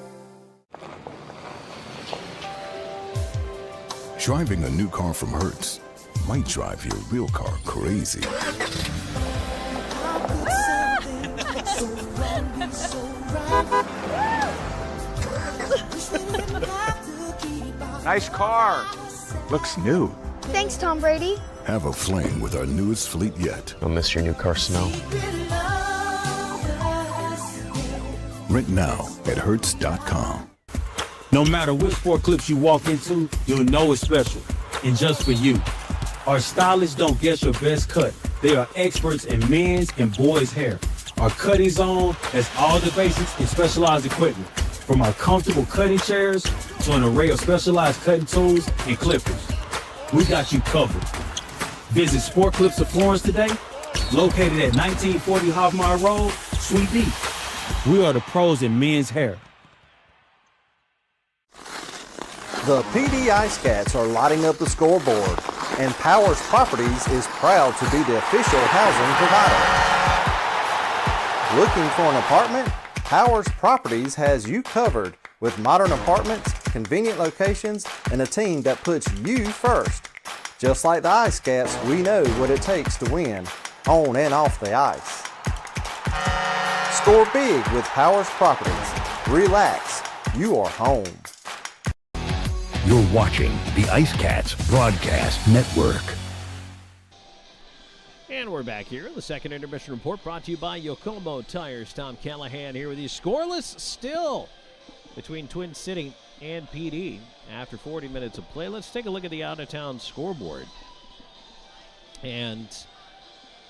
Driving a new car from Hertz might drive your real car crazy. Nice car. Looks new. Thanks, Tom Brady. Have a flame with our newest fleet yet. You'll miss your new car smell. Rent now at Hertz.com. No matter which sport clips you walk into, you'll know it's special. And just for you. Our stylists don't guess your best cut. They are experts in men's and boys' hair. Our cutting zone has all the basics and specialized equipment. From our comfortable cutting chairs to an array of specialized cutting tools and clippers. We got you covered. Visit Sport Clips of Florence today, located at 1940 Hoffmeyer Road, Suite B. We are the pros in men's hair. The PD IceCats are lighting up the scoreboard, and Powers Properties is proud to be the official housing provider. Looking for an apartment? Powers Properties has you covered with modern apartments, convenient locations, and a team that puts you first. Just like the IceCats, we know what it takes to win, on and off the ice. Score big with Powers Properties. Relax, you are home. You're watching the IceCats Broadcast Network. And we're back here in the second intermission report brought to you by Yokomo Tires. Tom Callahan here with you. Scoreless still between Twin City and PD after 40 minutes of play. Let's take a look at the out-of-town scoreboard. And,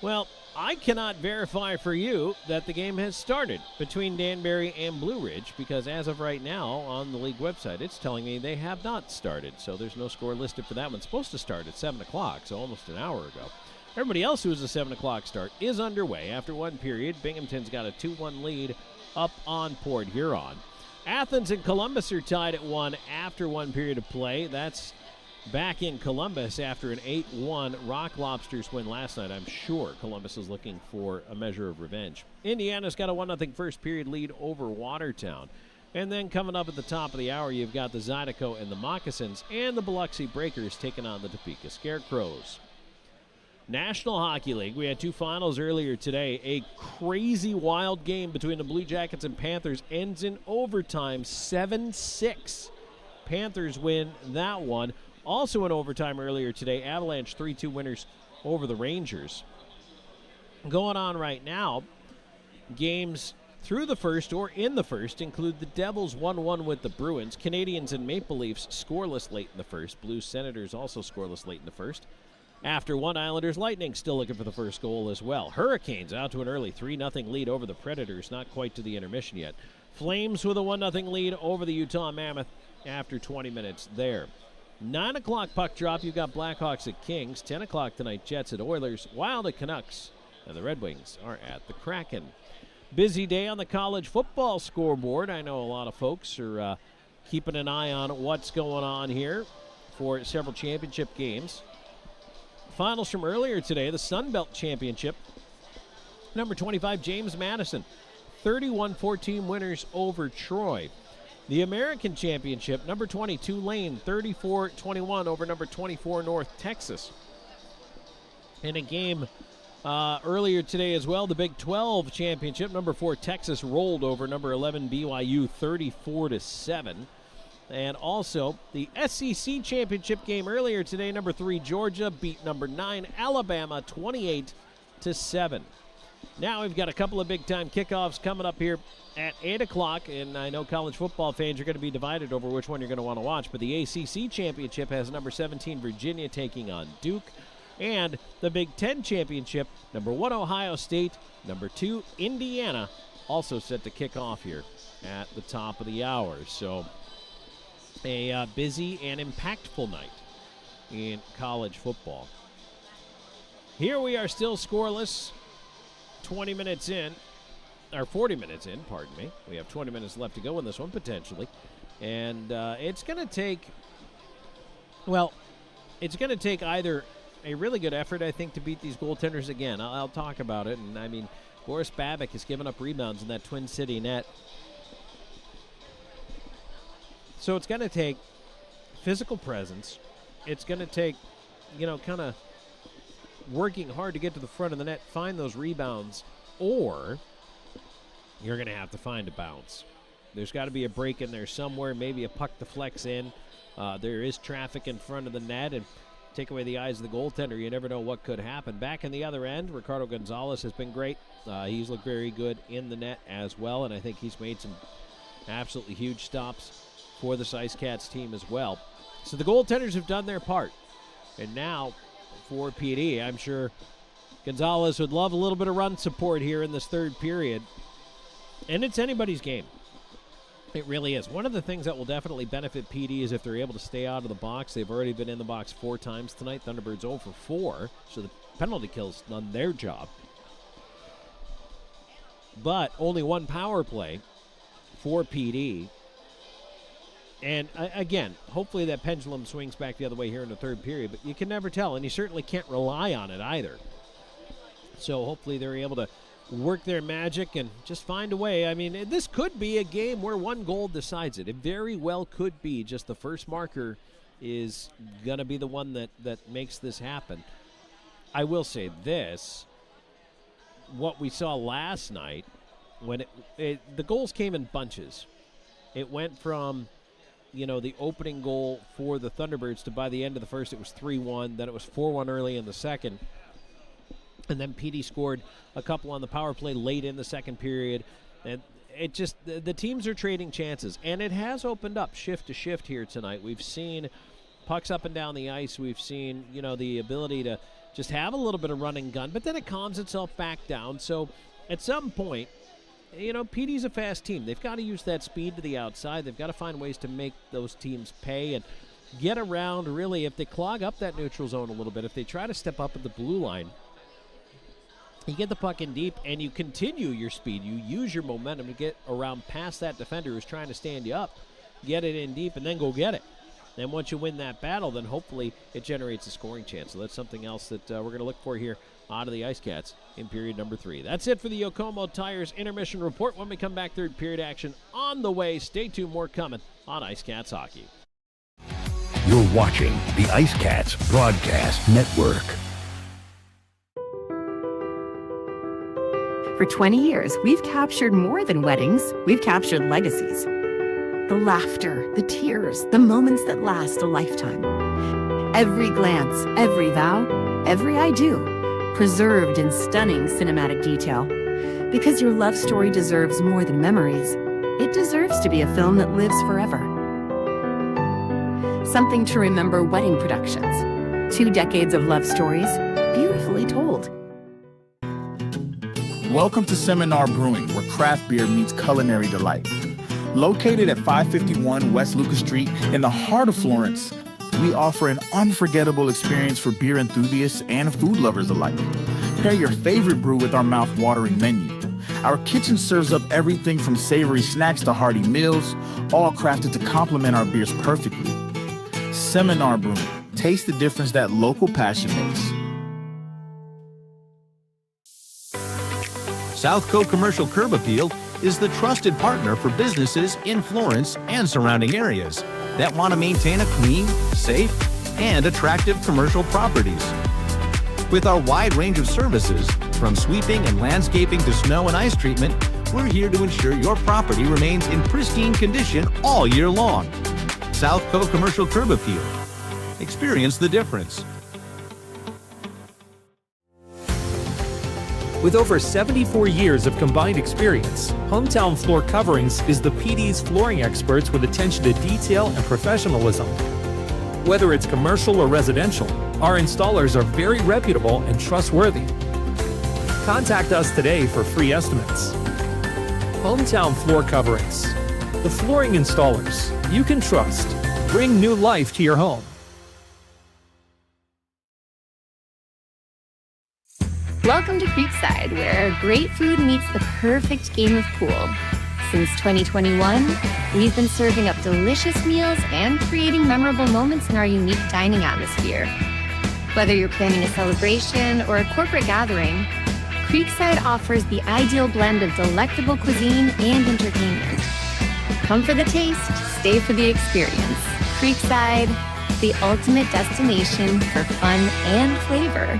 well, I cannot verify for you that the game has started between Danbury and Blue Ridge because as of right now on the league website, it's telling me they have not started. So there's no score listed for that one. It's supposed to start at 7 o'clock, so almost an hour ago. Everybody else who was a 7 o'clock start is underway. After one period, Binghamton's got a 2-1 lead up on Port Huron. Athens and Columbus are tied at 1 after one period of play. That's back in Columbus after an 8-1 Rock Lobsters win last night. I'm sure Columbus is looking for a measure of revenge. Indiana's got a 1-0 first period lead over Watertown. And then coming up at the top of the hour, you've got the Zydeco and the Moccasins and the Biloxi Breakers taking on the Topeka Scarecrows. National Hockey League, we had two finals earlier today. A crazy wild game between the Blue Jackets and Panthers ends in overtime, 7-6. Panthers win that one. Also in overtime earlier today, Avalanche 3-2 winners over the Rangers. Going on right now, games through the first or in the first include the Devils 1-1 with the Bruins, Canadiens and Maple Leafs scoreless late in the first, Blues Senators also scoreless late in the first. After one, Islanders Lightning still looking for the first goal as well. Hurricanes out to an early 3-0 lead over the Predators, not quite to the intermission yet. Flames with a 1-0 lead over the Utah Mammoth after 20 minutes there. 9 o'clock puck drop, you've got Blackhawks at Kings. 10 o'clock tonight, Jets at Oilers. Wild at Canucks. And the Red Wings are at the Kraken. Busy day on the college football scoreboard. I know a lot of folks are keeping an eye on what's going on here for several championship games. Finals from earlier today, the Sun Belt Championship. Number 25, James Madison. 31-14 winners over Troy. The American Championship, number 20, Tulane, 34-21 over number 24, North Texas. In a game earlier today as well, the Big 12 Championship, number 4, Texas rolled over number 11, BYU, 34-7. And also, the SEC Championship game earlier today, number 3, Georgia beat number 9, Alabama, 28-7. Now we've got a couple of big-time kickoffs coming up here at 8 o'clock, and I know college football fans are going to be divided over which one you're going to want to watch, but the ACC Championship has number 17, Virginia, taking on Duke, and the Big 10 Championship, number 1, Ohio State, number 2, Indiana, also set to kick off here at the top of the hour. So a busy and impactful night in college football. Here we are still scoreless, 20 minutes in, or 40 minutes in, pardon me. We have 20 minutes left to go in this one, potentially. And it's going to take, well, it's going to take either a really good effort, I think, to beat these goaltenders again. I'll talk about it. And, I mean, Boris Babic has given up rebounds in that Twin City net. So it's going to take physical presence. It's going to take, you know, kind of working hard to get to the front of the net, find those rebounds, or you're going to have to find a bounce. There's got to be a break in there somewhere, maybe a puck deflects in. There is traffic in front of the net, and take away the eyes of the goaltender, you never know what could happen. Back in the other end, Ricardo Gonzalez has been great. He's looked very good in the net as well, and I think he's made some absolutely huge stops for this IceCats team as well. So the goaltenders have done their part. And now for PD, I'm sure Gonzalez would love a little bit of run support here in this third period. And it's anybody's game. It really is. One of the things that will definitely benefit PD is if they're able to stay out of the box. They've already been in the box 4 times tonight. Thunderbirds 0 for 4, so the penalty kill's done their job. But only 1 power play for PD. And again, hopefully that pendulum swings back the other way here in the third period, but you can never tell, and you certainly can't rely on it either. So hopefully they're able to work their magic and just find a way. I mean, this could be a game where 1 goal decides it. It very well could be. Just the first marker is going to be the one that makes this happen. I will say this. What we saw last night, when the goals came in bunches. It went from, you know, the opening goal for the Thunderbirds to by the end of the first, it was 3-1. Then it was 4-1 early in the second. And then PD scored a couple on the power play late in the second period. And it just, the teams are trading chances. And it has opened up shift to shift here tonight. We've seen pucks up and down the ice. We've seen, you know, the ability to just have a little bit of run and gun. But then it calms itself back down. So at some point, you know, PD's a fast team. They've got to use that speed to the outside. They've got to find ways to make those teams pay and get around, really, if they clog up that neutral zone a little bit, if they try to step up at the blue line, you get the puck in deep and you continue your speed. You use your momentum to get around past that defender who's trying to stand you up, get it in deep, and then go get it. And once you win that battle, then hopefully it generates a scoring chance. So that's something else that we're going to look for here out of the IceCats in period number 3. That's it for the Yokomo Tires intermission report. When we come back, third period action on the way. Stay tuned, more coming on IceCats Hockey. You're watching the IceCats Broadcast Network. For 20 years, we've captured more than weddings. We've captured legacies. The laughter, the tears, the moments that last a lifetime. Every glance, every vow, every I do, preserved in stunning cinematic detail. Because your love story deserves more than memories. It deserves to be a film that lives forever. Something to remember wedding productions. 2 decades of love stories, beautifully told. Welcome to Seminar Brewing, where craft beer meets culinary delight. Located at 551 West Lucas Street in the heart of Florence, we offer an unforgettable experience for beer enthusiasts and food lovers alike. Pair your favorite brew with our mouth-watering menu. Our kitchen serves up everything from savory snacks to hearty meals, all crafted to complement our beers perfectly. Seminar Brewing. Taste the difference that local passion makes. South Coast Commercial Curb Appeal is the trusted partner for businesses in Florence and surrounding areas that want to maintain a clean, safe, and attractive commercial properties. With our wide range of services, from sweeping and landscaping to snow and ice treatment, we're here to ensure your property remains in pristine condition all year long. South Coast Commercial Curb Appeal. Experience the difference. With over 74 years of combined experience, Hometown Floor Coverings is the PD's flooring experts with attention to detail and professionalism. Whether it's commercial or residential, our installers are very reputable and trustworthy. Contact us today for free estimates. Hometown Floor Coverings, the flooring installers you can trust. Bring new life to your home. Welcome to Creekside, where great food meets the perfect game of pool. Since 2021, we've been serving up delicious meals and creating memorable moments in our unique dining atmosphere. Whether you're planning a celebration or a corporate gathering, Creekside offers the ideal blend of delectable cuisine and entertainment. Come for the taste, stay for the experience. Creekside, the ultimate destination for fun and flavor.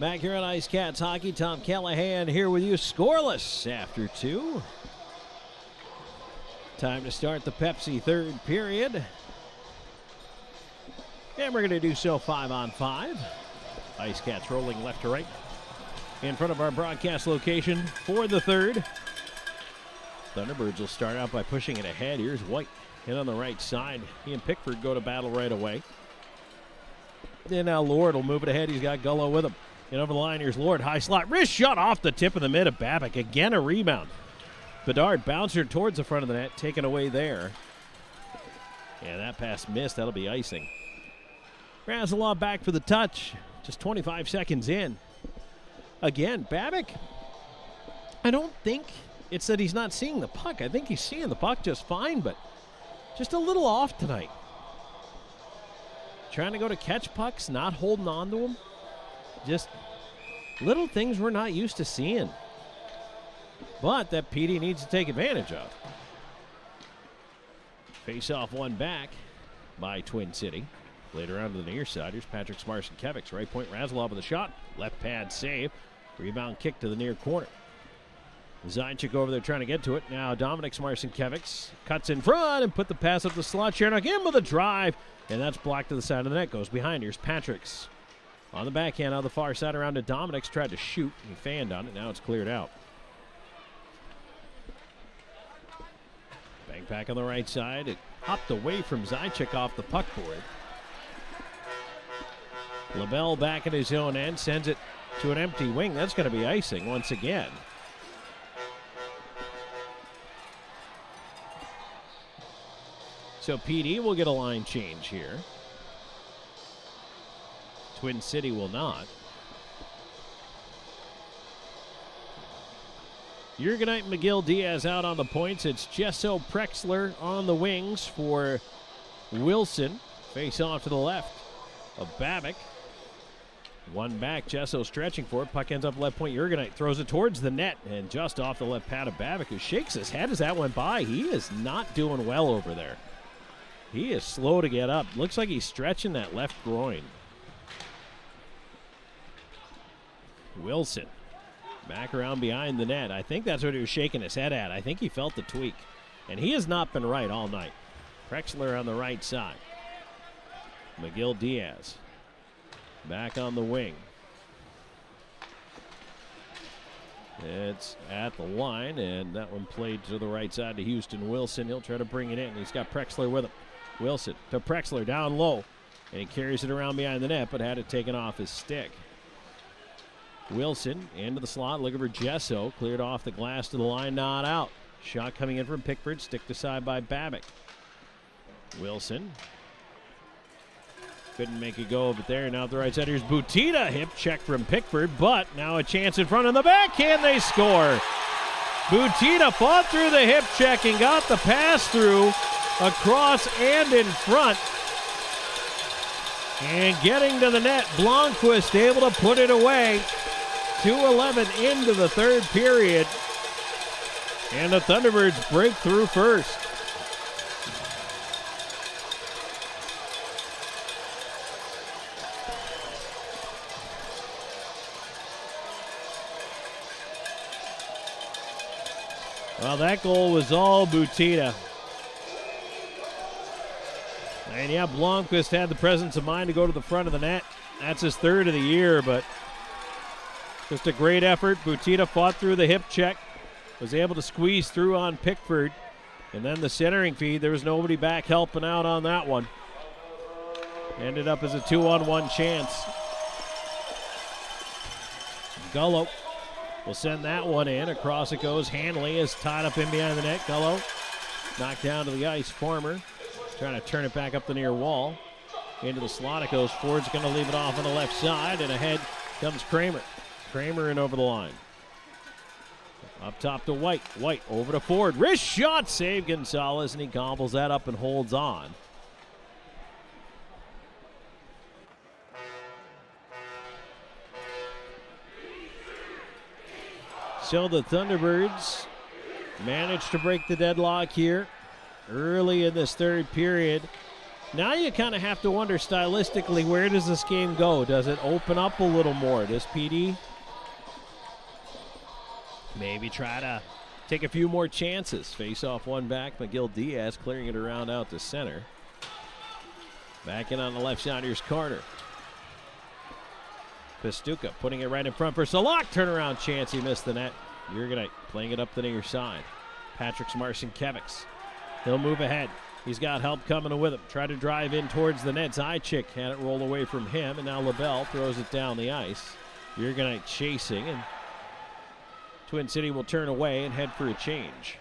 Back here on IceCats Hockey, Tom Callahan here with you, scoreless after 2. Time to start the Pepsi third period. And we're going to do so 5-on-5. IceCats rolling left to right in front of our broadcast location for the third. Thunderbirds will start out by pushing it ahead. Here's White in on the right side. He and Pickford go to battle right away. Then now Lord will move it ahead. He's got Gullo with him. And over the line, here's Lord. High slot. Wrist shot off the tip of the mid of Babbitt. Again, a rebound. Bedard bouncer towards the front of the net. Taken away there. And that pass missed. That'll be icing. Razalov back for the touch. Just 25 seconds in. Again, Babbitt, I don't think it's that he's not seeing the puck. I think he's seeing the puck just fine, but just a little off tonight. Trying to go to catch pucks, not holding on to them. Just little things we're not used to seeing. But that PD needs to take advantage of. Face off one back by Twin City. Played around to the near side. Here's Patrick Smarson-Kevics. Right point, Razalov with a shot. Left pad save. Rebound kick to the near corner. Zajac over there trying to get to it. Now Dominic Smarson-Kevics cuts in front and put the pass up the slot. Chernock in with a drive. And that's blocked to the side of the net. Goes behind. Here's Patrick's. On the backhand, on the far side around to Dominic's. Tried to shoot. He fanned on it. Now it's cleared out. Bang back on the right side. It hopped away from Zajac off the puck board. LaBelle back at his own end. Sends it to an empty wing. That's going to be icing once again. So PD will get a line change here. Twin City will not. Jurgenite and McGill Diaz out on the points. It's Jesso Prexler on the wings for Wilson. Face off to the left of Babic. One back, Jesso stretching for it. Puck ends up left point. Jurgenite throws it towards the net and just off the left pad of Babic, who shakes his head as that went by. He is not doing well over there. He is slow to get up. Looks like he's stretching that left groin. Wilson back around behind the net. I think that's what he was shaking his head at. I think he felt the tweak. And he has not been right all night. Prexler on the right side. McGill Diaz back on the wing. It's at the line, and that one played to the right side to Houston Wilson. He'll try to bring it in. He's got Prexler with him. Wilson to Prexler down low, and he carries it around behind the net, but had it taken off his stick. Wilson into the slot, looking for Jesso. Cleared off the glass to the line, not out. Shot coming in from Pickford, sticked aside by Babic. Wilson couldn't make it go over there. Now at the right side, here's Butita. Hip check from Pickford, but now a chance in front on the backhand. They score. Butita fought through the hip check and got the pass through across and in front. And getting to the net, Blomqvist able to put it away. 2:11 into the third period. And the Thunderbirds break through first. Well, that goal was all Butita. And yeah, Blomqvist had the presence of mind to go to the front of the net. That's his third of the year, but just a great effort. Butita fought through the hip check, was able to squeeze through on Pickford, and then the centering feed. There was nobody back helping out on that one. Ended up as a 2-on-1 chance. Gullo will send that one in. Across it goes. Hanley is tied up in behind the net. Gullo knocked down to the ice. Farmer trying to turn it back up the near wall. Into the slot it goes. Ford's going to leave it off on the left side, and ahead comes Kramer. Kramer in over the line. Up top to White. White over to Ford. Wrist shot. Save Gonzalez, and he gobbles that up and holds on. So the Thunderbirds managed to break the deadlock here early in this third period. Now you kind of have to wonder stylistically, where does this game go? Does it open up a little more? Does PD maybe try to take a few more chances? Face off one back. McGill Diaz clearing it around out to center. Back in on the left side. Here's Carter. Pastuca putting it right in front for Salak. Turnaround chance. He missed the net. Jurgenite playing it up the near side. Patrick Smarson-Kevics. He'll move ahead. He's got help coming with him. Try to drive in towards the net. Zajac had it roll away from him, and now LaBelle throws it down the ice. Jurgenite chasing, and Twin City will turn away and head for a change.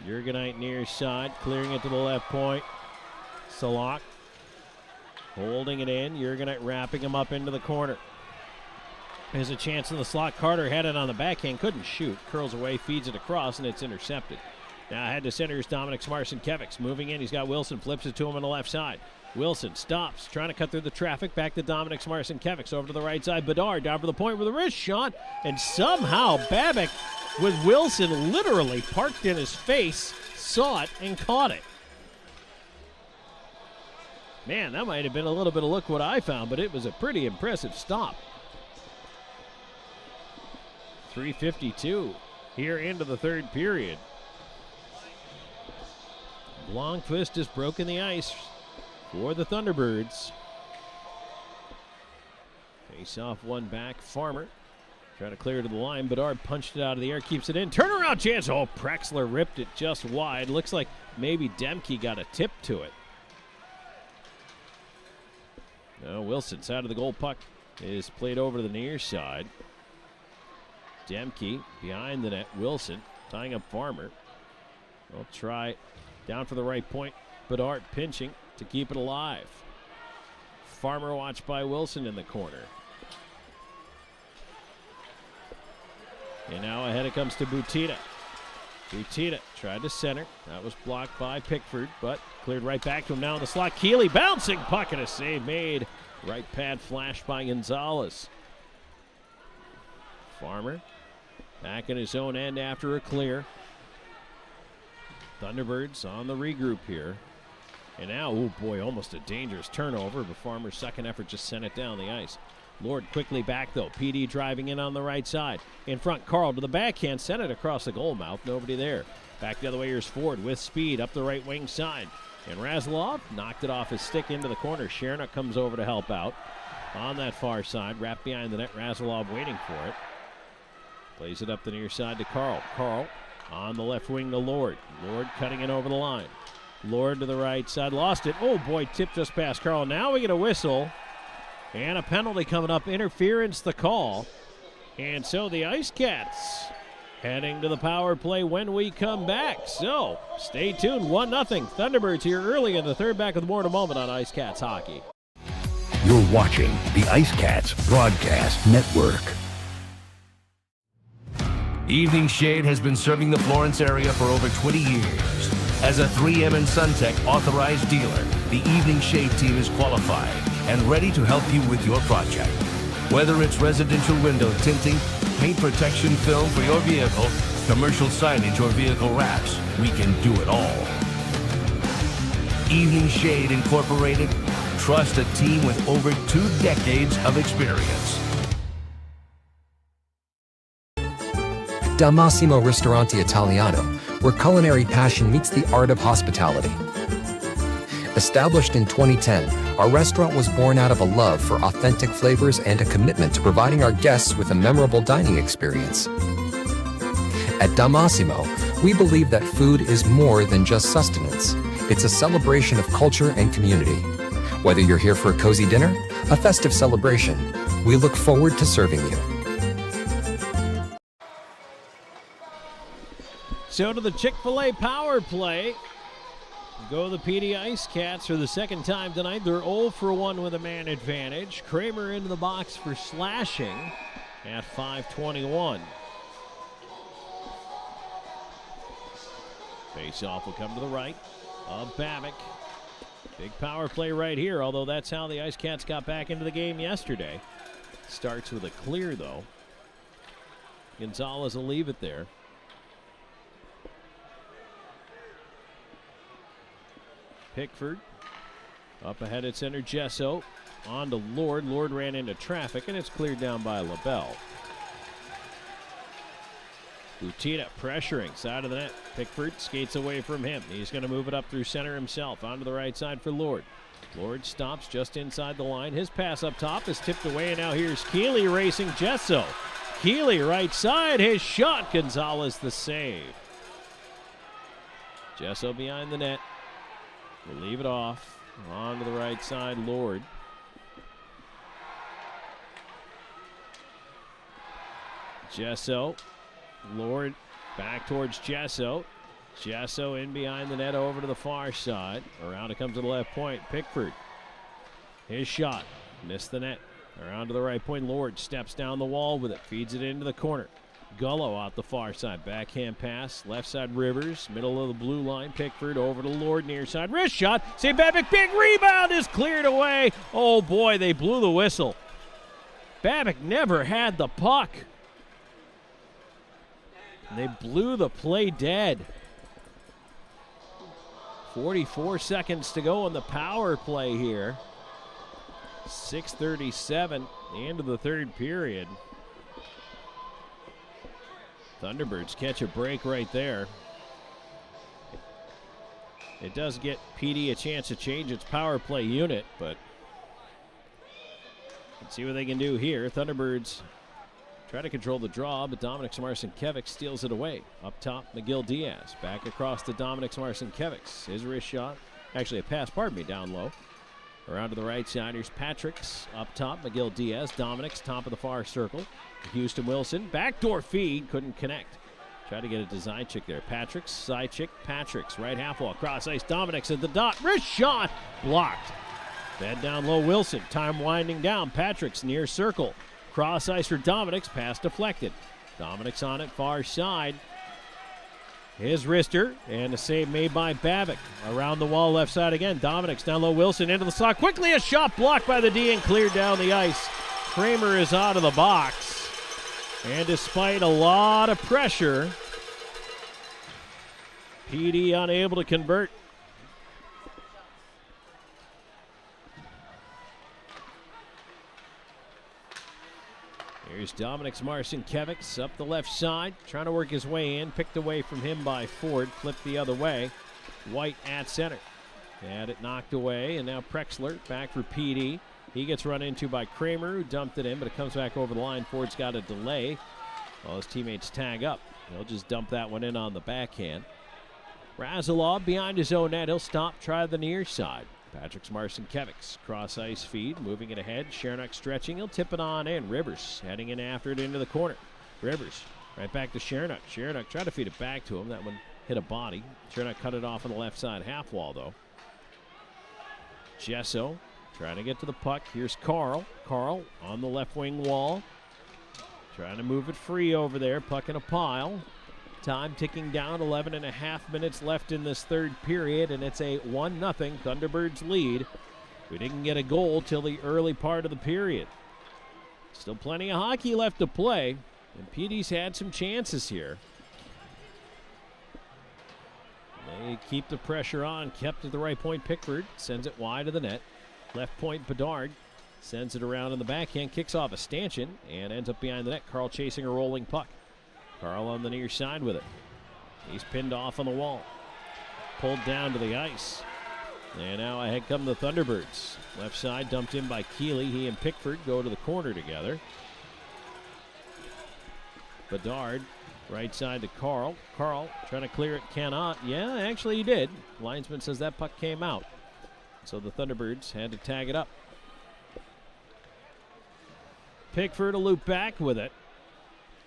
Jurgenite near side, clearing it to the left point. Salak holding it in. Jurgenite wrapping him up into the corner. There's a chance in the slot. Carter had it on the backhand, couldn't shoot. Curls away, feeds it across, and it's intercepted. Now ahead to center is Dominic Smarson-Kevics. Moving in, he's got Wilson, flips it to him on the left side. Wilson stops, trying to cut through the traffic. Back to Dominic Smarson-Kevics. Over to the right side, Bedard down for the point with a wrist shot. And somehow Babic, with Wilson literally parked in his face, saw it and caught it. Man, that might have been a little bit of look what I found, but it was a pretty impressive stop. 3:52 here into the third period. Blomqvist has broken the ice for the Thunderbirds. Face off one back, Farmer trying to clear to the line. Bedard punched it out of the air, keeps it in. Turnaround chance. Oh, Prexler ripped it just wide. Looks like maybe Demke got a tip to it. No, Wilson, side of the goal puck is played over to the near side. Demke behind the net. Wilson tying up Farmer. They'll try down for the right point. Bedard pinching to keep it alive. Farmer watched by Wilson in the corner. And now ahead it comes to Butita. Butita tried to center. That was blocked by Pickford, but cleared right back to him now in the slot. Keeley bouncing puck and a save made. Right pad flashed by Gonzalez. Farmer back in his own end after a clear. Thunderbirds on the regroup here. And now, oh boy, almost a dangerous turnover, but Farmer's second effort just sent it down the ice. Lord quickly back though. PD driving in on the right side. In front, Carl to the backhand, sent it across the goal mouth. Nobody there. Back the other way, here's Ford with speed up the right wing side. And Razlov knocked it off his stick into the corner. Shernock comes over to help out on that far side. Wrapped behind the net. Razlov waiting for it. Plays it up the near side to Carl. Carl on the left wing to Lord. Lord cutting it over the line. Lord to the right side. Lost it. Oh boy, tipped just past Carl. Now we get a whistle. And a penalty coming up. Interference the call. And so the IceCats heading to the power play when we come back. So stay tuned. 1-0. Thunderbirds here early in the third. Back with more in a moment on IceCats Hockey. You're watching the IceCats Broadcast Network. Evening Shade has been serving the Florence area for over 20 years. As a 3M and SunTech authorized dealer, the Evening Shade team is qualified and ready to help you with your project. Whether it's residential window tinting, paint protection film for your vehicle, commercial signage, or vehicle wraps, we can do it all. Evening Shade Incorporated. Trust a team with over 2 decades of experience. Da Massimo Ristorante Italiano, where culinary passion meets the art of hospitality. Established in 2010, our restaurant was born out of a love for authentic flavors and a commitment to providing our guests with a memorable dining experience. At Da Massimo, we believe that food is more than just sustenance. It's a celebration of culture and community. Whether you're here for a cozy dinner, a festive celebration, we look forward to serving you. So to the Chick-fil-A power play. Go the PD IceCats for the second time tonight. They're 0 for 1 with a man advantage. Kramer into the box for slashing at 5:21. Face-off will come to the right of Babic. Big power play right here, although that's how the IceCats got back into the game yesterday. Starts with a clear, though. Gonzalez will leave it there. Pickford up ahead at center. Jesso on to Lord. Lord ran into traffic, and it's cleared down by LaBelle. Butita pressuring side of the net. Pickford skates away from him. He's going to move it up through center himself. Onto the right side for Lord. Lord stops just inside the line. His pass up top is tipped away, and now here's Keeley racing Jesso. Keeley right side. His shot. Gonzalez the save. Jesso behind the net. We'll leave it off. On to the right side, Lord. Jesso. Lord back towards Jesso. Jesso in behind the net over to the far side. Around it comes to the left point. Pickford. His shot. Missed the net. Around to the right point. Lord steps down the wall with it. Feeds it into the corner. Gullo out the far side. Backhand pass. Left side Rivers. Middle of the blue line. Pickford over to Lord near side. Wrist shot. St. Babic. Big rebound is cleared away. Oh boy, they blew the whistle. Babic never had the puck. They blew the play dead. 44 seconds to go in the power play here. 6:37, the end of the third period. Thunderbirds catch a break right there. It does get PD a chance to change its power play unit, but let's see what they can do here. Thunderbirds try to control the draw, but Dominic Samarson-Kevics steals it away. Up top, Miguel Diaz. Back across to Dominic Samarson-Kevics. His wrist shot, actually a pass, down low. Around to the right side, here's Patrick's up top. Miguel Diaz, Dominic's top of the far circle. Houston Wilson, backdoor feed, couldn't connect. Tried to get it to Zajic there. Patrick's, Zajic, Patrick's, right half wall, cross ice. Dominic's at the dot, wrist shot, blocked. Bed down low, Wilson, time winding down. Patrick's near circle. Cross ice for Dominic's, pass deflected. Dominic's on it, far side. His wrister, and a save made by Babic. Around the wall, left side again. Dominic's down low, Wilson into the slot. Quickly a shot blocked by the D and cleared down the ice. Kramer is out of the box. And despite a lot of pressure, PD unable to convert. Here's Dominic Samarson-Kevics up the left side, trying to work his way in. Picked away from him by Ford, flipped the other way. White at center. Had it knocked away, and now Prexler back for PD. He gets run into by Kramer, who dumped it in, but it comes back over the line. Ford's got a delay while his teammates tag up. He'll just dump that one in on the backhand. Razalov behind his own net. He'll stop, try the near side. Patrick Samarson-Kevics, cross ice feed, moving it ahead. Shernock stretching, he'll tip it on in. Rivers heading in after it into the corner. Rivers right back to Shernock. Shernock tried to feed it back to him. That one hit a body. Shernock cut it off on the left side half wall though. Gesso trying to get to the puck. Here's Carl. Carl on the left wing wall. Trying to move it free over there. Puck in a pile. Time ticking down, 11 and a half minutes left in this third period, and it's a 1-0 Thunderbirds lead. We didn't get a goal till the early part of the period. Still plenty of hockey left to play, and PD's had some chances here. They keep the pressure on, kept at the right point. Pickford sends it wide of the net. Left point, Bedard sends it around in the backhand, kicks off a stanchion, and ends up behind the net. Carl chasing a rolling puck. Carl on the near side with it. He's pinned off on the wall. Pulled down to the ice. And now ahead come the Thunderbirds. Left side dumped in by Keeley. He and Pickford go to the corner together. Bedard, right side to Carl. Carl trying to clear it, cannot. Yeah, actually he did. Linesman says that puck came out. So the Thunderbirds had to tag it up. Pickford a loop back with it.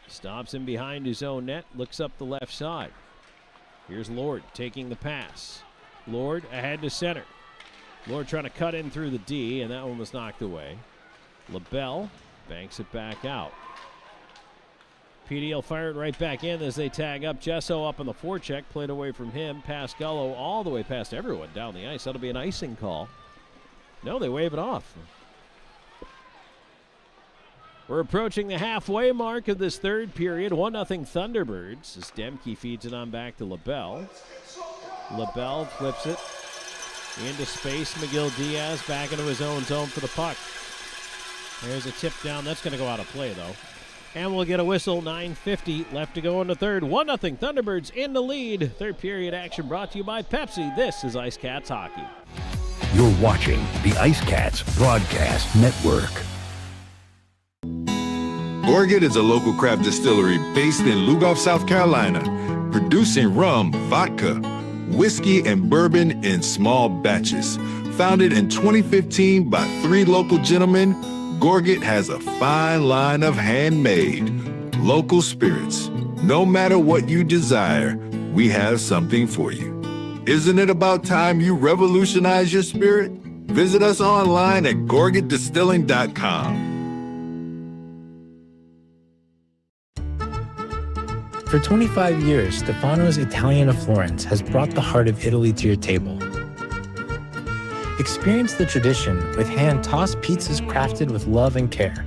Stops him behind his own net, looks up the left side. Here's Lord taking the pass. Lord ahead to center. Lord trying to cut in through the D, and that one was knocked away. LaBelle banks it back out. PD will fire it right back in as they tag up. Gesso up on the forecheck, played away from him, past Gullo, all the way past everyone down the ice. That'll be an icing call. No, they wave it off. We're approaching the halfway mark of this third period. 1-0 Thunderbirds as Demke feeds it on back to LaBelle. LaBelle flips it into space. Miguel Diaz back into his own zone for the puck. There's a tip down. That's going to go out of play, though. And we'll get a whistle. 9:50 left to go in the third. 1-0 Thunderbirds in the lead. Third period action brought to you by Pepsi. This is IceCats Hockey. You're watching the IceCats Broadcast Network. Gorget is a local craft distillery based in Lugoff, South Carolina, producing rum, vodka, whiskey, and bourbon in small batches. Founded in 2015 by 3 local gentlemen, Gorget has a fine line of handmade, local spirits. No matter what you desire, we have something for you. Isn't it about time you revolutionize your spirit? Visit us online at gorgetdistilling.com. For 25 years, Stefano's Italian of Florence has brought the heart of Italy to your table. Experience the tradition with hand-tossed pizzas crafted with love and care.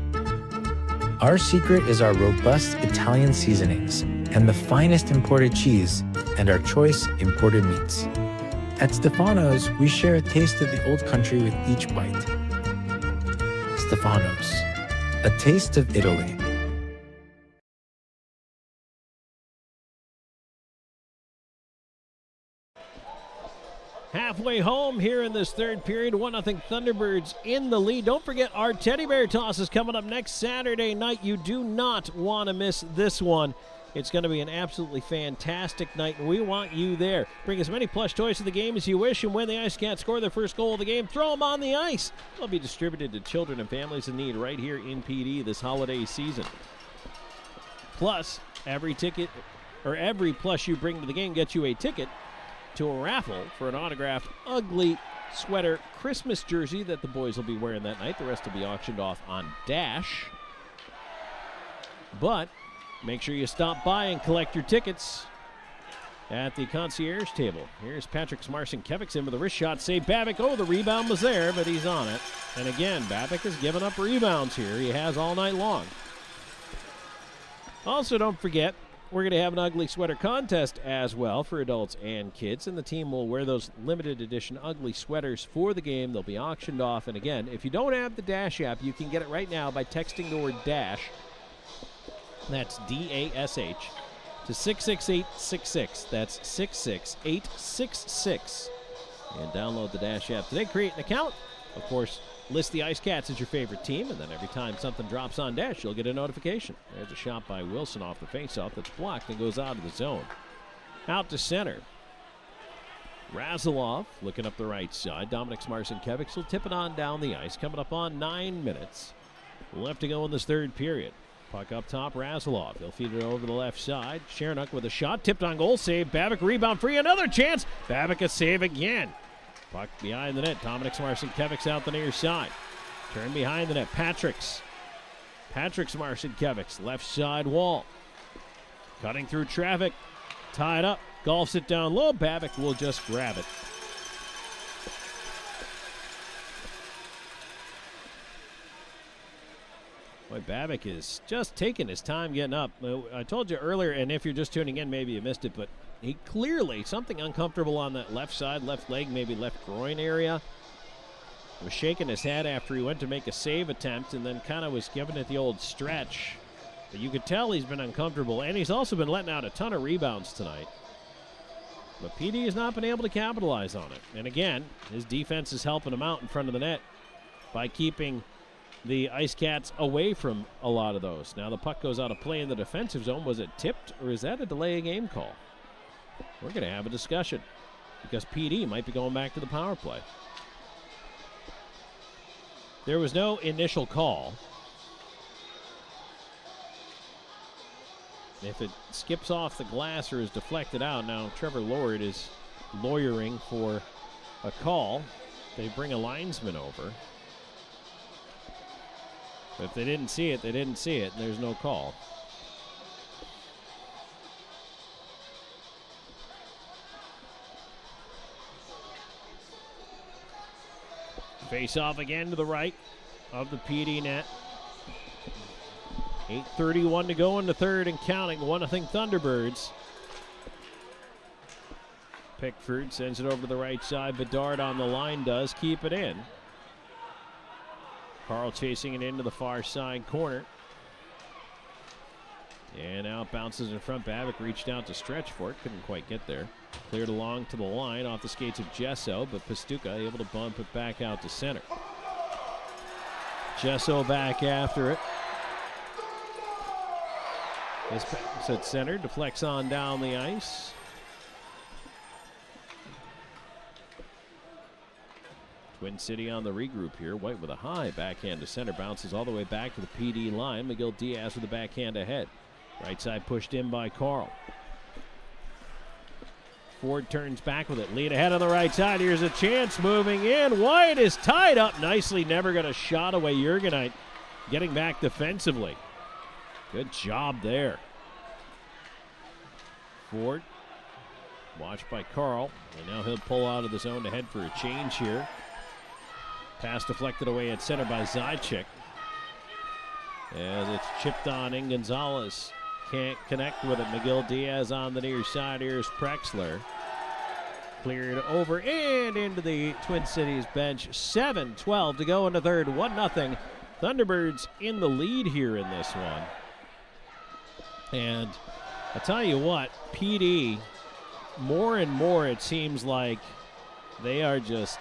Our secret is our robust Italian seasonings and the finest imported cheese and our choice imported meats. At Stefano's, we share a taste of the old country with each bite. Stefano's, a taste of Italy. Halfway home here in this third period, 1-0 Thunderbirds in the lead. Don't forget our teddy bear toss is coming up next Saturday night. You do not want to miss this one. It's going to be an absolutely fantastic night, and we want you there. Bring as many plush toys to the game as you wish, and when the IceCats score their first goal of the game, throw them on the ice. They'll be distributed to children and families in need right here in PD this holiday season. Plus, every plush you bring to the game gets you a ticket to a raffle for an autographed ugly sweater Christmas jersey that the boys will be wearing that night. The rest will be auctioned off on Dash. But make sure you stop by and collect your tickets at the concierge table. Here's Patrick Marcinkiewicz in with a wrist shot. Save Babic. Oh, the rebound was there, but he's on it. And again, Babic has given up rebounds here. He has all night long. Also, don't forget, we're going to have an ugly sweater contest as well for adults and kids, and the team will wear those limited edition ugly sweaters for the game. They'll be auctioned off. And again, if you don't have the Dash app, you can get it right now by texting the word Dash. That's D-A-S-H to 66866. That's 66866. And download the Dash app today. Create an account. Of course, list the IceCats as your favorite team, and then every time something drops on Dash, you'll get a notification. There's a shot by Wilson off the faceoff that's blocked and goes out of the zone. Out to center. Razilov looking up the right side. Dominic Marcinkiewicz will tip it on down the ice. Coming up on 9 minutes left to go in this third period. Puck up top, Razilov. He'll feed it over the left side. Shernock with a shot. Tipped on goal. Save. Babic rebound free. Another chance. Babic a save again. Puck behind the net. Dominic Marcinkiewicz out the near side. Turn behind the net. Patrick's Marcinkiewicz. Left side wall. Cutting through traffic. Tied up. Golfs it down low. Babic will just grab it. Boy, Babic is just taking his time getting up. I told you earlier, and if you're just tuning in, maybe you missed it, but he clearly, something uncomfortable on that left side, left leg, maybe left groin area. Was shaking his head after he went to make a save attempt and then kind of was giving it the old stretch. But you could tell he's been uncomfortable, and he's also been letting out a ton of rebounds tonight. But PD has not been able to capitalize on it. And again, his defense is helping him out in front of the net by keeping the IceCats away from a lot of those. Now the puck goes out of play in the defensive zone. Was it tipped, or is that a delay of game call? We're going to have a discussion because PD might be going back to the power play. There was no initial call. If it skips off the glass or is deflected out, now Trevor Lord is lawyering for a call. They bring a linesman over. But if they didn't see it, they didn't see it, and there's no call. Face off again to the right of the PD net. 8:31 to go in the third and counting. 1-0 Thunderbirds. Pickford sends it over to the right side. Bedard on the line does keep it in. Carl chasing it into the far side corner. And out bounces in front. Babic reached out to stretch for it. Couldn't quite get there. Cleared along to the line off the skates of Gesso, but Pastuca able to bump it back out to center. Gesso back after it. This pass at center. Deflects on down the ice. Twin City on the regroup here. White with a high backhand to center. Bounces all the way back to the PD line. Miguel Diaz with the backhand ahead. Right side pushed in by Carl. Ford turns back with it. Lead ahead on the right side. Here's a chance moving in. White is tied up nicely. Never got a shot away. Jurgenite getting back defensively. Good job there. Ford, watched by Carl, and now he'll pull out of the zone to head for a change here. Pass deflected away at center by Zychik. As it's chipped on in, Gonzalez can't connect with it. McGill Diaz on the near side. Here's Prexler. Cleared over and into the Twin Cities bench. 7:12 to go in the third. 1-0. Thunderbirds in the lead here in this one. And I tell you what, PD, more and more it seems like they are just,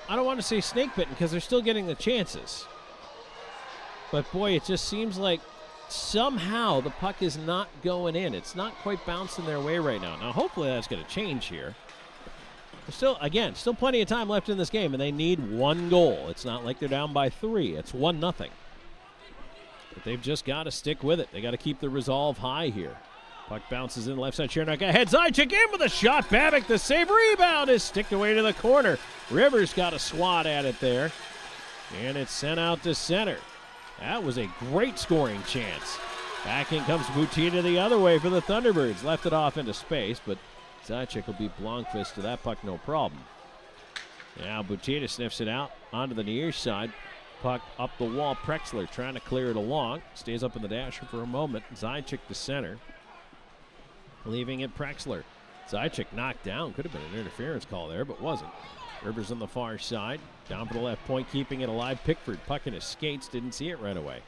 I don't want to say snake bitten because they're still getting the chances. But boy, it just seems like somehow the puck is not going in. It's not quite bouncing their way right now. Now, hopefully that's going to change here. There's still plenty of time left in this game, and they need one goal. It's not like they're down by 3. It's 1-0. But they've just got to stick with it. They got to keep the resolve high here. Puck bounces in the left side. Chernak ahead. Zychik in with a shot. Babic, the save. Rebound is sticked away to the corner. Rivers got a swat at it there. And it's sent out to center. That was a great scoring chance. Back in comes Butita the other way for the Thunderbirds. Left it off into space, but Zychik will beat Blomqvist to that puck, no problem. Now Butita sniffs it out onto the near side. Puck up the wall. Prexler trying to clear it along. Stays up in the dasher for a moment. Zychik to center. Leaving it Prexler. Zychik knocked down. Could have been an interference call there, but wasn't. Rivers on the far side. Down for the left point, keeping it alive. Pickford, puck in his skates. Didn't see it right away.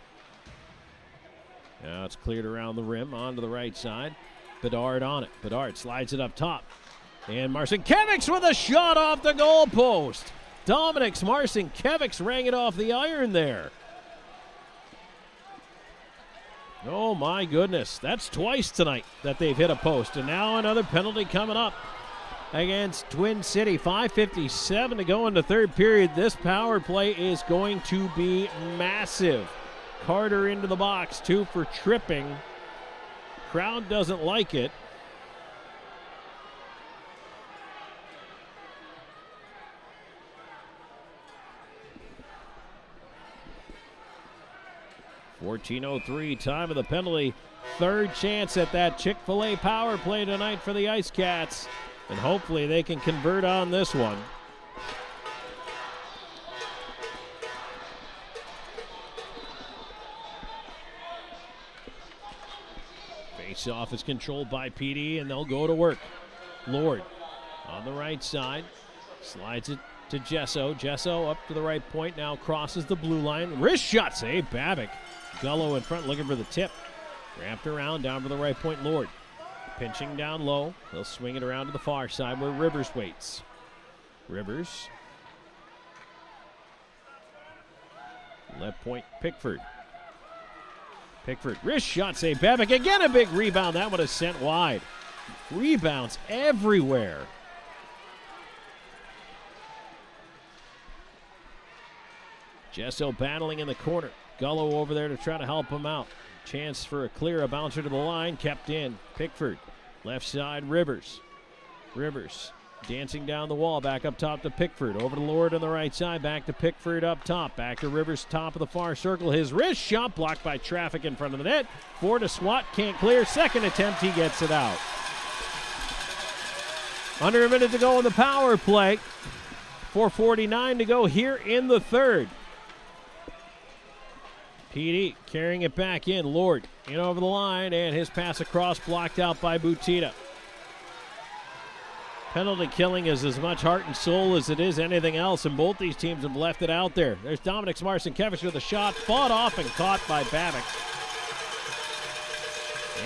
Now it's cleared around the rim, onto the right side. Bedard on it. Bedard slides it up top. And Marcinkiewicz with a shot off the goal post. Dominik's Marcinkiewicz rang it off the iron there. Oh my goodness. That's twice tonight that they've hit a post. And now another penalty coming up against Twin City. 5:57 to go in the third period. This power play is going to be massive. Carter into the box, 2 for tripping. Crowd doesn't like it. .14:03 time of the penalty. Third chance at that Chick-fil-A power play tonight for the IceCats. And hopefully they can convert on this one. Face-off is controlled by PD, and they'll go to work. Lord on the right side. Slides it to Gesso. Gesso up to the right point. Now crosses the blue line. Wrist shot save. Babic. Gullo in front looking for the tip. Wrapped around down for the right point. Lord pinching down low. He'll swing it around to the far side where Rivers waits. Rivers. Left point Pickford. Pickford. Wrist shot save. Babic again a big rebound. That one is sent wide. Rebounds everywhere. Gesso battling in the corner. Gullo over there to try to help him out. Chance for a clear, a bouncer to the line, kept in. Pickford, left side, Rivers. Rivers dancing down the wall, back up top to Pickford. Over to Lord on the right side, back to Pickford up top. Back to Rivers, top of the far circle. His wrist shot blocked by traffic in front of the net. Ford to swat, can't clear. Second attempt, he gets it out. Under a minute to go in the power play. 4:49 to go here in the third. PD carrying it back in. Lord in over the line, and his pass across blocked out by Butita. Penalty killing is as much heart and soul as it is anything else, and both these teams have left it out there. There's Dominik Marcinkiewicz with a shot, fought off and caught by Babic.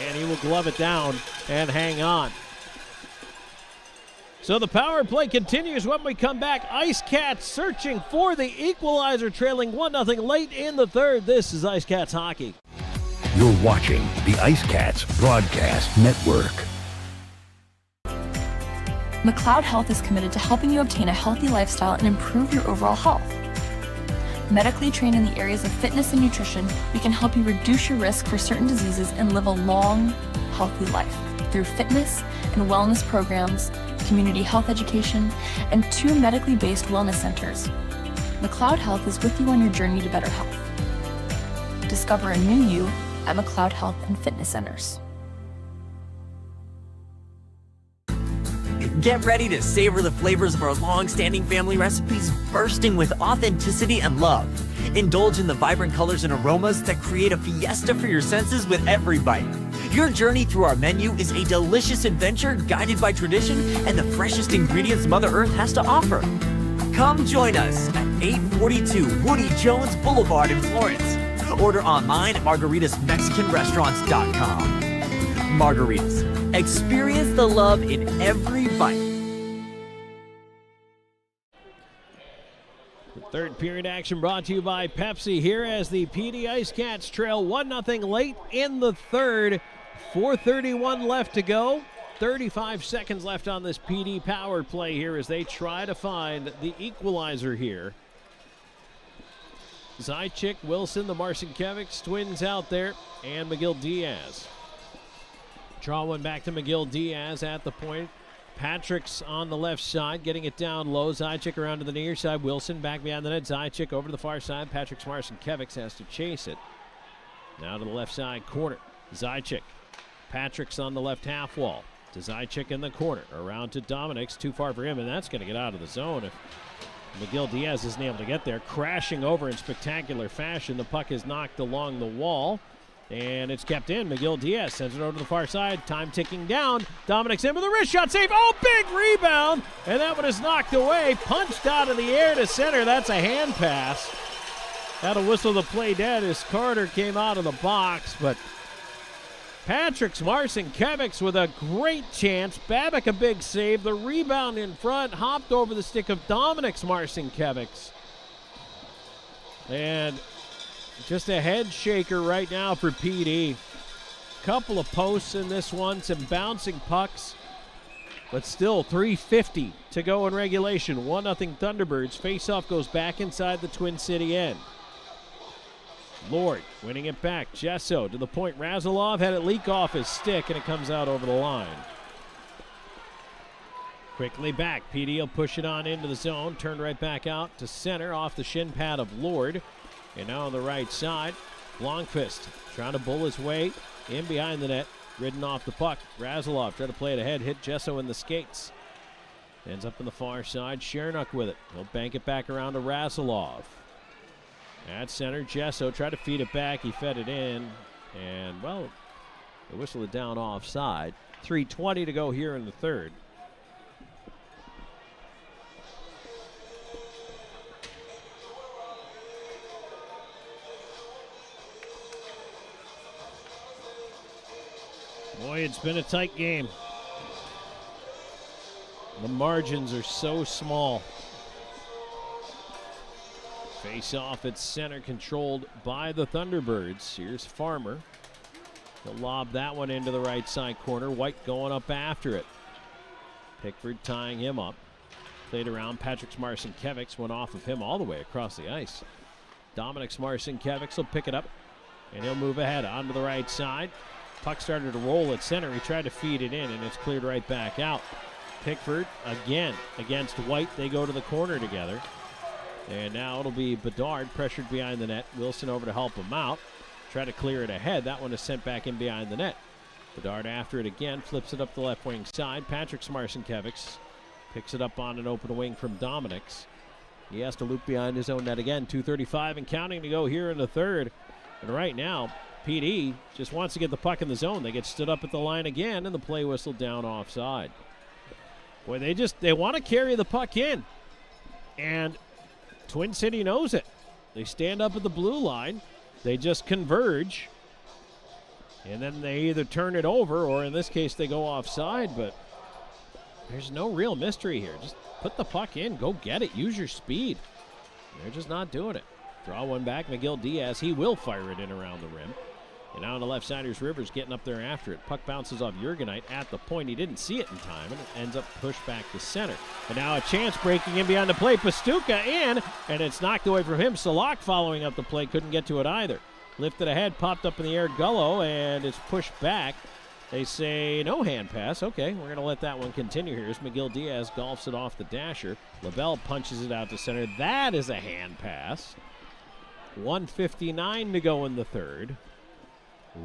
And he will glove it down and hang on. So the power play continues when we come back. IceCats searching for the equalizer, trailing 1-0 late in the third. This is IceCats hockey. You're watching the IceCats Broadcast Network. McLeod Health is committed to helping you obtain a healthy lifestyle and improve your overall health. Medically trained in the areas of fitness and nutrition, we can help you reduce your risk for certain diseases and live a long, healthy life through fitness and wellness programs, community health education, and 2 medically based wellness centers. McLeod Health is with you on your journey to better health. Discover a new you at McLeod Health and Fitness Centers. Get ready to savor the flavors of our long-standing family recipes bursting with authenticity and love. Indulge in the vibrant colors and aromas that create a fiesta for your senses with every bite. Your journey through our menu is a delicious adventure guided by tradition and the freshest ingredients Mother Earth has to offer. Come join us at 842 Woody Jones Boulevard in Florence. Order online at margaritasmexicanrestaurants.com. Margaritas. Experience the love in every bite. The third period action brought to you by Pepsi here as the PD IceCats trail 1-0 late in the third. 4:31 left to go. 35 seconds left on this PD power play here as they try to find the equalizer here. Zajic, Wilson, the Marcinkiewicz twins out there, and McGill Diaz. Draw one back to McGill Diaz at the point. Patrick's on the left side, getting it down low. Zajic around to the near side. Wilson back behind the net. Zajic over to the far side. Patrick's Marcinkiewicz has to chase it. Now to the left side corner. Zajic. Patrick's on the left half wall. To Zajic in the corner. Around to Dominic's. Too far for him, and that's going to get out of the zone if McGill Diaz isn't able to get there. Crashing over in spectacular fashion. The puck is knocked along the wall. And it's kept in. McGill Diaz sends it over to the far side. Time ticking down. Dominic's in with a wrist shot save. Oh, big rebound. And that one is knocked away. Punched out of the air to center. That's a hand pass. That'll whistle the play dead as Carter came out of the box. But Patrick's Marcinkiewicz with a great chance. Babbitt a big save. The rebound in front. Hopped over the stick of Dominic's Marcinkiewicz. And just a head shaker right now for PD. Couple of posts in this one, some bouncing pucks, but still 3:50 to go in regulation. 1-0 Thunderbirds. Faceoff goes back inside the Twin City end. Lord winning it back. Jesso to the point. Razilov had it leak off his stick, and it comes out over the line. Quickly back. PD will push it on into the zone. Turned right back out to center off the shin pad of Lord. And now on the right side, Blomqvist trying to bull his way in behind the net, ridden off the puck. Razilov tried to play it ahead, hit Jesso in the skates. Ends up on the far side, Chernock with it. He'll bank it back around to Razilov. At center, Jesso tried to feed it back. He fed it in, and, well, they whistled it down offside. 3:20 to go here in the third. Boy, it's been a tight game. The margins are so small. Face off at center, controlled by the Thunderbirds. Here's Farmer. He'll lob that one into the right side corner. White going up after it. Pickford tying him up. Played around. Patrick's Marcinkiewicz went off of him all the way across the ice. Dominic's Marcinkiewicz will pick it up, and he'll move ahead onto the right side. Puck started to roll at center. He tried to feed it in, and it's cleared right back out. Pickford again against White. They go to the corner together. And now it'll be Bedard pressured behind the net. Wilson over to help him out. Try to clear it ahead. That one is sent back in behind the net. Bedard after it again. Flips it up the left wing side. Patrick's Marcinkiewicz picks it up on an open wing from Dominic's. He has to loop behind his own net again. 2:35 and counting to go here in the third. And right now, PD just wants to get the puck in the zone. They get stood up at the line again, and the play whistled down offside. Boy, they want to carry the puck in. And Twin City knows it. They stand up at the blue line. They just converge. And then they either turn it over, or in this case, they go offside. But there's no real mystery here. Just put the puck in. Go get it. Use your speed. They're just not doing it. Draw one back. McGill Diaz. He will fire it in around the rim. And now on the left side, here's Rivers getting up there after it. Puck bounces off Jurgenite at the point. He didn't see it in time, and it ends up pushed back to center. And now a chance breaking in beyond the play. Pastuca in, and it's knocked away from him. Salak following up the play, couldn't get to it either. Lifted ahead, popped up in the air, Gullo, and it's pushed back. They say no hand pass. Okay, we're going to let that one continue here as McGill Diaz golfs it off the dasher. Lavelle punches it out to center. That is a hand pass. 1:59 to go in the third.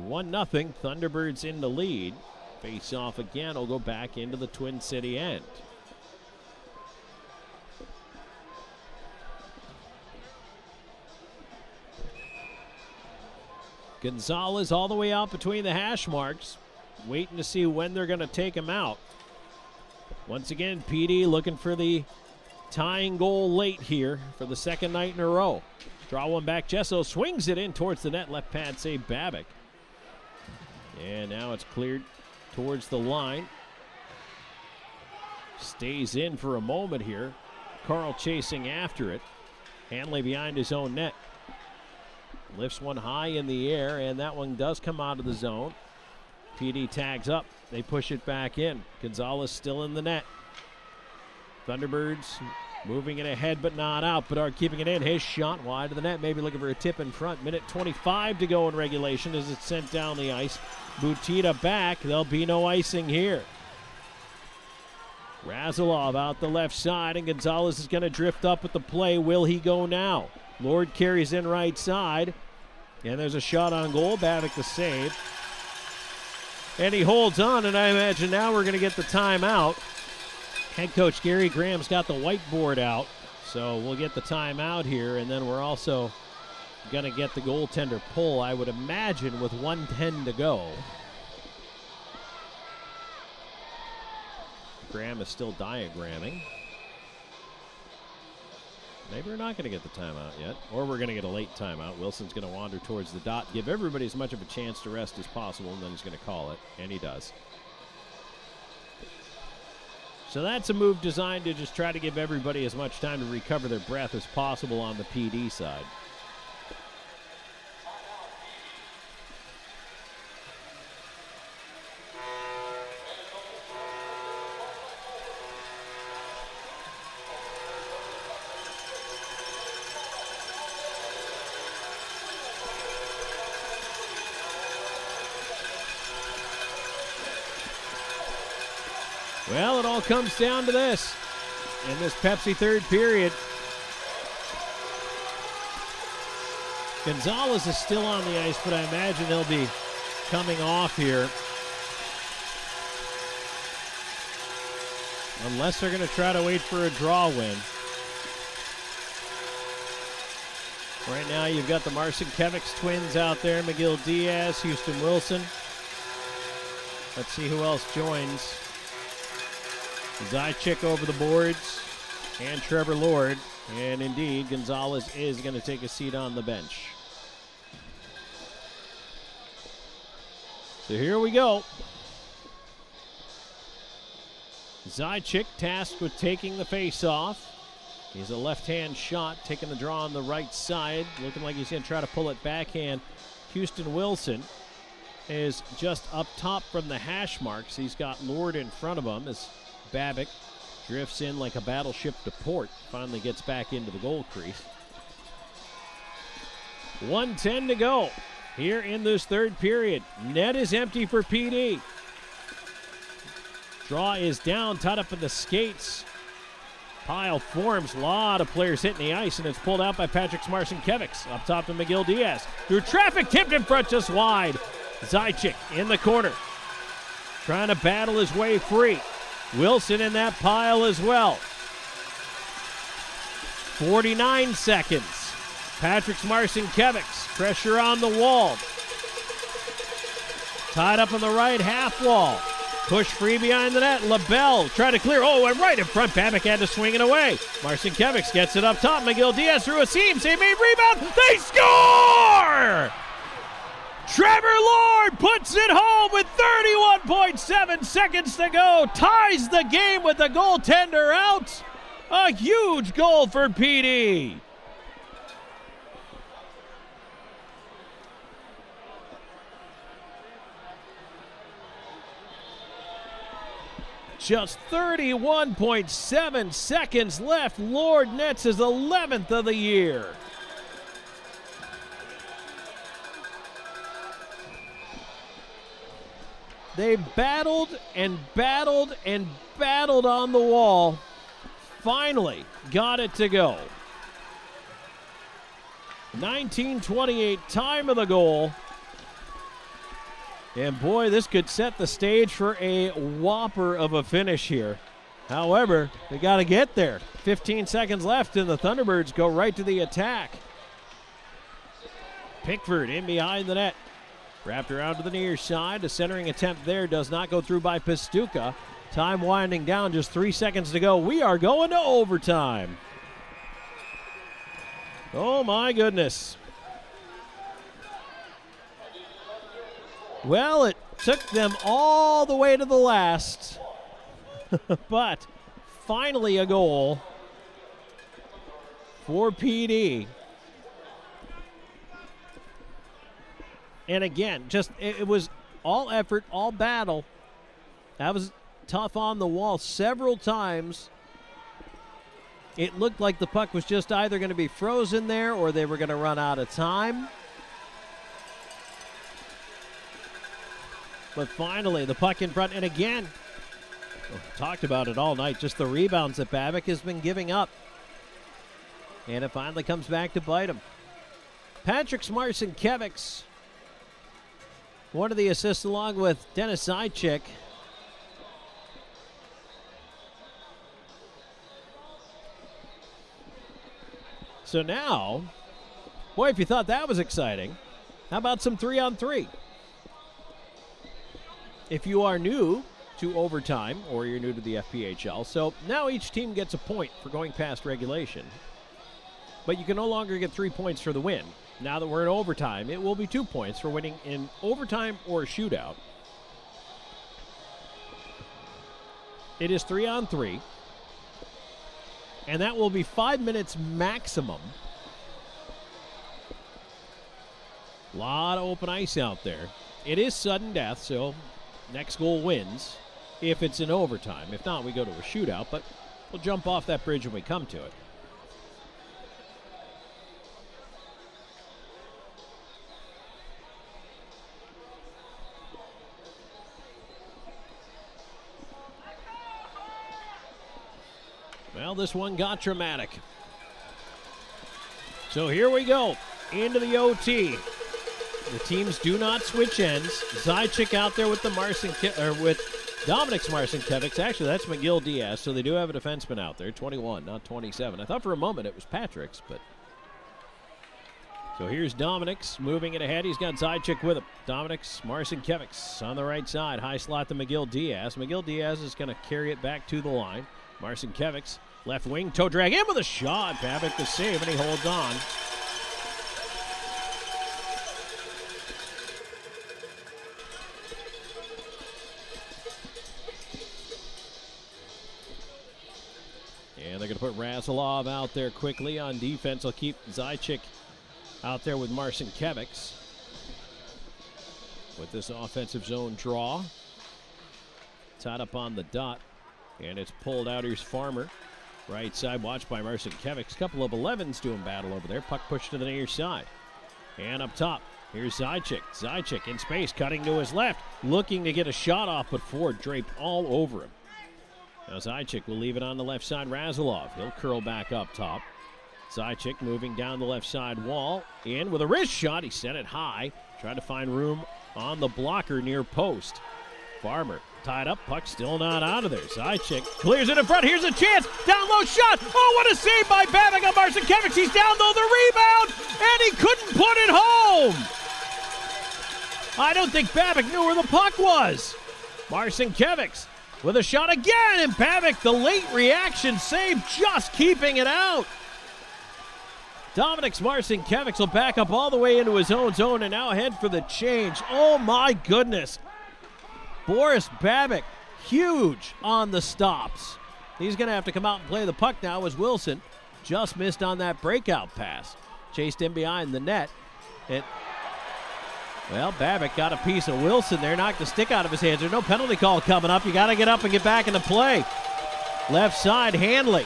1-0, Thunderbirds in the lead. Face off again, will go back into the Twin City end. Gonzalez all the way out between the hash marks, waiting to see when they're going to take him out. Once again, PD looking for the tying goal late here for the second night in a row. Draw one back. Gesso swings it in towards the net. Left pad save Babick. And now it's cleared towards the line. Stays in for a moment here. Carl chasing after it. Hanley behind his own net. Lifts one high in the air, and that one does come out of the zone. PD tags up. They push it back in. Gonzalez still in the net. Thunderbirds moving it ahead but not out. Bedard keeping it in. His shot wide of the net. Maybe looking for a tip in front. Minute 25 to go in regulation as it's sent down the ice. Butita back. There'll be no icing here. Razilov out the left side, and Gonzalez is going to drift up with the play. Will he go now? Lord carries in right side, and there's a shot on goal. Babick the save. And he holds on, and I imagine now we're going to get the timeout. Head coach Gary Graham's got the whiteboard out, so we'll get the timeout here, and then we're also going to get the goaltender pull, I would imagine, with 1:10 to go. Graham is still diagramming. Maybe we're not going to get the timeout yet, or we're going to get a late timeout. Wilson's going to wander towards the dot, give everybody as much of a chance to rest as possible, and then he's going to call it, and he does. So that's a move designed to just try to give everybody as much time to recover their breath as possible on the PD side. Well, it all comes down to this in this Pepsi third period. Gonzalez is still on the ice, but I imagine he'll be coming off here. Unless they're going to try to wait for a draw win. Right now you've got the Marcinkiewicz twins out there. McGill Diaz, Houston Wilson. Let's see who else joins. Zychik over the boards, and Trevor Lord. And indeed, Gonzalez is going to take a seat on the bench. So here we go. Zychik tasked with taking the face-off. He's a left-hand shot, taking the draw on the right side. Looking like he's going to try to pull it backhand. Houston Wilson is just up top from the hash marks. He's got Lord in front of him as Babick drifts in like a battleship to port. Finally gets back into the goal crease. 1:10 to go here in this third period. Net is empty for PD. Draw is down, tied up in the skates. Pile forms, a lot of players hitting the ice, and it's pulled out by Patrick Marcinkiewicz. Up top to McGill Diaz. Through traffic, tipped in front, just wide. Zychik in the corner, trying to battle his way free. Wilson in that pile as well. 49 seconds. Patrick Marcinkiewicz, pressure on the wall. Tied up on the right half wall. Push free behind the net. LaBelle trying to clear. Oh, and right in front. Babick had to swing it away. Marcinkiewicz gets it up top. McGill Diaz through a seam. Save made rebound. They score! Trevor Lord puts it home with 31.7 seconds to go. Ties the game with the goaltender out. A huge goal for PD. Just 31.7 seconds left. Lord nets his 11th of the year. They battled and battled and battled on the wall. Finally got it to go. 19:28 time of the goal. And boy, this could set the stage for a whopper of a finish here. However, they got to get there. 15 seconds left, and the Thunderbirds go right to the attack. Pickford in behind the net. Wrapped around to the near side. A centering attempt there does not go through by Pastuca. Time winding down, just 3 seconds to go. We are going to overtime. Oh, my goodness. Well, it took them all the way to the last. But finally a goal for PD. And again, just it was all effort, all battle. That was tough on the wall several times. It looked like the puck was just either going to be frozen there or they were going to run out of time. But finally, the puck in front. And again, talked about it all night, just the rebounds that Babic has been giving up. And it finally comes back to bite him. Patrick Smarson-Kevics, one of the assists along with Dennis Zajic. So now, boy, if you thought that was exciting, how about some 3-on-3? If you are new to overtime or you're new to the FPHL, so now each team gets a point for going past regulation. But you can no longer get 3 points for the win. Now that we're in overtime, it will be 2 points for winning in overtime or a shootout. It is 3-on-3. And that will be 5 minutes maximum. A lot of open ice out there. It is sudden death, so next goal wins if it's in overtime. If not, we go to a shootout, but we'll jump off that bridge when we come to it. Well, this one got dramatic. So here we go, into the OT. The teams do not switch ends. Zajic out there with the with Dominic Marcinkiewicz. Actually, that's McGill Diaz, so they do have a defenseman out there, 21, not 27. I thought for a moment it was Patrick's, but. So here's Dominic's moving it ahead. He's got Zajic with him. Dominic's Marcinkiewicz on the right side. High slot to McGill Diaz. McGill Diaz is going to carry it back to the line. Marcinkiewicz, left wing, toe drag in with a shot. Babic the save, and he holds on. And they're going to put Razilov out there quickly on defense. They'll keep Zajic out there with Marcinkiewicz with this offensive zone draw. Tied up on the dot. And it's pulled out. Here's Farmer. Right side, watched by Marcinkiewicz. Couple of 11s doing battle over there. Puck pushed to the near side. And up top, here's Zajic. Zajic in space, cutting to his left. Looking to get a shot off, but Ford draped all over him. Now Zajic will leave it on the left side. Razilov, he'll curl back up top. Zajic moving down the left side wall. In with a wrist shot. He sent it high. Tried to find room on the blocker near post. Farmer tied up, puck still not out of there. Zajic clears it in front. Here's a chance. Down low shot. Oh, what a save by Babic on Marcinkiewicz. He's down though, the rebound, and he couldn't put it home. I don't think Babic knew where the puck was. Marcinkiewicz with a shot again, and Babic, the late reaction save, just keeping it out. Dominic Marcinkiewicz will back up all the way into his own zone and now head for the change. Oh my goodness. Boris Babic, huge on the stops. He's going to have to come out and play the puck now as Wilson just missed on that breakout pass. Chased in behind the net. Well, Babic got a piece of Wilson there, knocked the stick out of his hands. There's no penalty call coming up. You got to get up and get back into play. Left side, Hanley.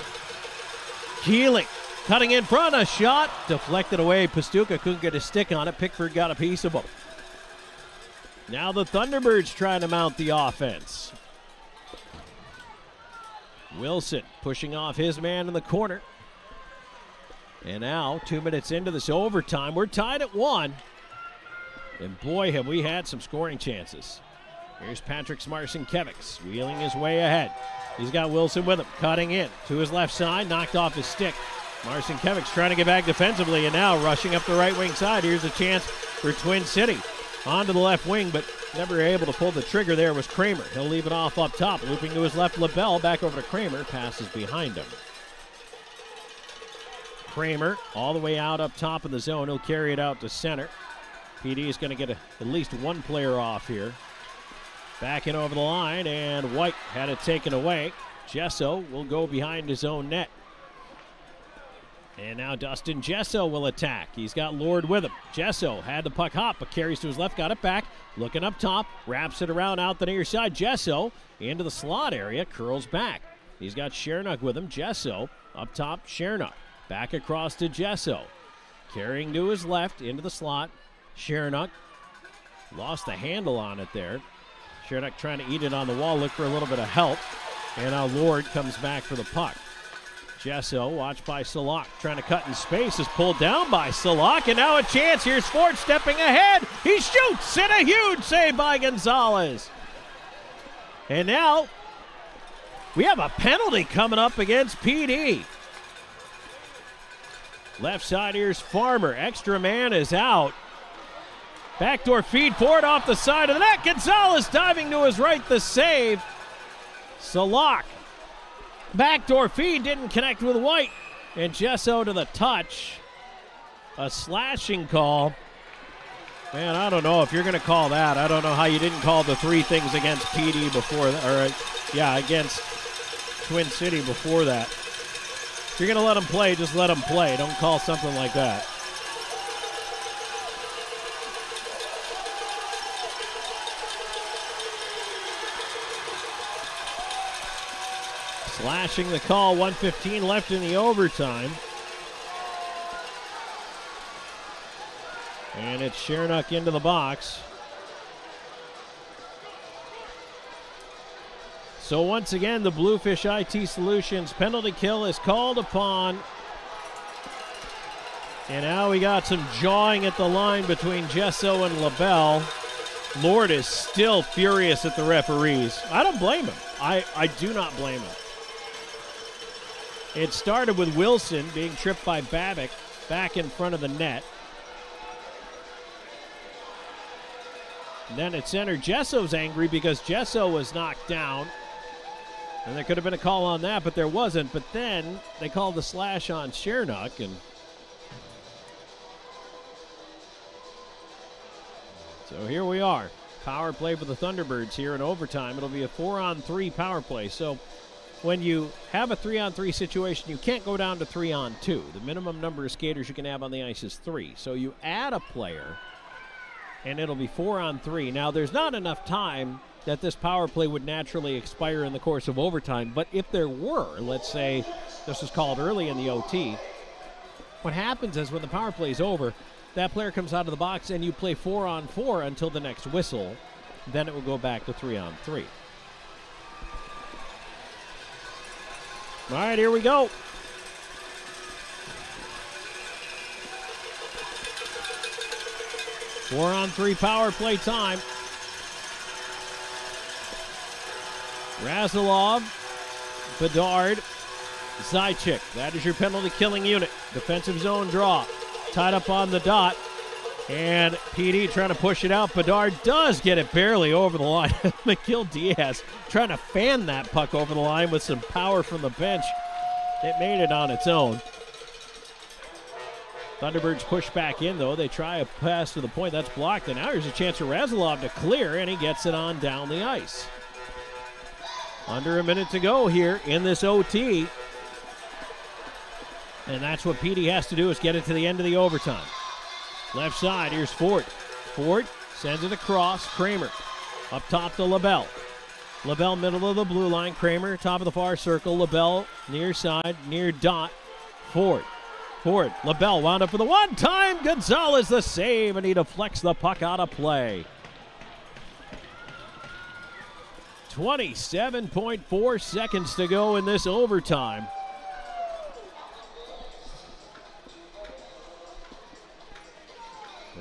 Keeling, cutting in front, a shot. Deflected away. Pastuca couldn't get a stick on it. Pickford got a piece of him. Now the Thunderbirds trying to mount the offense. Wilson pushing off his man in the corner. And now, 2 minutes into this overtime, we're tied at 1. And boy, have we had some scoring chances. Here's Patrick Marcinkiewicz wheeling his way ahead. He's got Wilson with him, cutting in to his left side, knocked off his stick. Marcinkiewicz trying to get back defensively, and now rushing up the right wing side. Here's a chance for Twin City. Onto the left wing, but never able to pull the trigger there was Kramer. He'll leave it off up top. Looping to his left, LaBelle back over to Kramer. Passes behind him. Kramer all the way out up top of the zone. He'll carry it out to center. PD is going to get at least one player off here. Backing over the line, and White had it taken away. Gesso will go behind his own net. And now Dustin Gesso will attack. He's got Lord with him. Gesso had the puck hop, but carries to his left, got it back. Looking up top, wraps it around out the near side. Gesso into the slot area, curls back. He's got Chernock with him. Gesso up top, Chernock. Back across to Gesso. Carrying to his left, into the slot. Chernock lost the handle on it there. Chernock trying to eat it on the wall, look for a little bit of help. And now Lord comes back for the puck. Gesso, watched by Salak, trying to cut in space, is pulled down by Salak, and now a chance. Here's Ford stepping ahead. He shoots, and a huge save by Gonzalez. And now we have a penalty coming up against PD. Left side, here's Farmer. Extra man is out. Backdoor feed forward off the side of the net. Gonzalez diving to his right, the save. Salak. Backdoor feed didn't connect with White. And Gesso to the touch. A slashing call. Man, I don't know if you're going to call that. I don't know how you didn't call the three things against PD before that. Or, against Twin City before that. If you're going to let them play, just let them play. Don't call something like that. Slashing the call, 1:15 left in the overtime. And it's Chernock into the box. So once again, the Bluefish IT Solutions penalty kill is called upon. And now we got some jawing at the line between Gesso and LaBelle. Lord is still furious at the referees. I don't blame him. I do not blame him. It started with Wilson being tripped by Babick back in front of the net. And then at center, Jesso's angry because Gesso was knocked down. And there could have been a call on that, but there wasn't. But then they called the slash on Chernock. And so here we are. Power play for the Thunderbirds here in overtime. It'll be a 4-on-3 power play. So when you have a 3-on-3 situation, you can't go down to 3-on-2. The minimum number of skaters you can have on the ice is 3. So you add a player, and it'll be 4-on-3. Now, there's not enough time that this power play would naturally expire in the course of overtime. But if there were, let's say this was called early in the OT, what happens is when the power play is over, that player comes out of the box and you play 4-on-4 until the next whistle. Then it will go back to 3-on-3. All right, here we go. Four-on-3 power play time. Razilov, Bedard, Zajic. That is your penalty killing unit. Defensive zone draw. Tied up on the dot. And PD trying to push it out. Bedard does get it barely over the line. McGill Diaz trying to fan that puck over the line with some power from the bench. It made it on its own. Thunderbirds push back in, though. They try a pass to the point. That's blocked. And now here's a chance for Razilov to clear, and he gets it on down the ice. Under a minute to go here in this OT. And that's what PD has to do, is get it to the end of the overtime. Left side, here's Ford. Ford sends it across. Kramer up top to LaBelle. LaBelle middle of the blue line. Kramer top of the far circle. LaBelle near side, near dot. Ford. LaBelle wound up for the one-time. Gonzalez the save, and he deflects the puck out of play. 27.4 seconds to go in this overtime.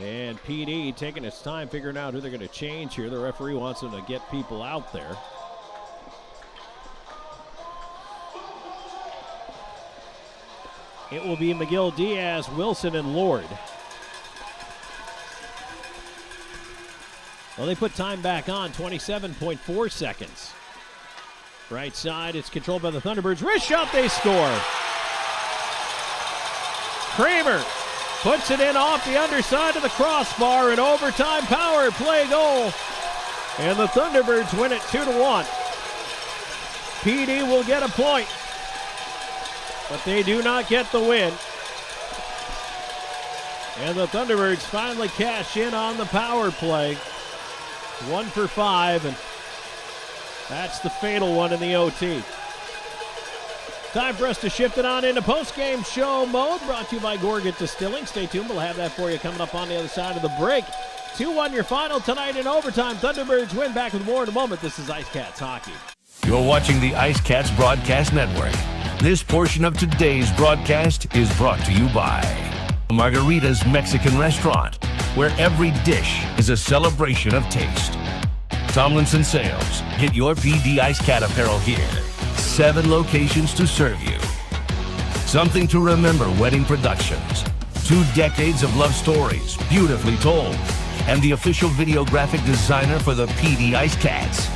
And PD taking its time figuring out who they're going to change here. The referee wants them to get people out there. It will be McGill, Diaz, Wilson, and Lord. Well, they put time back on, 27.4 seconds. Right side, it's controlled by the Thunderbirds. Wrist shot, they score. Kramer puts it in off the underside of the crossbar, an overtime power play goal. And the Thunderbirds win it 2-1. PD will get a point, but they do not get the win. And the Thunderbirds finally cash in on the power play. 1 for 5, and that's the fatal one in the OT. Time for us to shift it on into post-game show mode, brought to you by Gorgat Distilling. Stay tuned, we'll have that for you coming up on the other side of the break. 2-1 your final tonight in overtime. Thunderbirds win. Back with more in a moment. This is IceCats Hockey. You're watching the IceCats Broadcast Network. This portion of today's broadcast is brought to you by Margarita's Mexican Restaurant, where every dish is a celebration of taste. Tomlinson Sales. Get your PD IceCat apparel here. 7 locations to serve you. Something to Remember Wedding Productions. 2 decades of love stories, beautifully told. And the official video graphic designer for the PD IceCats.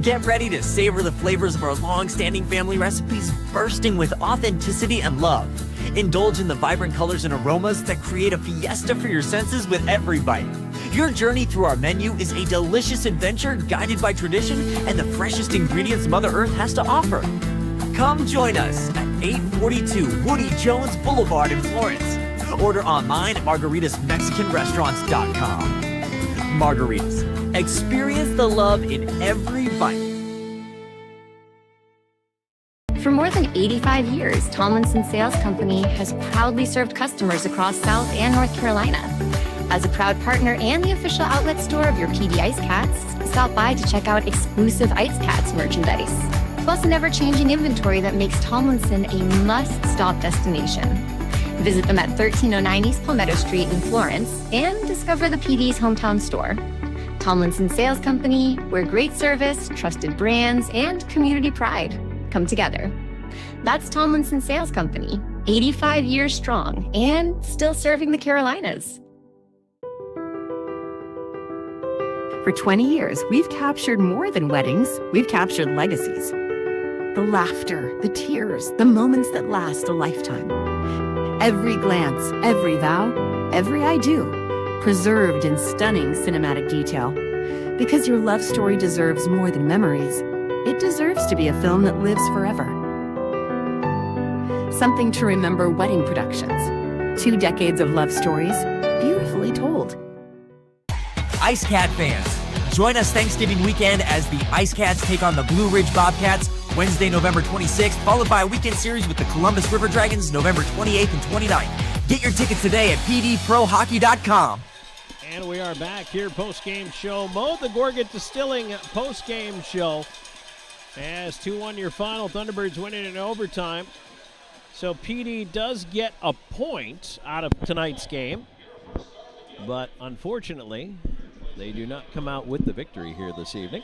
Get ready to savor the flavors of our long-standing family recipes, bursting with authenticity and love. Indulge in the vibrant colors and aromas that create a fiesta for your senses with every bite. Your journey through our menu is a delicious adventure guided by tradition and the freshest ingredients Mother Earth has to offer. Come join us at 842 Woody Jones Boulevard in Florence. Order online at margaritasmexicanrestaurants.com. Margaritas. Experience the love in every bite. For more than 85 years, Tomlinson Sales Company has proudly served customers across South and North Carolina. As a proud partner and the official outlet store of your PD IceCats, stop by to check out exclusive IceCats merchandise, plus an ever-changing inventory that makes Tomlinson a must-stop destination. Visit them at 1309 East Palmetto Street in Florence and discover the PD's hometown store. Tomlinson Sales Company, where great service, trusted brands, and community pride come together. That's Tomlinson Sales Company, 85 years strong and still serving the Carolinas. For 20 years, we've captured more than weddings, we've captured legacies. The laughter, the tears, the moments that last a lifetime. Every glance, every vow, every I do, preserved in stunning cinematic detail. Because your love story deserves more than memories, it deserves to be a film that lives forever. Something to Remember Wedding Productions. 2 decades of love stories, beautifully told. IceCat fans, join us Thanksgiving weekend as the IceCats take on the Blue Ridge Bobcats Wednesday, November 26th, followed by a weekend series with the Columbus River Dragons November 28th and 29th. Get your tickets today at pdprohockey.com. And we are back here, post-game show mode, the Gorgat Distilling post-game show. As 2-1 your final, Thunderbirds winning in overtime. So PD does get a point out of tonight's game, but unfortunately, they do not come out with the victory here this evening.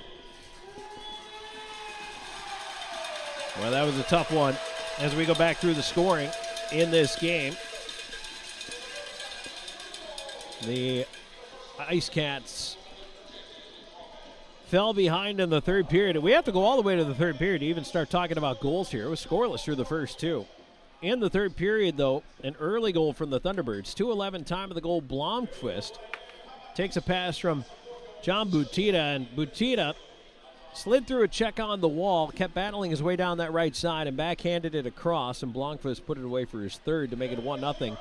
Well, that was a tough one as we go back through the scoring in this game. The IceCats fell behind in the third period. We have to go all the way to the third period to even start talking about goals here. It was scoreless through the first 2. In the third period, though, an early goal from the Thunderbirds. 2:11 time of the goal. Blomqvist takes a pass from John Butita, and Butita slid through a check on the wall, kept battling his way down that right side, and backhanded it across, and Blomqvist put it away for his third to make it 1-0.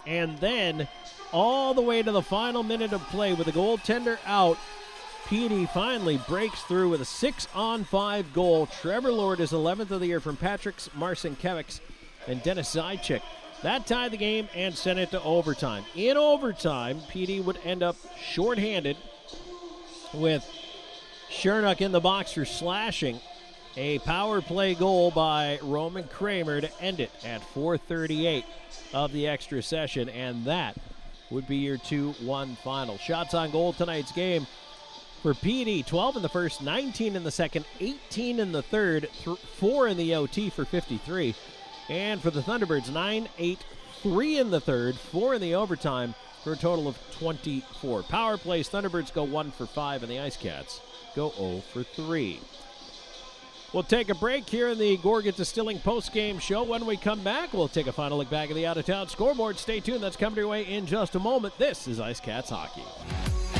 And then all the way to the final minute of play with the goaltender out, PD finally breaks through with a 6-on-5 goal. Trevor Lord is 11th of the year from Patrick Marcinkiewicz and Dennis Zajac. That tied the game and sent it to overtime. In overtime, PD would end up shorthanded with Shernock in the box for slashing. A power play goal by Roman Kramer to end it at 4:38 of the extra session, and that would be your 2-1 final. Shots on goal tonight's game for PD, 12 in the first, 19 in the second, 18 in the third, 4 in the OT for 53. And for the Thunderbirds, 9, 8, 3 in the third, 4 in the overtime, for a total of 24. Power plays, Thunderbirds go 1 for 5, and the IceCats go 0 for 3. We'll take a break here in the Gorgat Distilling post-game show. When we come back, we'll take a final look back at the out-of-town scoreboard. Stay tuned. That's coming your way in just a moment. This is IceCats Hockey.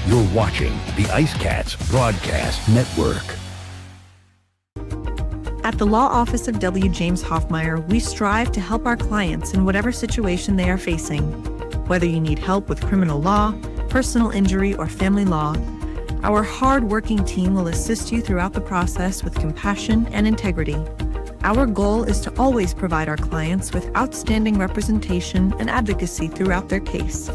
You're watching the IceCats Broadcast Network. At the Law Office of W. James Hoffmeyer, we strive to help our clients in whatever situation they are facing. Whether you need help with criminal law, personal injury, or family law, our hard-working team will assist you throughout the process with compassion and integrity. Our goal is to always provide our clients with outstanding representation and advocacy throughout their case.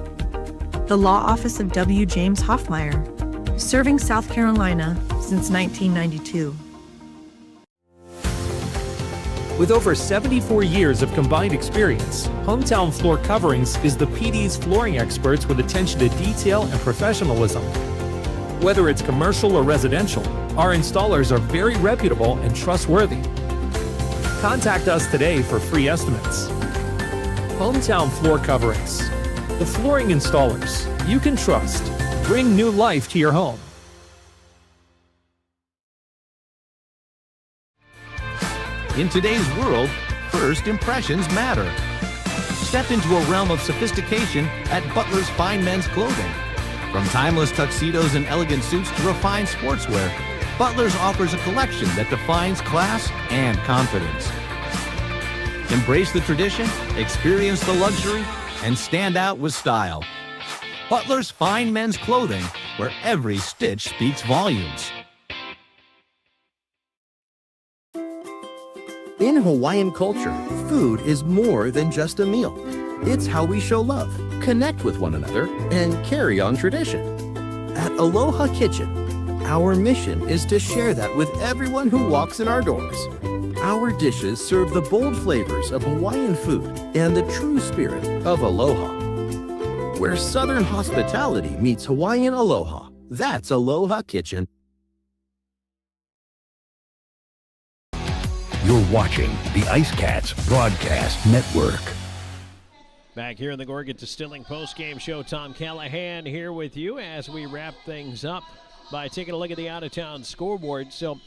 The Law Office of W. James Hoffmeyer, serving South Carolina since 1992. With over 74 years of combined experience, Hometown Floor Coverings is the PD's flooring experts with attention to detail and professionalism. Whether it's commercial or residential, our installers are very reputable and trustworthy. Contact us today for free estimates. Hometown Floor Coverings, the flooring installers you can trust. Bring new life to your home. In today's world, first impressions matter. Step into a realm of sophistication at Butler's Fine Men's Clothing. From timeless tuxedos and elegant suits to refined sportswear, Butler's offers a collection that defines class and confidence. Embrace the tradition, experience the luxury, and stand out with style. Butler's Fine Men's Clothing, where every stitch speaks volumes. In Hawaiian culture, food is more than just a meal. It's how we show love, connect with one another, and carry on tradition. At Aloha Kitchen, our mission is to share that with everyone who walks in our doors. Our dishes serve the bold flavors of Hawaiian food and the true spirit of aloha. Where Southern hospitality meets Hawaiian aloha, that's Aloha Kitchen. You're watching the IceCats Broadcast Network. Back here in the Gorgat Distilling postgame show, Tom Callahan here with you as we wrap things up by taking a look at the out-of-town scoreboard. So,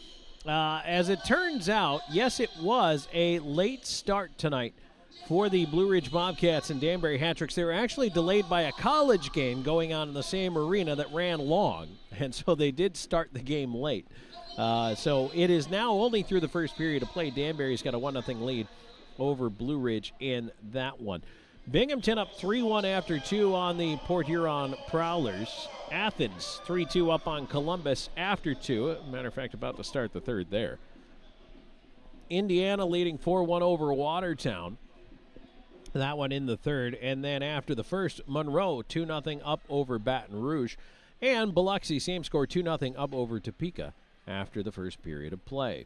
as it turns out, yes, it was a late start tonight for the Blue Ridge Bobcats and Danbury Hat-Tricks. They were actually delayed by a college game going on in the same arena that ran long, and so they did start the game late. So it is now only through the first period of play. Danbury's got a 1-0 lead over Blue Ridge in that one. Binghamton up 3-1 after 2 on the Port Huron Prowlers. Athens 3-2 up on Columbus after 2. Matter of fact, about to start the third there. Indiana leading 4-1 over Watertown. That one in the third. And then after the first, Monroe 2-0 up over Baton Rouge. And Biloxi, same score, 2-0 up over Topeka after the first period of play.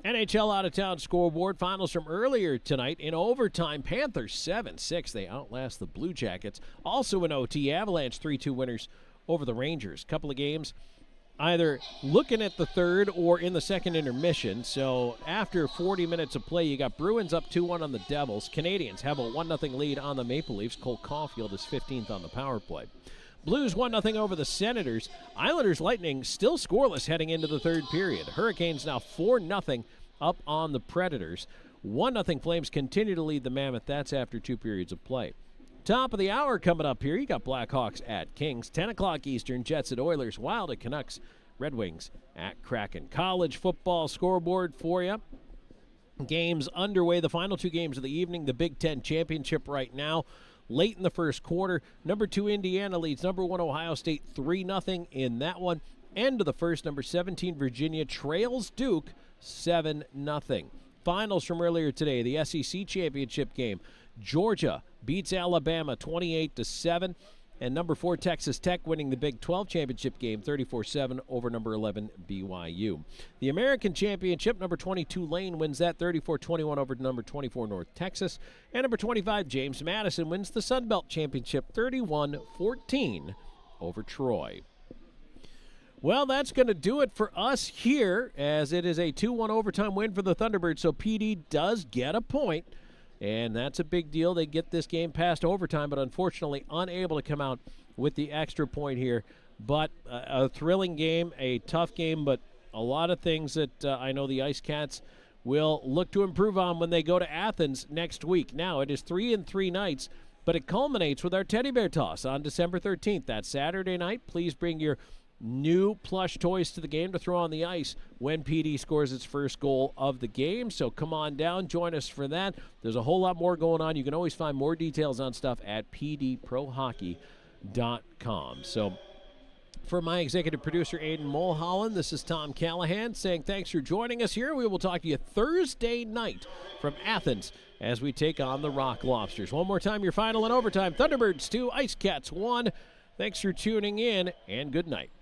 NHL out-of-town scoreboard finals from earlier tonight. In overtime, Panthers 7-6. They outlast the Blue Jackets. Also in OT, Avalanche 3-2 winners over the Rangers. Couple of games either looking at the third or in the second intermission. So after 40 minutes of play, you got Bruins up 2-1 on the Devils. Canadians have a 1-0 lead on the Maple Leafs. Cole Caulfield is 15th on the power play. Blues 1-0 over the Senators. Islanders Lightning still scoreless heading into the third period. Hurricanes now 4-0 up on the Predators. 1-0 Flames continue to lead the Mammoth. That's after 2 periods of play. Top of the hour coming up here. You got Blackhawks at Kings. 10 o'clock Eastern. Jets at Oilers. Wild at Canucks. Red Wings at Kraken. College football scoreboard for you. Games underway. The final 2 games of the evening. The Big Ten Championship right now. Late in the first quarter, number 2 Indiana leads number 1 Ohio State 3-0 in that one. End of the first, number 17 Virginia trails Duke 7-0. Finals from earlier today, the SEC Championship game. Georgia beats Alabama 28-7. And number 4 Texas Tech winning the Big 12 championship game 34-7 over number 11 BYU. The American Championship, number 22 Lane wins that 34-21 over number 24 North Texas. And number 25 James Madison wins the Sun Belt Championship 31-14 over Troy. Well, that's going to do it for us here, as it is a 2-1 overtime win for the Thunderbirds, so PD does get a point. and that's a big deal. They get this game past overtime, but unfortunately unable to come out with the extra point here. But a thrilling game, a tough game, but a lot of things that I know the IceCats will look to improve on when they go to Athens next week. Now, it is 3 and 3 nights, but it culminates with our teddy bear toss on December 13th. That's Saturday night. Please bring your new plush toys to the game to throw on the ice when PD scores its first goal of the game. So come on down, join us for that. There's a whole lot more going on. You can always find more details on stuff at pdprohockey.com. So for my executive producer, Aiden Mulholland, this is Tom Callahan saying thanks for joining us here. We will talk to you Thursday night from Athens as we take on the Rock Lobsters. One more time, your final in overtime. Thunderbirds 2, IceCats 1. Thanks for tuning in, and good night.